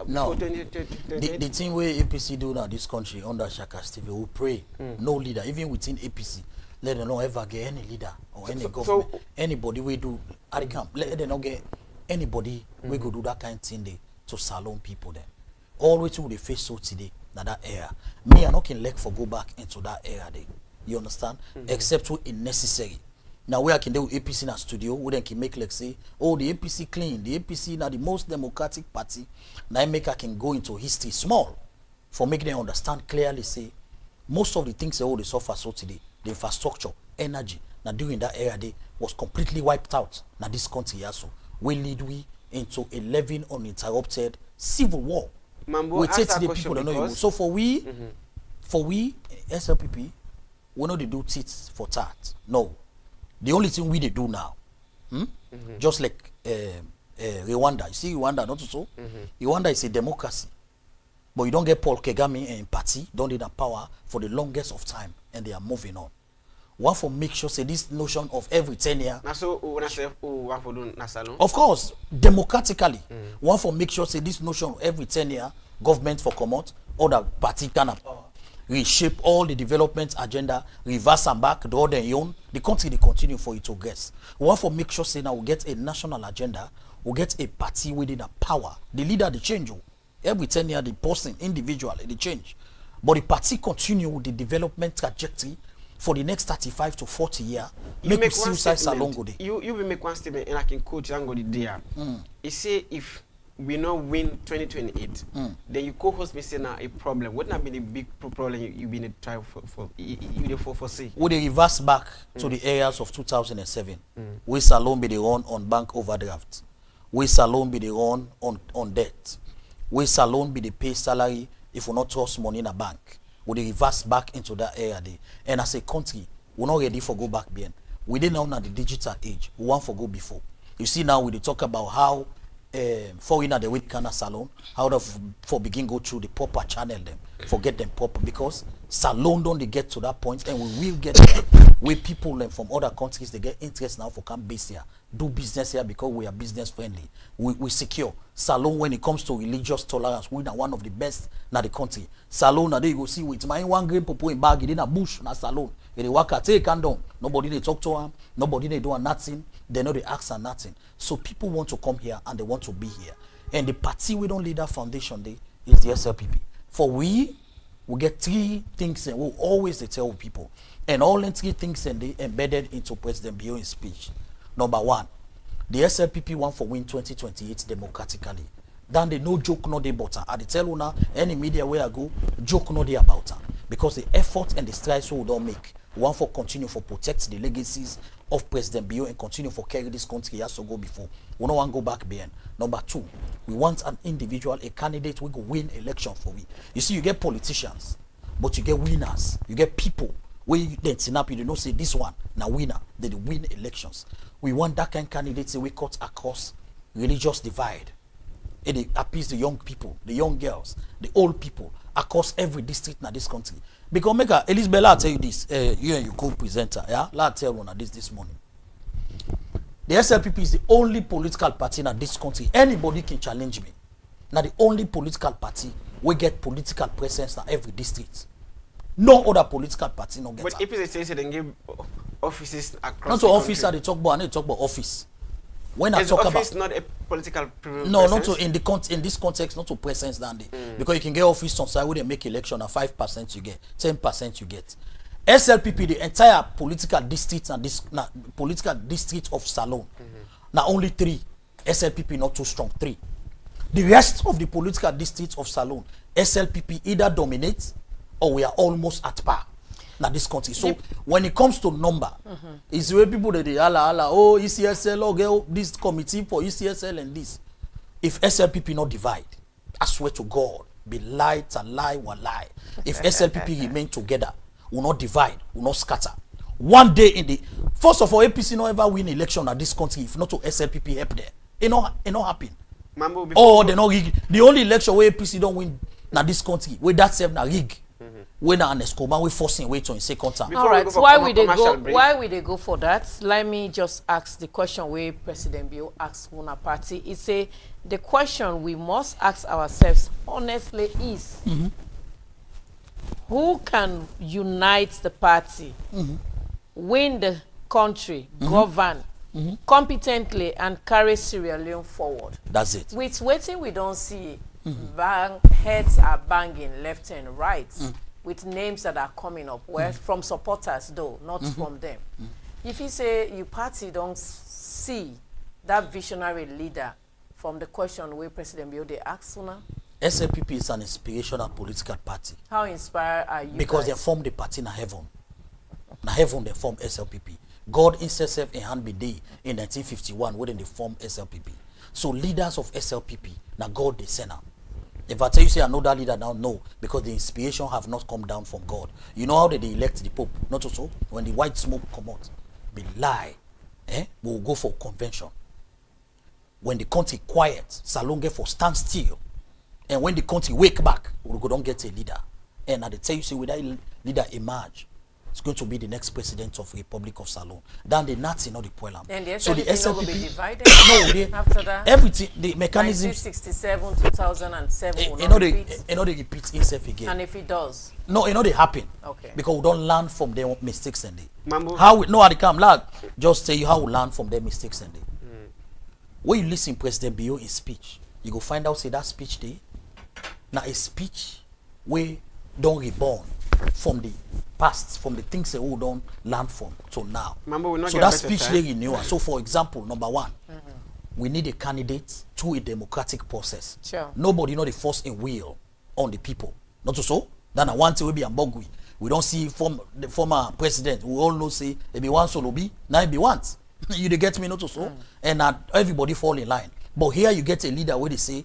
No. The thing where APC do now this country under Shaka Steve, we pray no leader, even within APC. Let them not ever get any leader or any government. Anybody we do at the camp. Let them not get anybody we go do that kind of thing there to salon people there. All the way to the face so today, that era. Me, I not can let for go back into that era there. You understand? Except when necessary. Now where I can do APC in a studio, we then can make like say, oh the APC clean, the APC now the most democratic party. Now I make I can go into history small for making them understand clearly say most of the things they suffer so today. The infrastructure, energy, now during that era they was completely wiped out. Now this country also will lead we into a living uninterrupted civil war. Mambo, we take the people that know. So for we SLPP, we know they do tit for tat. No, the only thing we they do now, just like Rwanda. You see Rwanda, not so. Rwanda is a democracy, but you don't get Paul Kagame and party don't need that power for the longest of time, and they are moving on. One for make sure say this notion of every 10 years. Of course, democratically. One for make sure say this notion of every 10 years government for come out, other party can have power, reshape all the development agenda, reverse and back, the order own. The country they continue for it to progress. One for make sure say now we get a national agenda, we get a party within a power. The leader they change. Every 10 years the person individual they change. But the party continue with the development trajectory for the next 35 to 40 years. You make one statement. You will make one statement and I can quote Angoli there. You say if we not win 2028, then you co-host me say now a problem. What not been a big problem you been trying for say? Would they reverse back to the areas of 2007? We Salon be the run on bank overdraft. We Salon be the run on debt. We Salon be the pay salary if we not trust money in a bank. Would they reverse back into that area there? And as a country, we're not ready for go back behind. We didn't know now the digital age. We want for go before. You see now we talk about how foreigner the with Kana salon, how to for begin go through the proper channel them, forget them proper because salon don't they get to that point and we will get there where people from other countries, they get interest now for come base here, do business here because we are business friendly. We secure. Salon, when it comes to religious tolerance, we are one of the best in the country. Salon, now they go see with my one grain popo in bag in a bush, na salon. They work at take and down. Nobody they talk to them. Nobody they do nothing. They know they ask and nothing. So people want to come here and they want to be here. And the party we don't lead that foundation day is the SLPP. For we get three things and we always they tell people. And all in three things and they embedded into President Bio's speech. Number one, the SLPP want for win 2028 democratically. Then they no joke no they about her. I tell you now, any media where I go, joke no they about her. Because the effort and the strides we don't make, we want for continue for protect the legacies of President Bio and continue for carry this country as to go before. We don't want to go back behind. Number two, we want an individual, a candidate we go win election for we. You see, you get politicians, but you get winners. You get people where you then snap, you don't say this one, now winner, they win elections. We want that kind of candidates we cut across religious divide. It appeals the young people, the young girls, the old people across every district in this country. Because make Elizabeth, I'll tell you this, you and your co-presenter, yeah, I'll tell you this morning. The SLPP is the only political party in this country. Anybody can challenge me. Now the only political party we get political presence in every district. No other political party no get. But if they say they give offices across not to office, they talk about. I need to talk about office. When I talk office about not a political no, not to in this context, not to presence than because you can get office on side where they make election at 5% you get, 10% you get. SLPP, the entire political district and this political district of Salon, now only 3. SLPP not too strong, 3. The rest of the political districts of Salon, SLPP either dominates or we are almost at par. Now this country. So when it comes to number, it's where people that they oh ECSL, oh girl, this committee for ECSL and this. If SLPP not divide, I swear to God, be lie to lie will lie. If SLPP remain together, will not divide, will not scatter. One day in the first of all, APC not ever win election at this country if not to SLPP help there. It not happen. Oh, they not rig. The only election where APC don't win na this country, where that self na rig. When an Escobar we forcing way to in second term. All right, why would they go for that? Let me just ask the question where President Bio asked one party. He say the question we must ask ourselves honestly is who can unite the party, win the country, govern competently and carry Sierra Leone forward? That's it. With waiting we don't see heads are banging left and right. With names that are coming up, well, from supporters though, not from them. If you say your party don't see that visionary leader from the question where President Bio they asked now? SLPP is an inspirational political party. How inspired are you? Because guys? they formed the party in heaven. In heaven they formed SLPP. God himself in hand be day in 1951 when they formed SLPP. So leaders of SLPP, now God they send them. If I tell you say another leader now, no, because the inspiration have not come down from God. You know how they elect the Pope? Not so. When the white smoke come out, be lie. We will go for convention. When the country quiet, Salon get for stand still. And when the country wake back, we go don't get a leader. And I tell you say with that leader emerge, it's going to be the next president of Republic of Salon. Then the Nazi, not the Poland. And the so the SLPP will be divided no, after that. Everything, the mechanism. 1967, 2007 will you not repeat. They repeat itself again. And if it does? No, they happen. Okay. Because we don't learn from their mistakes and Mambo. how we no at the camp lad just tell you how we learn from their mistakes and when you listen President Bio in speech, you go find out say that speech day now a speech where don't reborn from the past, from the things that we don't learn from to now. Mambo, so that speech they renew. So for example, number one, we need a candidate through a democratic process. Sure. Nobody not the force in will on the people. Not so. Then I want to be Ambogui. We don't see the former president. We all know say it be one solo be, now it be once. You dey get me not so. And everybody fall in line. But here you get a leader where they say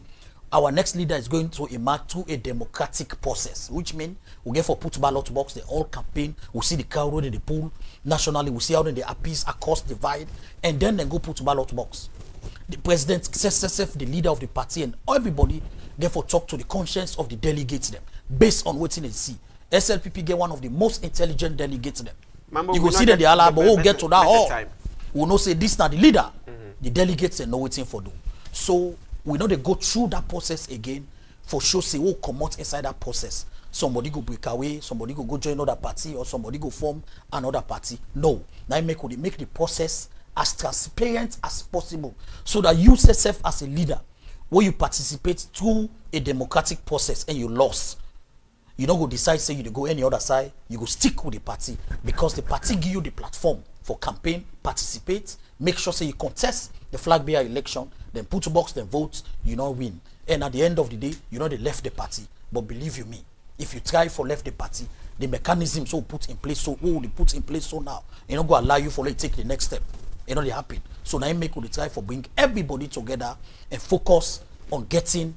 our next leader is going to emerge through a democratic process, which means we get for put ballot box, they all campaign, we see the crowd in the pool, nationally, we see how they appease across divide, and then they go put ballot box. The president, the leader of the party, and everybody therefore talk to the conscience of the delegates them, based on what they see. SLPP get one of the most intelligent delegates them. Mambo, you we go not see them the get Allah, the but we'll better- get to that better all. time. We know say this now the leader. The delegates they know waiting for do. So we know they go through that process again for sure say who come out inside that process. Somebody go break away, somebody go join another party, or somebody go form another party. No. Now make the process as transparent as possible so that you yourself as a leader where you participate through a democratic process and you lost. You don't go decide say you go any other side, you go stick with the party because the party give you the platform for campaign, participate, make sure say you contest the flag bearer election, then put box, then vote, you know win. And at the end of the day, you know they left the party. But believe you me, if you try for left the party, the mechanism so put in place so they put in place so now, you know go allow you for to take the next step. You know they happen. So now make we try for bring everybody together and focus on getting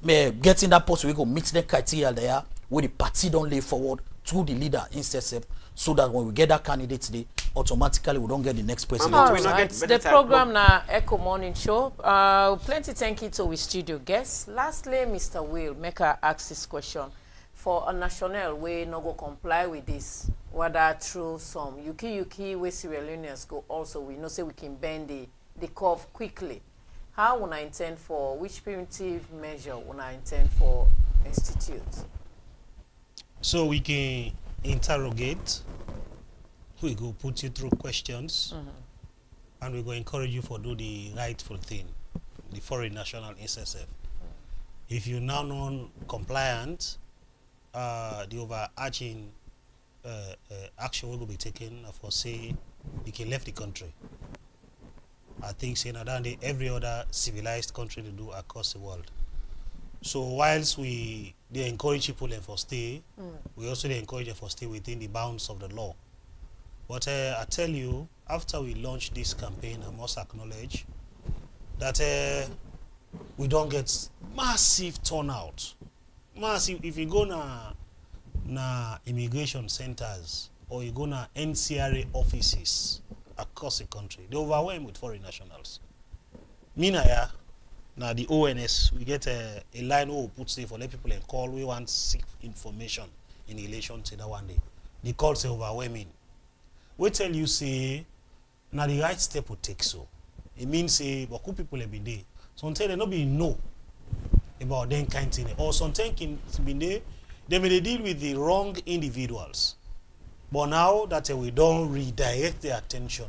that person we go meet the criteria there where the party don't lay forward through the leader in SLPP so that when we get that candidate today, automatically we don't get the next president. Mama, All we not right. get better The time. program na Ecko Morning Show. Plenty thank you to our studio guests. Lastly, Mr. Will, make her ask this question. For a national way no go comply with this, whether through some yuki where Sierra Leoneans go also, we know say we can bend the curve quickly. How would I intend for, which primitive measure would I intend for institute? So we can interrogate, we go put you through questions, and we go encourage you for do the rightful thing, the foreign national SSF. If you now non-compliant, the overarching action will be taken for say you can left the country. I think say now than every other civilized country to do across the world. So whilst they encourage people for stay, we also encourage them for stay within the bounds of the law. But I tell you, after we launch this campaign, I must acknowledge that we don't get massive turnout. Massive. If you go na immigration centers or you go na NCRA offices across the country, they overwhelmed with foreign nationals. Minaya, now the ONS, we get a line who put say for let people and call. We want seek information in relation to that one day. The calls are overwhelming. We tell you say now the right step will take so. It means say but who people have been there. Sometimes they not be know about them kind of thing. Or sometimes can be there, they may deal with the wrong individuals. But now that we don't redirect their attention,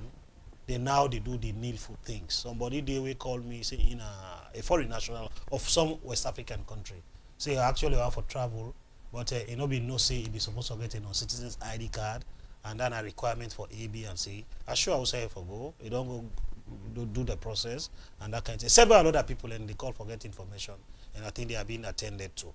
they do the needful things. Somebody they will call me say in a foreign national of some West African country. Say actually I want for travel, but it not be no say it be supposed to get a citizen's ID card and then a requirement for A, B, and C. I sure I will say for go. You don't go do the process and that kind of thing. Several other people and they call for get information, and I think they are being attended to.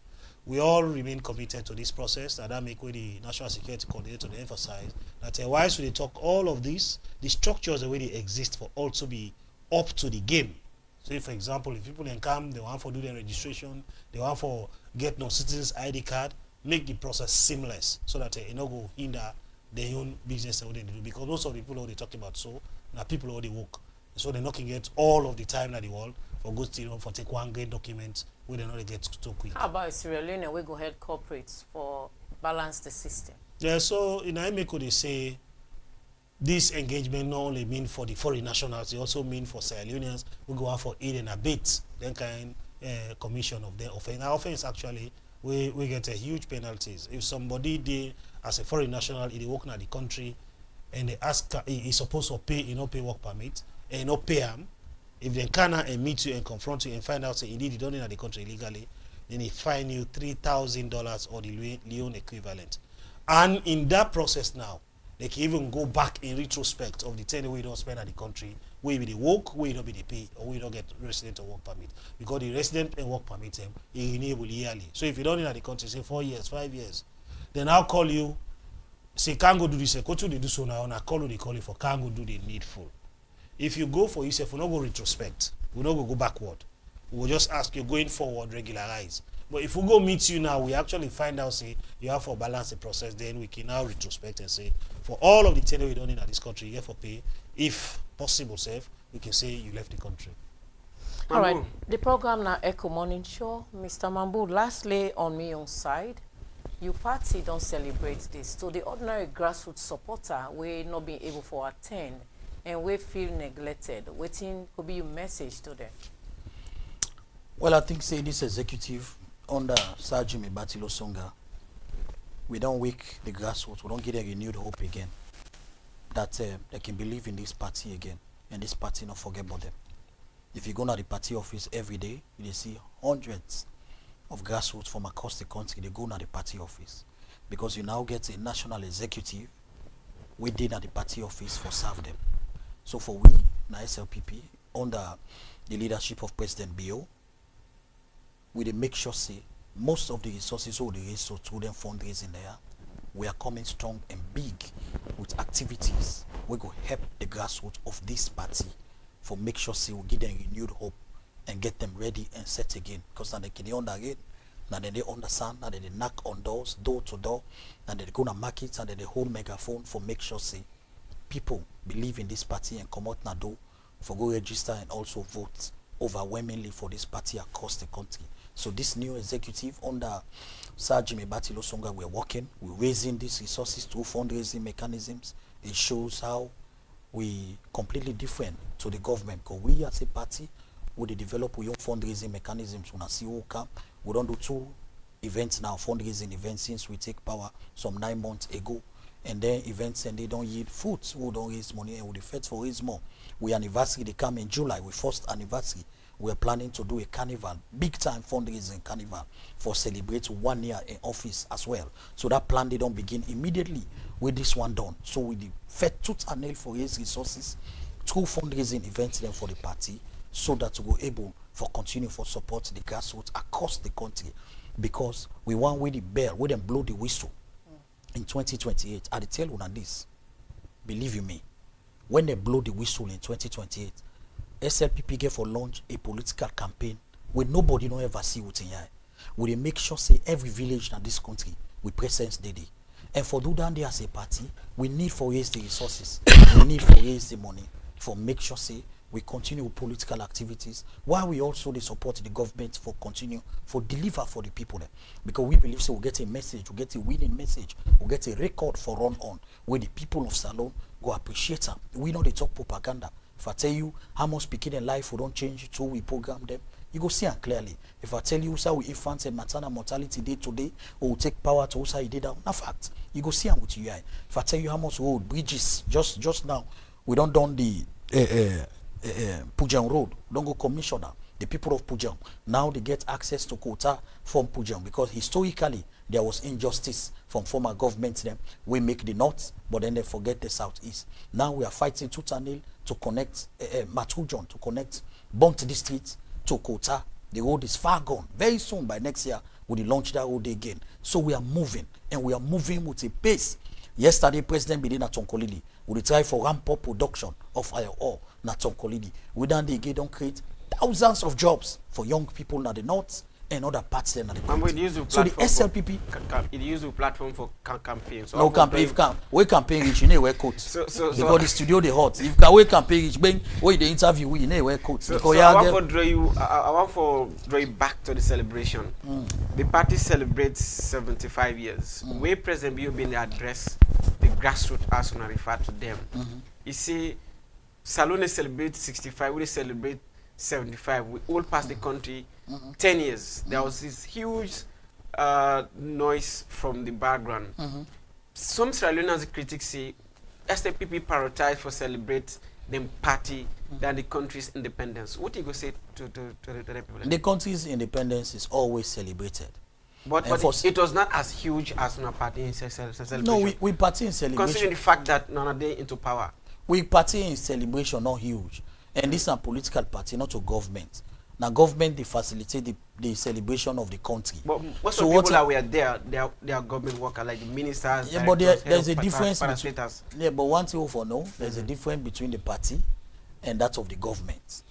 We all remain committed to this process, and that make way the National Security Coordinator to emphasize that whilst we talk all of this, the structures the way they exist for all to be up to the game. So, for example, if people can come, they want for do their registration, they want for get no citizen's ID card, make the process seamless so that it no go hinder their own business that they do. Because most of the people who they talk about so now people who they work, so they're not going to get all of the time in the world for good to for take one great document where they not get too quick. How about Sierra Leone? We go ahead corporates for balance the system. Yeah, so in Ecko they say this engagement not only mean for the foreign nationals, it also mean for Sierra Leoneans who go out for aid and abet then kind commission of their offense. Our offense actually we get a huge penalties. If somebody they as a foreign national they work in the country and they ask he's supposed to pay, pay work permit and not pay him. If they cannot meet you and confront you and find out say indeed you don't enter the country illegally, then they fine you $3,000 or the Leon equivalent. And in that process now, they can even go back in retrospect of the 10 we don't spend at the country, where they work, where don't be the pay, or we don't get resident or work permit. Because the resident and work permit them is renewable yearly. So if you don't enter the country, say 4 years, 5 years, then I'll call you, say can't go do this, go to the do so now, and I call you, they call you for can't go do the needful. If you go for yourself, we'll not go retrospect. We'll not go backward. We'll just ask you going forward, regularize. But if we go meet you now, we actually find out, say, you have to balance the process, then we can now retrospect and say, for all of the tenure we don't need at this country, you have to pay. If possible, safe, we can say you left the country. All right. The program now Ecko Morning Show. Mr. Mambu, lastly, on my own side, your party don't celebrate this. So the ordinary grassroots supporter will not be able to attend and we feel neglected. Waiting could be your message to them. Well, I think say this executive under Sajimi Batilo Songa, we don't wake the grassroots, we don't give them renewed hope again that they can believe in this party again and this party not forget about them. If you go to the party office every day, you see hundreds of grassroots from across the country, they go to the party office because you now get a national executive within at the party office for serve them. So for we, na SLPP, under the leadership of President Bio, we dey make sure say most of the resources we raise so through them fundraising there, we are coming strong and big with activities we go help the grassroots of this party for make sure say we give them renewed hope and get them ready and set again. Because now they can understand, now they understand, now they knock on doors, door to door, and they go to markets and they hold megaphone for make sure say people believe in this party and come out na door for go register and also vote overwhelmingly for this party across the country. So this new executive under Sir Jimmy Batilo Songa, we're working, we're raising these resources through fundraising mechanisms. It shows how we completely different to the government, because we as a party, we develop our own fundraising mechanisms. When I see who come, we don't do 2 events now, fundraising events, since we take power some 9 months ago. And then events and they don't yield fruits, we don't raise money and we fight for raise more. We anniversary, they come in July, we first anniversary. We're planning to do a carnival, big time fundraising carnival for celebrate 1 year in office as well. So that plan they don't begin immediately with this one done. So we fed tooth and nail for raise resources through fundraising events then for the party, so that we're able for continue for support the grassroots across the country, because we want with the bell, we them blow the whistle in 2028. I tell you on this, believe you me, when they blow the whistle in 2028, SLPP get for launch a political campaign where nobody don't ever see what's in here. We make sure say every village in this country we presence daily. And for do that as a party, we need for raise the resources, we need for raise the money for make sure say we continue with political activities while we also they support the government for continue for deliver for the people there. Because we believe so we get a message, we get a winning message, we get a record for run on where the people of Salon go appreciate them. We know they talk propaganda. If I tell you how much speaking in life we don't change till we program them, you go see them clearly. If I tell you how we infant and maternal mortality day to day, or we take power to how you did that, not fact. You go see them with your eye. If I tell you how much road, bridges, just now, we don't done the Pujang Road, don't go commissioner. The people of Pujang, now they get access to quota from Pujang, because historically there was injustice from former governments. Them we make the north, but then they forget the southeast. Now we are fighting tooth and nail to connect Matujon, to connect Bont District to Kota. The road is far gone. Very soon, by next year, we will launch that road again. So we are moving, and we are moving with a pace. Yesterday, President Bidina Tonkolili will try for ramp up production of iron ore na Tonkolili. We don't create thousands of jobs for young people in the north and other parts in the country. So the SLPP, it use a platform for campaigns. So no campaign. If we campaign rich, you know wear coat. Because the studio they hot. If we campaign rich, bang, we the interview, we know wear coat. So I want to draw you back to the celebration. The party celebrates 75 years. Where President Bio been address the grassroots as when I refer to them. You see, Salone celebrates 65. We celebrate 75. We all passed the country 10 years. There was this huge noise from the background. Some Sierra Leoneans critics say SLPP prioritize for celebrate the party than the country's independence. What do you go say to the people? The country's independence is always celebrated. But it was not as huge as our party in celebration. No, we party in celebration. Considering the fact that none of them into power. We party in celebration, not huge. And this is a political party, not a government. Now, government, they facilitate the celebration of the country. But most of the people that were there, they are government workers, like the ministers. Yeah, but there's a difference between. Yeah, but one thing for no, there's a difference between the party and that of the government.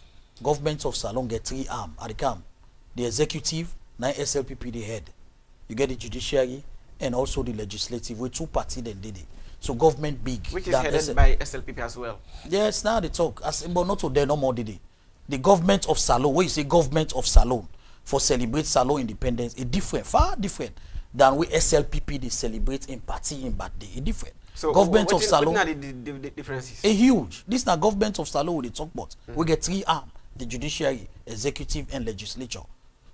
Governments of Salon get 3 arms at the camp. The executive, now SLPP, the head. You get the judiciary and also the legislative. With 2 parties, then did it. So government big. Which is headed by SLPP as well. Yes, now they talk. But not today, no more did it. The government of Salon, when you say government of Salon, for celebrate Salon independence, it's different, far different than we SLPP they celebrate in party in birthday. It's different. So government of Salone, Salone, what are the differences? a huge. This now government of Salone they talk about. We get 3 arms: the judiciary, executive, and legislature.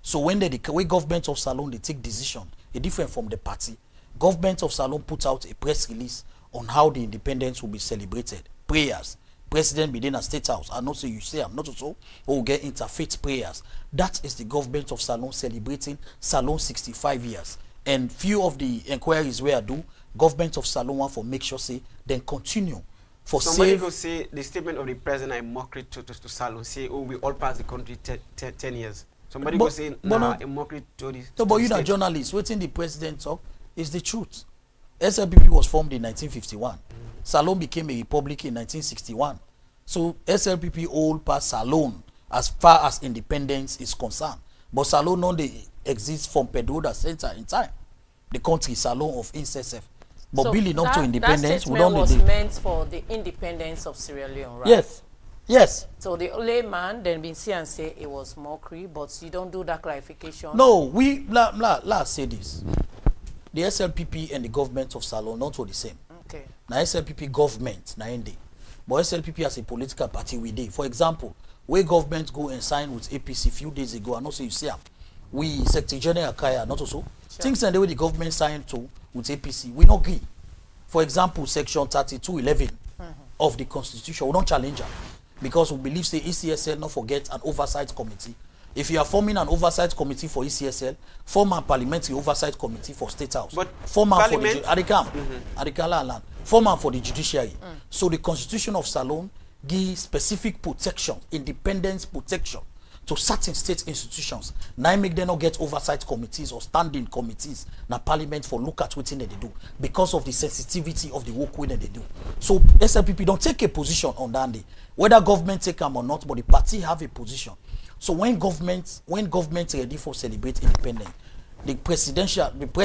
So when the way government of Salone they take decision, it's different from the party. Government of Salone put out a press release on how the independence will be celebrated. Prayers. President within a state house. I know so you say I'm not so or get interfaith prayers. That is the government of Salone celebrating Salone 65 years. And few of the inquiries where I do, government of Salone want for make sure say then continue for somebody go say the statement of the president a mockery to Salone, say oh we all pass the country 10 years. Somebody go say nah, a mockery to this. No, but you know journalists waiting the president talk is the truth. SLPP was formed in 1951. Salone became a republic in 1961. So SLPP all pass Salone as far as independence is concerned. But Salone no they exist from Pedroda Center in time. The country Salone of INSSF. But so building up to independence, we we don't. That don't was meant for the independence of Sierra Leone, right? Yes. Yes. So the layman then been see and say it was mockery, but you don't do that clarification. No, we let's say this. The SLPP and the government of Salone not all the same. Okay. Now SLPP government na end. But SLPP as a political party we did. For example, where government go and sign with APC few days ago, and also you see we Secretary General Kaya not also. Sure. Things and the way the government signed to with APC, we not agree. For example, section 3211 of the constitution, we don't challenge them. Because we believe say ECSL not forget an oversight committee. If you are forming an oversight committee for ECSL, form a parliamentary oversight committee for State House. But form for the form for the judiciary. So the constitution of Salone gives specific protection, independence protection to certain state institutions. Now make them not get oversight committees or standing committees na parliament for look at what they do because of the sensitivity of the work when they do. So SLPP don't take a position on that day. Whether government take them or not, but the party have a position. So when government ready for celebrate independence, the press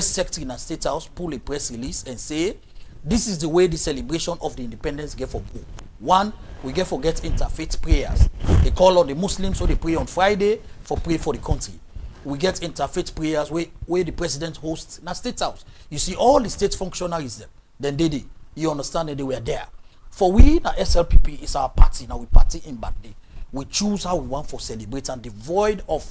secretary in the State House pull a press release and say, this is the way the celebration of the independence get for go. One, we get forget interfaith prayers. They call on the Muslims, so they pray on Friday for pray for the country. We get interfaith prayers where the president hosts in the State House. You see all the state functionaries there. Then they you understand that they were there. For we, the SLPP is our party. Now we party in birthday. We choose how we want for celebrate and devoid of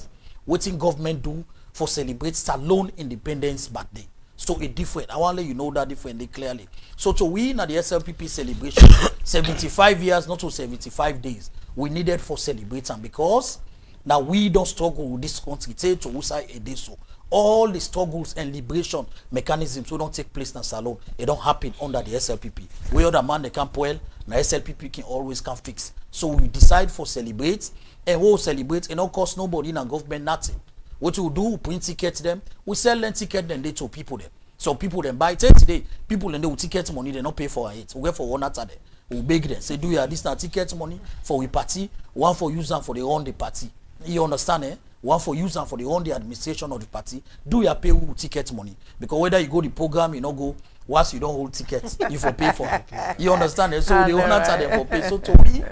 waiting government do for celebrate Salone independence birthday. So it different. I want to let you know that differently clearly. So to win at the SLPP celebration, 75 years, not to 75 days, we needed for celebrating because now we don't struggle with this country. Take to Usai a day so. All the struggles and liberation mechanisms will don't take place in Salone. It don't happen under the SLPP. We other man they can well, now SLPP can always can fix. So we decide for celebrate and we'll celebrate and not cost nobody in a government nothing. What we do, we print tickets them, we sell them ticket then they to people them. So people then buy it today. People then they will ticket money, they not pay for it. We get for one after them. We beg them. Say, do you have this now ticket money for we party, one for use and for the run the party. You understand eh? One for use and for the run the administration of the party. Do you pay with ticket money? Because whether you go the program, you not go, once you don't hold tickets, you for pay for it. You understand eh? So the one after them for pay. So to me,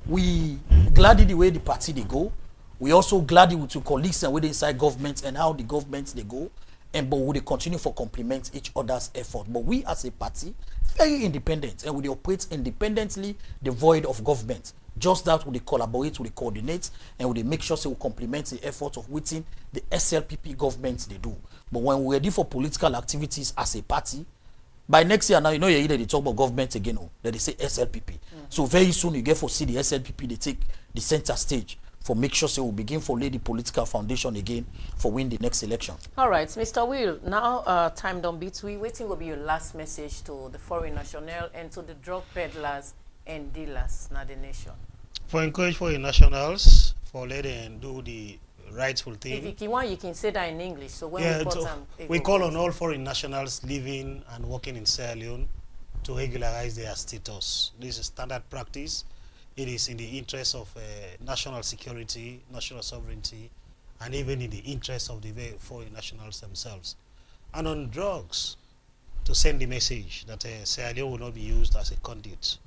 we glad the way the party they go. We also glad with your colleagues and with inside government and how the governments they go. And but we continue for complement each other's effort. But we as a party, very independent, and we operate independently, devoid of government. Just that we collaborate, we coordinate, and we make sure so we complement the effort of within the SLPP government they do. But when we're ready for political activities as a party, by next year now, you know you either they talk about government again or that they say SLPP. So very soon you get for see the SLPP, they take the center stage for make sure so we begin for lay the political foundation again for win the next election. All right, Mr. Will, now time don't beat. We waiting will be your last message to the foreign national and to the drug peddlers and dealers in the nation. For encourage foreign nationals, for let them do the rightful thing. If you want, you can say that in English. So when we call on all foreign nationals living and working in Sierra Leone to regularize their status. This is standard practice. It is in the interest of national security, national sovereignty, and even in the interest of the foreign nationals themselves. And on drugs, to send the message that Sierra Leone will not be used as a conduit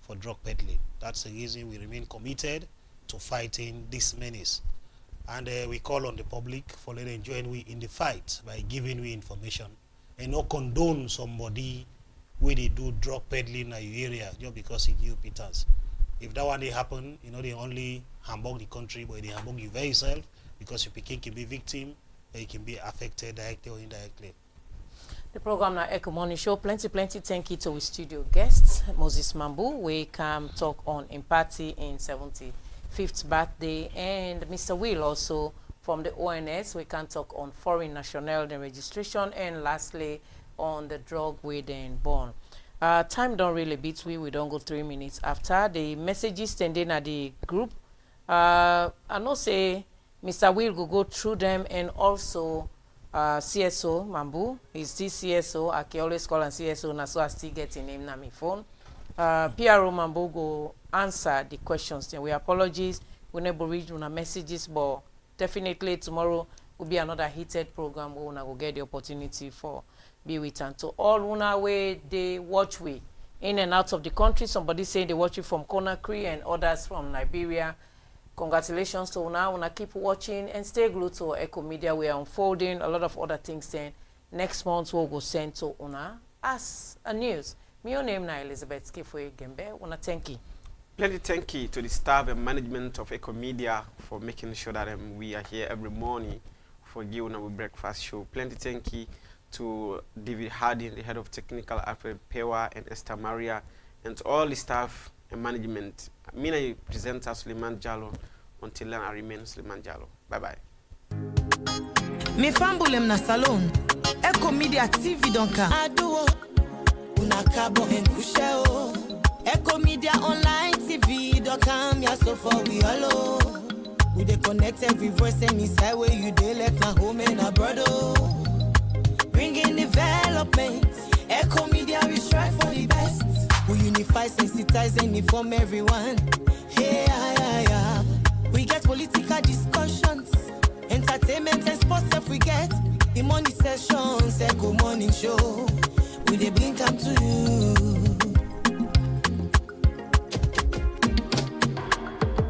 for drug peddling. That's the reason we remain committed to fighting this menace. And we call on the public for letting them join we in the fight by giving we information and not condone somebody where they do drug peddling in your area just because he give pittance. If that one day happen, you know, they only humbug the country, but they humbug you very yourself because your pikin can be victim, or you can be affected directly or indirectly. The program now Ecko Morning Show. Plenty thank you to our studio guests. Moses Mambu, we come talk on empathy in 75th birthday, and Mr. Will also from the ONS, we can talk on foreign nationality registration, and lastly on the drug wedding born. Time don't really beat we don't go 3 minutes after the messages sending at the group. I know say Mr. Will go through them, and also CSO Mambu, he's still CSO. I can always call him CSO now, so I still get his name on my phone. PRO Mambu go answer the questions. Then we apologize, we never read on messages, but definitely tomorrow will be another heated program where we will get the opportunity for be with. And to all una way they watch we in and out of the country. Somebody saying they watch you from Conakry and others from Liberia. Congratulations to una keep watching and stay glued to Ecko Media. We are unfolding a lot of other things. Then next month we'll go send to una as a news. My name na Elizabeth Kifwe Gembe. Una thank you. Plenty thank you to the staff and management of Ecko Media for making sure that we are here every morning for giving our breakfast show. Plenty thank you to David Harding, the head of technical Alfred Pewa and Esther Maria, and to all the staff and management. Mina presenter Suleiman Jallo. Until then, I remain Suleiman Jallo. Bye-bye. Me fambulem na salon. Ecko Media TV donka. Aduo. Unakabo enkusheo. Ecko Media online TV donka. Ya so for we allo. We dey connect every voice any side where you dey let na home and a brother. Bringing development. Ecko Media we strive for the best. We unify, sensitize, and inform everyone. Hey, yeah. We get political discussions, entertainment and sports if we get the money sessions, Ecko Morning Show. We dey bring them to you.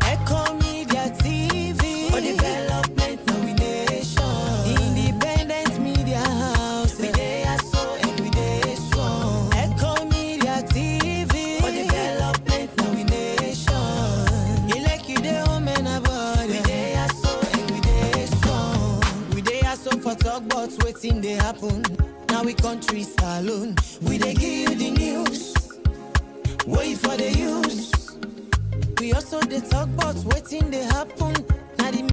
Ecko Media TV for development, nomination. Independent media house. We dey so and we dey strong. Ecko Media TV for development, nomination. You like you dey home and about. We dey so and we dey strong. We dey so for talk about wetin dey happen. Now we country saloon. We dey give you the news. Wait for the use. We also dey talk about wetin dey happen.